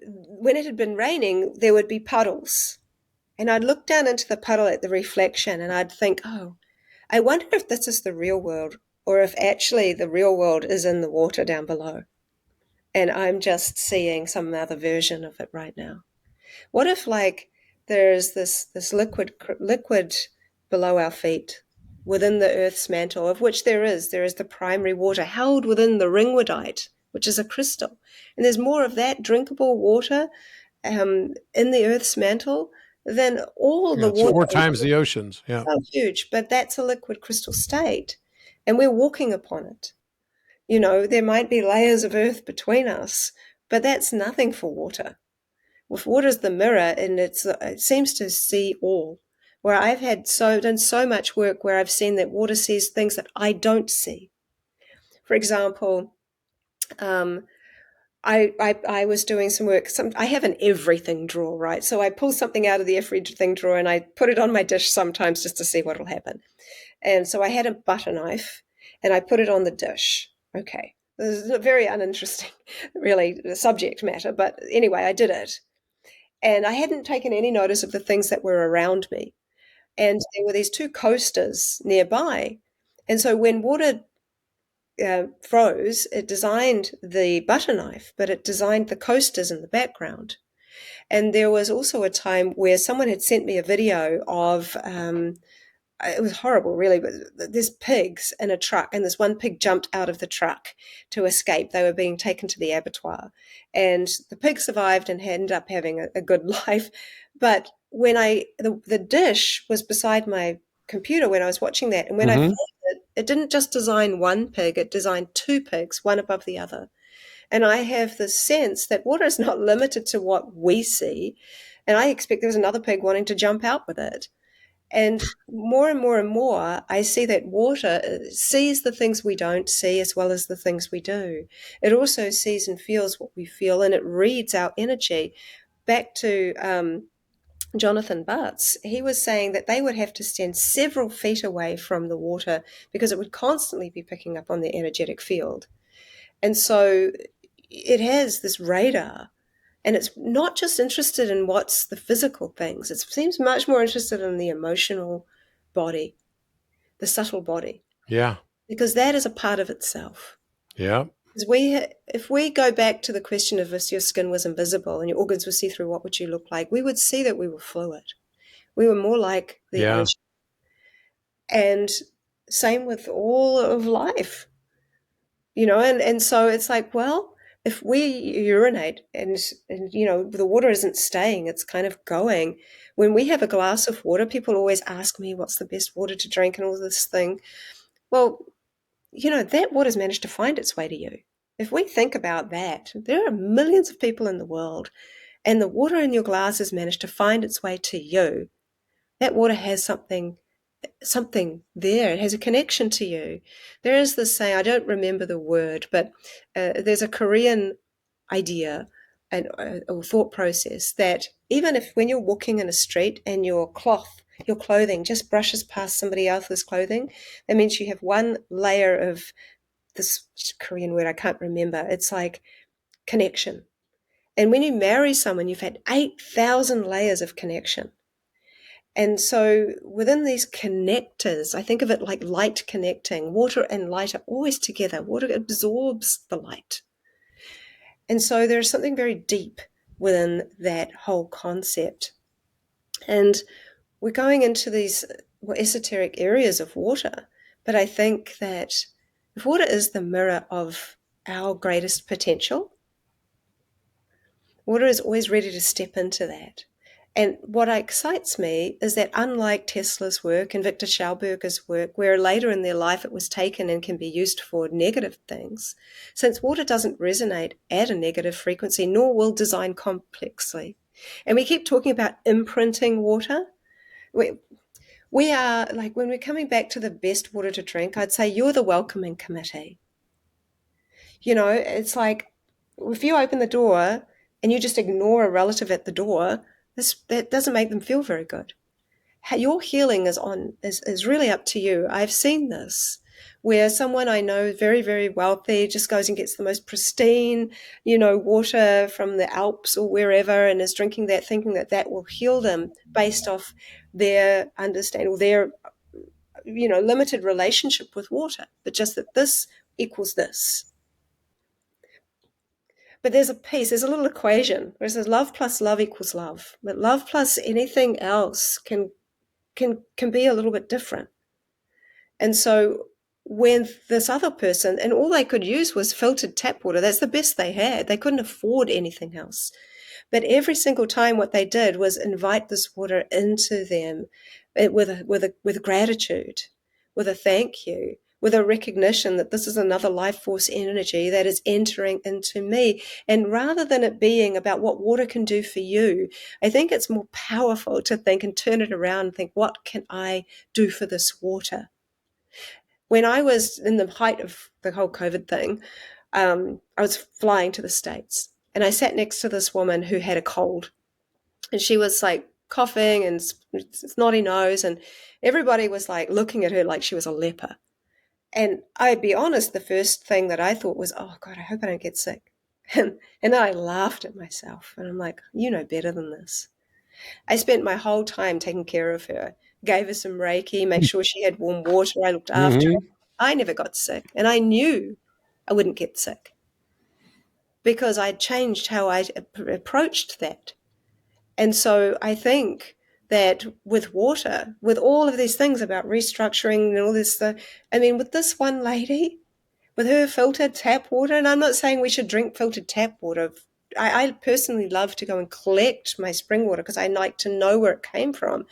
when it had been raining, there would be puddles. And I'd look down into the puddle at the reflection and I'd think, oh, I wonder if this is the real world, or if actually the real world is in the water down below. And I'm just seeing some other version of it right now. What if, like, there's this liquid below our feet, within the Earth's mantle, of which there is the primary water held within the ringwoodite, which is a crystal, and there's more of that drinkable water in the Earth's mantle than all Yeah. the It's water. 4 times the oceans. Yeah. So huge, but that's a liquid crystal state, and we're walking upon it. There might be layers of earth between us, but that's nothing for water. With water's the mirror, and it seems to see all. Where I've done so much work where I've seen that water sees things that I don't see. For example, um, I was doing some work. I have an everything drawer, right? So I pull something out of the everything drawer and I put it on my dish sometimes just to see what will happen. And so I had a butter knife and I put it on the dish. Okay. This is a very uninteresting, really, subject matter. But anyway, I did it. And I hadn't taken any notice of the things that were around me. And there were these two coasters nearby. And so when water froze, it designed the butter knife, but it designed the coasters in the background. And there was also a time where someone had sent me a video of, it was horrible, really, but there's pigs in a truck, and this one pig jumped out of the truck to escape. They were being taken to the abattoir, and the pig survived and ended up having a good life. But when the dish was beside my computer when I was watching that, and when I Mm-hmm. played it didn't just design one pig, it designed two pigs, one above the other. And I have this sense that water is not limited to what we see. And I expect there was another pig wanting to jump out with it. And more and more, I see that water sees the things we don't see as well as the things we do. It also sees and feels what we feel, and it reads our energy. Back to Jonathan Butts, he was saying that they would have to stand several feet away from the water because it would constantly be picking up on their energetic field. And so it has this radar, and it's not just interested in what's the physical things. It seems much more interested in the emotional body, the subtle body, Yeah. because that is a part of itself. Yeah. If we go back to the question of if your skin was invisible and your organs were see through, what would you look like? We would see that we were fluid. We were more like the Yeah. ocean. And same with all of life, and so it's like, well, if we urinate and the water isn't staying, it's kind of going. When we have a glass of water, people always ask me what's the best water to drink and all this thing. Well, that water's managed to find its way to you. If we think about that, there are millions of people in the world, and the water in your glass has managed to find its way to you. That water has something there. It has a connection to you. There is this saying, I don't remember the word, but there's a Korean idea and or thought process that even if when you're walking in a street and your clothing just brushes past somebody else's clothing, that means you have one layer of this Korean word I can't remember. It's like connection. And when you marry someone, you've had 8,000 layers of connection. And so within these connectors, I think of it like light connecting. Water and light are always together. Water absorbs the light. And so there's something very deep within that whole concept. And we're going into these esoteric areas of water. But I think that if water is the mirror of our greatest potential, water is always ready to step into that. And what excites me is that unlike Tesla's work and Victor Schauberger's work, where later in their life it was taken and can be used for negative things, since water doesn't resonate at a negative frequency, nor will design complexly. And we keep talking about imprinting water. We are, like, when we're coming back to the best water to drink, I'd say you're the welcoming committee. It's like if you open the door and you just ignore a relative at the door, that doesn't make them feel very good. Your healing is really up to you. I've seen this where someone I know very, very wealthy just goes and gets the most pristine, water from the Alps or wherever, and is drinking that, thinking that that will heal them based off their understanding or their, limited relationship with water, but just that this equals this. But there's a little equation where it says love plus love equals love. But love plus anything else can be a little bit different. And so when this other person, and all they could use was filtered tap water, that's the best they had. They couldn't afford anything else. But every single time what they did was invite this water into them with gratitude, with a thank you, with a recognition that this is another life force energy that is entering into me. And rather than it being about what water can do for you, I think it's more powerful to think and turn it around and think, what can I do for this water? When I was in the height of the whole COVID thing, I was flying to the States and I sat next to this woman who had a cold, and she was like coughing and snotty nose, and everybody was like looking at her like she was a leper. And I'd be honest, the first thing that I thought was, oh God, I hope I don't get sick. And then I laughed at myself and I'm like, you know better than this. I spent my whole time taking care of her, gave her some Reiki, made sure she had warm water. I looked after her. I never got sick. And I knew I wouldn't get sick because I'd changed how I approached that. And so I think that with water, with all of these things about restructuring and all this stuff, I mean, with this one lady, with her filtered tap water, and I'm not saying we should drink filtered tap water. I personally love to go and collect my spring water because I like to know where it came from.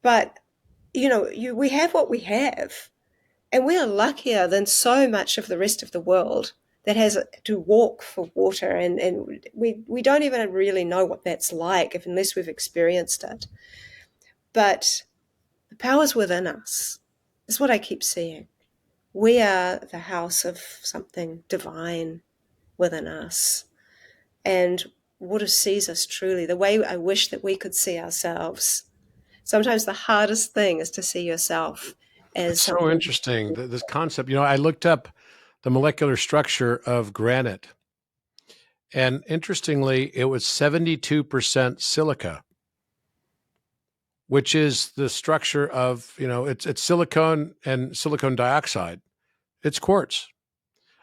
But, we have what we have. And we are luckier than so much of the rest of the world that has to walk for water. And we don't even really know what that's like unless we've experienced it. But the power's within us. That's what I keep seeing. We are the house of something divine within us. And water sees us truly, the way I wish that we could see ourselves. Sometimes the hardest thing is to see yourself as It's so something. interesting, this concept. I looked up the molecular structure of granite, and interestingly, it was 72% silica, which is the structure of, it's silicone and silicon dioxide. It's quartz.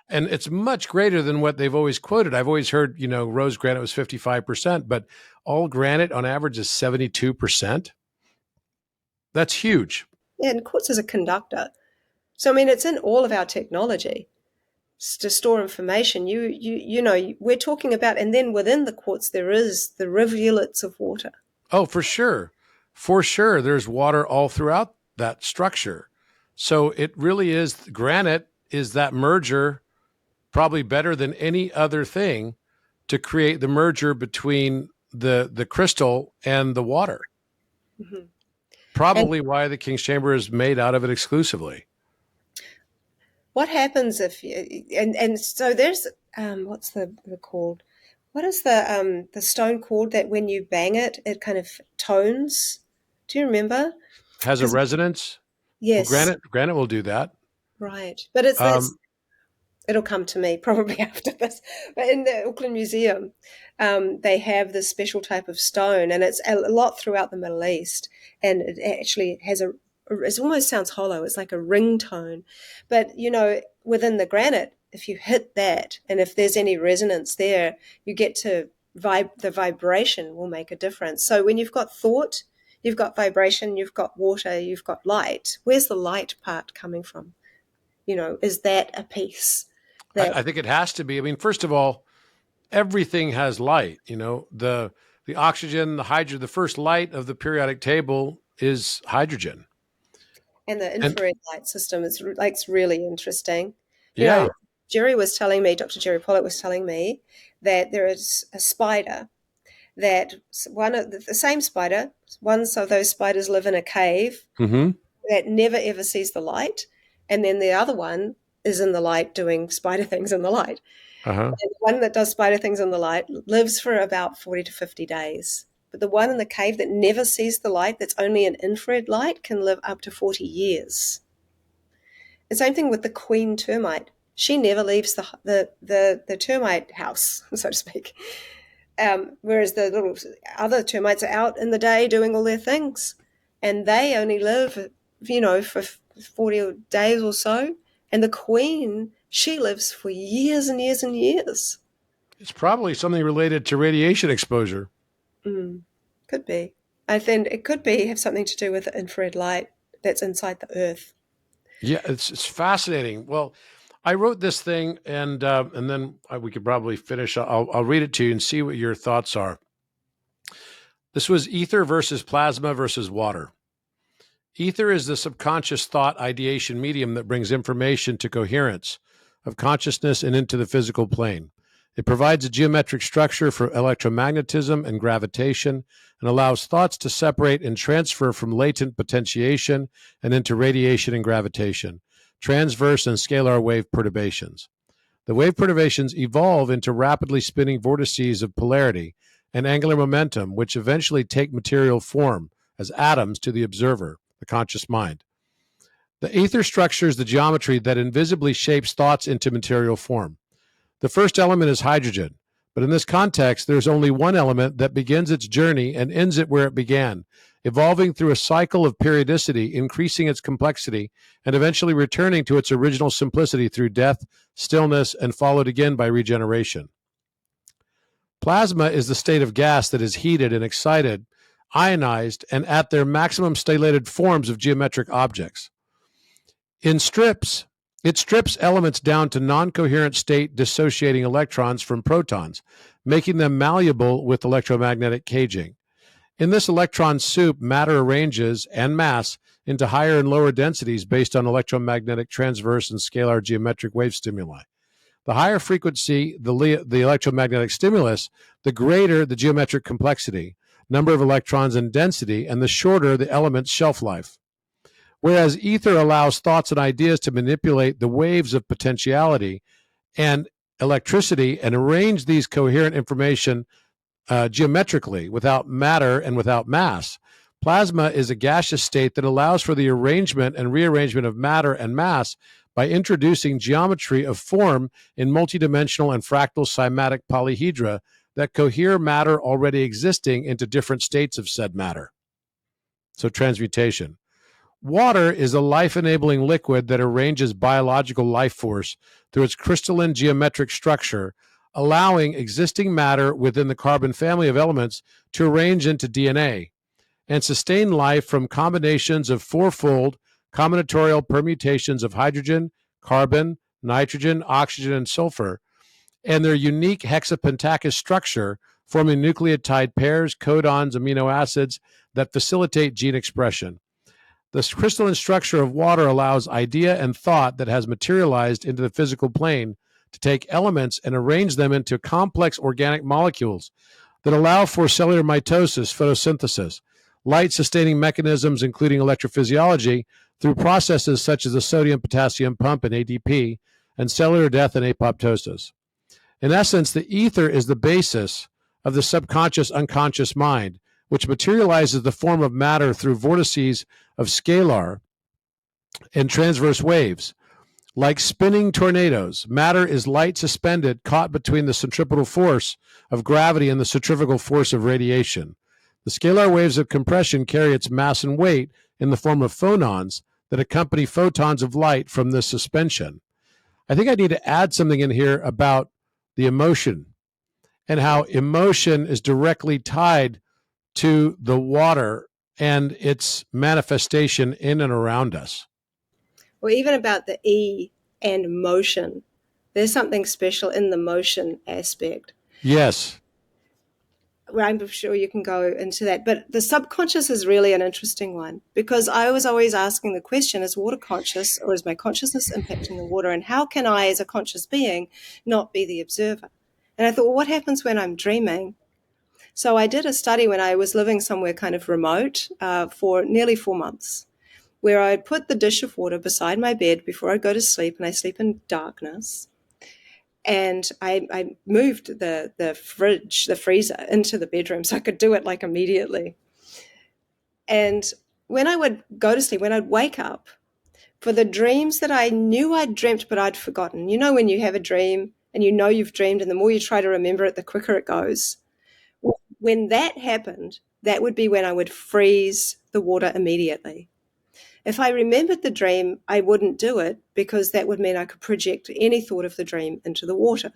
And it's much greater than what they've always quoted. I've always heard, rose granite was 55%, but all granite on average is 72%. That's huge. Yeah, and quartz is a conductor. So, I mean, it's in all of our technology to store information. We're talking about, and then within the quartz, there is the rivulets of water. Oh, for sure. For sure. There's water all throughout that structure. So it really is, granite is that merger, probably better than any other thing, to create the merger between the crystal and the water. Mm-hmm. Probably why the King's Chamber is made out of it exclusively. What happens if and so there's what's the called? What is the stone called that when you bang it, it kind of tones? Do you remember? Has a resonance? Yes. Well, granite will do that. Right. But it'll come to me probably after this. But in the Auckland Museum, they have this special type of stone, and it's a lot throughout the Middle East. And it actually has it almost sounds hollow. It's like a ringtone. But, within the granite, if you hit that, and if there's any resonance there, you get to the vibration will make a difference. So when you've got thought, you've got vibration, you've got water, you've got light. Where's the light part coming from? Is that a piece? I think it has to be. I mean, first of all, everything has light. The oxygen, the hydrogen, the first light of the periodic table is hydrogen. And the infrared light system is really interesting. Yeah. Jerry was telling me, Dr. Jerry Pollock was telling me that there is a spider that one of the same spider, one of those spiders live in a cave that never ever sees the light. And then the other one is in the light doing spider things in the light. And the one that does spider things in the light lives for about 40 to 50 days. But the one in the cave that never sees the light, that's only an infrared light, can live up to 40 years. The same thing with the queen termite. She never leaves the termite house, so to speak. Whereas the little other termites are out in the day doing all their things. And they only live, for 40 days or so. And the queen, she lives for years and years and years. It's probably something related to radiation exposure. Could be. I think it could have something to do with the infrared light that's inside the earth. Yeah, it's fascinating. Well, I wrote this thing, and then we could probably finish. I'll read it to you and see what your thoughts are. This was ether versus plasma versus water. Ether is the subconscious thought ideation medium that brings information to coherence of consciousness and into the physical plane. It provides a geometric structure for electromagnetism and gravitation and allows thoughts to separate and transfer from latent potentiation and into radiation and gravitation, transverse and scalar wave perturbations. The wave perturbations evolve into rapidly spinning vortices of polarity and angular momentum, which eventually take material form as atoms to the observer, the conscious mind. The ether structures the geometry that invisibly shapes thoughts into material form. The first element is hydrogen, but in this context, there's only one element that begins its journey and ends it where it began, evolving through a cycle of periodicity, increasing its complexity, and eventually returning to its original simplicity through death, stillness, and followed again by regeneration. Plasma is the state of gas that is heated and excited, ionized, and at their maximum stellated forms of geometric objects. It strips elements down to non-coherent state dissociating electrons from protons, making them malleable with electromagnetic caging. In this electron soup, matter arranges en masse into higher and lower densities based on electromagnetic transverse and scalar geometric wave stimuli. The higher frequency the electromagnetic stimulus, the greater the geometric complexity, number of electrons and density, and the shorter the element's shelf life. Whereas ether allows thoughts and ideas to manipulate the waves of potentiality and electricity and arrange these coherent information geometrically without matter and without mass. Plasma is a gaseous state that allows for the arrangement and rearrangement of matter and mass by introducing geometry of form in multidimensional and fractal cymatic polyhedra that cohere matter already existing into different states of said matter. So transmutation. Water is a life-enabling liquid that arranges biological life force through its crystalline geometric structure, allowing existing matter within the carbon family of elements to arrange into DNA and sustain life from combinations of fourfold combinatorial permutations of hydrogen, carbon, nitrogen, oxygen, and sulfur, and their unique hexapentacus structure, forming nucleotide pairs, codons, amino acids that facilitate gene expression. The crystalline structure of water allows idea and thought that has materialized into the physical plane to take elements and arrange them into complex organic molecules that allow for cellular mitosis, photosynthesis, light-sustaining mechanisms, including electrophysiology, through processes such as the sodium-potassium pump and ADP, and cellular death and apoptosis. In essence, the ether is the basis of the subconscious unconscious mind, which materializes the form of matter through vortices of scalar and transverse waves. Like spinning tornadoes, matter is light suspended, caught between the centripetal force of gravity and the centrifugal force of radiation. The scalar waves of compression carry its mass and weight in the form of phonons that accompany photons of light from this suspension. I think I need to add something in here about the emotion and how emotion is directly tied to the water and its manifestation in and around us. Or even about the E and motion. There's something special in the motion aspect. Yes. Well, I'm sure you can go into that. But the subconscious is really an interesting one, because I was always asking the question, is water conscious, or is my consciousness impacting the water? And how can I, as a conscious being, not be the observer? And I thought, well, what happens when I'm dreaming? So I did a study when I was living somewhere kind of remote for nearly 4 months, where I'd put the dish of water beside my bed before I go to sleep, and I sleep in darkness. And I moved the freezer into the bedroom so I could do it like immediately. And when I would go to sleep, when I'd wake up, for the dreams that I knew I'd dreamt but I'd forgotten, you know when you have a dream and you know you've dreamed, and the more you try to remember it, the quicker it goes. When that happened, that would be when I would freeze the water immediately. If I remembered the dream, I wouldn't do it, because that would mean I could project any thought of the dream into the water.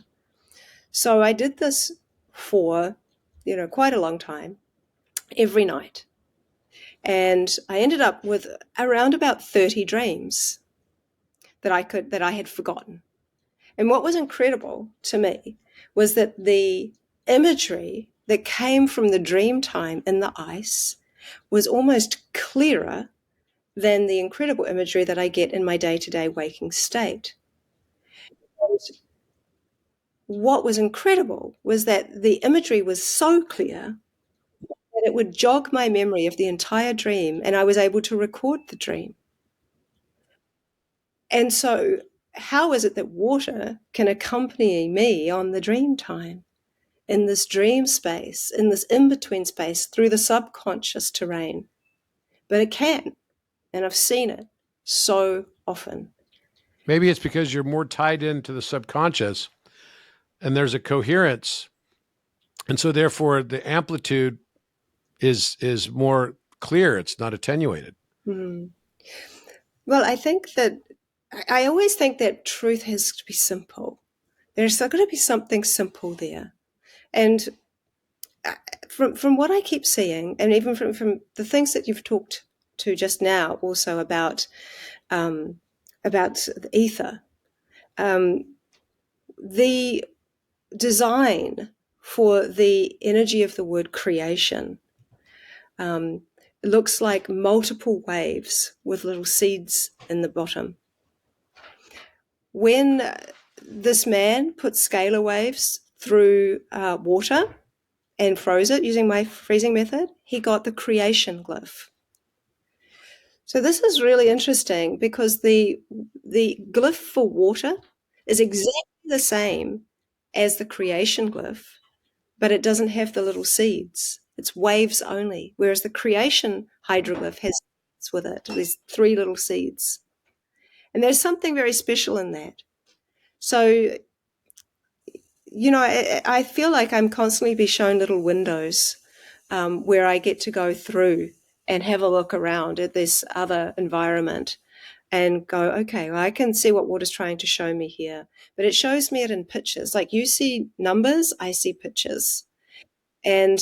So I did this for, quite a long time, every night. And I ended up with around about 30 dreams that I had forgotten. And what was incredible to me was that the imagery that came from the dream time in the ice was almost clearer than the incredible imagery that I get in my day-to-day waking state. And what was incredible was that the imagery was so clear that it would jog my memory of the entire dream, and I was able to record the dream. And so how is it that water can accompany me on the dream time, in this dream space, in this in-between space, through the subconscious terrain? But it can, and I've seen it so often. Maybe it's because you're more tied into the subconscious and there's a coherence. And so therefore the amplitude is more clear. It's not attenuated. Mm. Well, I always think that truth has to be simple. There's got to be something simple there. And from what I keep seeing, and even from the things that you've talked to just now, also about the ether, the design for the energy of the word creation looks like multiple waves with little seeds in the bottom. When this man put scalar waves through water and froze it using my freezing method, he got the creation glyph. So this is really interesting, because the glyph for water is exactly the same as the creation glyph, but it doesn't have the little seeds. It's waves only, whereas the creation hydroglyph has seeds with it. There's 3 little seeds. And there's something very special in that. So, I feel like I'm constantly being shown little windows where I get to go through and have a look around at this other environment and go, okay, well, I can see what water's trying to show me here, but it shows me it in pictures. Like you see numbers, I see pictures. And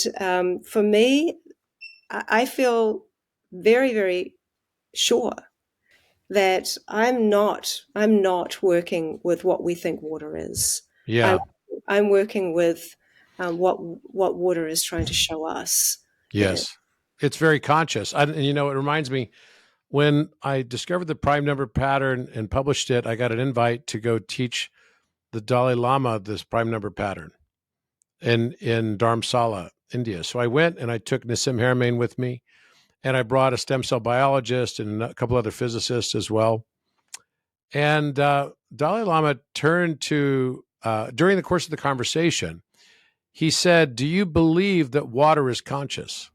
for me, I feel very, very sure that I'm not working with what we think water is. Yeah. I'm working with what water is trying to show us. Yes. It's very conscious. And it reminds me, when I discovered the prime number pattern and published it, I got an invite to go teach the Dalai Lama this prime number pattern in Dharamsala, India. So I went and I took Nassim Haramein with me, and I brought a stem cell biologist and a couple other physicists as well. And Dalai Lama turned to, during the course of the conversation, he said, "Do you believe that water is conscious?"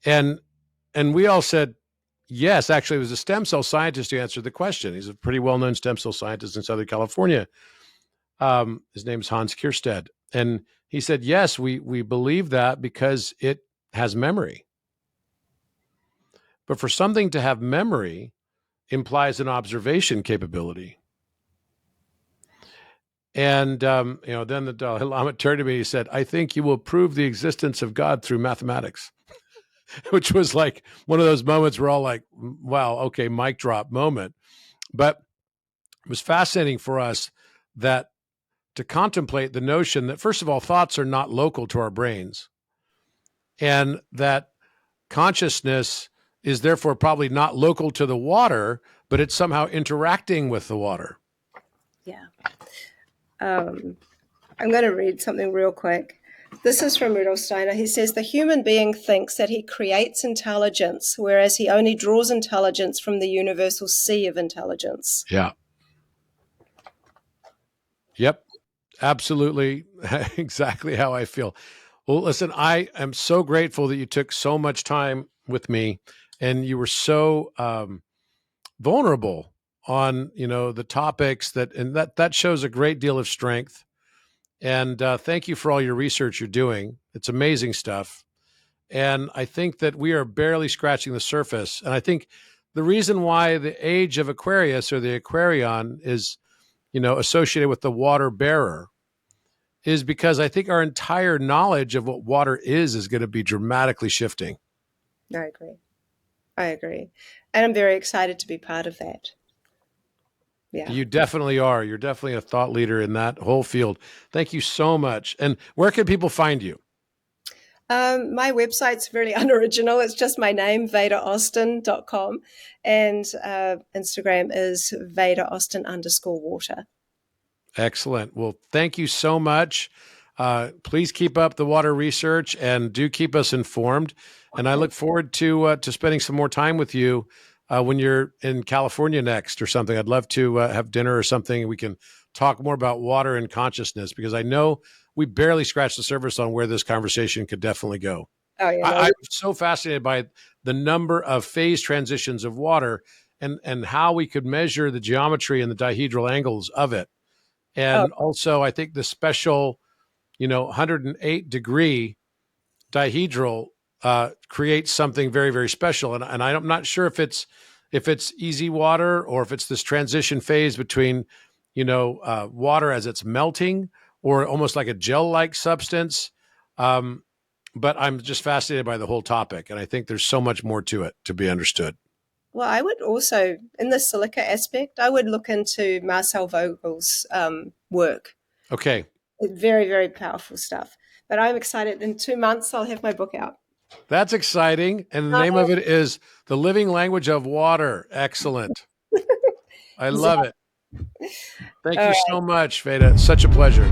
And we all said, yes. Actually, it was a stem cell scientist who answered the question. He's a pretty well-known stem cell scientist in Southern California. His name is Hans Kierstead. And he said, yes, we believe that because it has memory. But for something to have memory implies an observation capability. And, then the Dalai Lama turned to me and he said, "I think you will prove the existence of God through mathematics." Which was like one of those moments where all like, wow, okay, mic drop moment. But it was fascinating for us that to contemplate the notion that, first of all, thoughts are not local to our brains, and that consciousness is therefore probably not local to the water, but it's somehow interacting with the water. Yeah. I'm going to read something real quick. This is from Rudolf Steiner. He says, the human being thinks that he creates intelligence, whereas he only draws intelligence from the universal sea of intelligence. Yeah. Yep. Absolutely. Exactly how I feel. Well, listen, I am so grateful that you took so much time with me and you were so vulnerable on, the topics that shows a great deal of strength. And thank you for all your research you're doing. It's amazing stuff. And I think that we are barely scratching the surface. And I think the reason why the age of Aquarius or the Aquarion is, associated with the water bearer is because I think our entire knowledge of what water is going to be dramatically shifting. I agree. And I'm very excited to be part of that. Yeah. You definitely are. You're definitely a thought leader in that whole field. Thank you so much. And where can people find you? My website's very unoriginal. It's just my name, VedaAustin.com. And Instagram is VedaAustin_water. Excellent. Well, thank you so much. Please keep up the water research and do keep us informed. And I look forward to spending some more time with you when you're in California next or something. I'd love to have dinner or something. We can talk more about water and consciousness because I know we barely scratched the surface on where this conversation could definitely go. Oh, yeah, I'm so fascinated by the number of phase transitions of water and how we could measure the geometry and the dihedral angles of it. And also, I think the special, 108 degree dihedral creates something very, very special. And I'm not sure if it's easy water or if it's this transition phase between, water as it's melting or almost like a gel-like substance. But I'm just fascinated by the whole topic. And I think there's so much more to it to be understood. Well, I would also, in the silica aspect, I would look into Marcel Vogel's work. Okay. Very, very powerful stuff. But I'm excited. In 2 months, I'll have my book out. That's exciting. And the name of it is The Living Language of Water. Excellent. I love it. Thank you so much, Veda. Such a pleasure.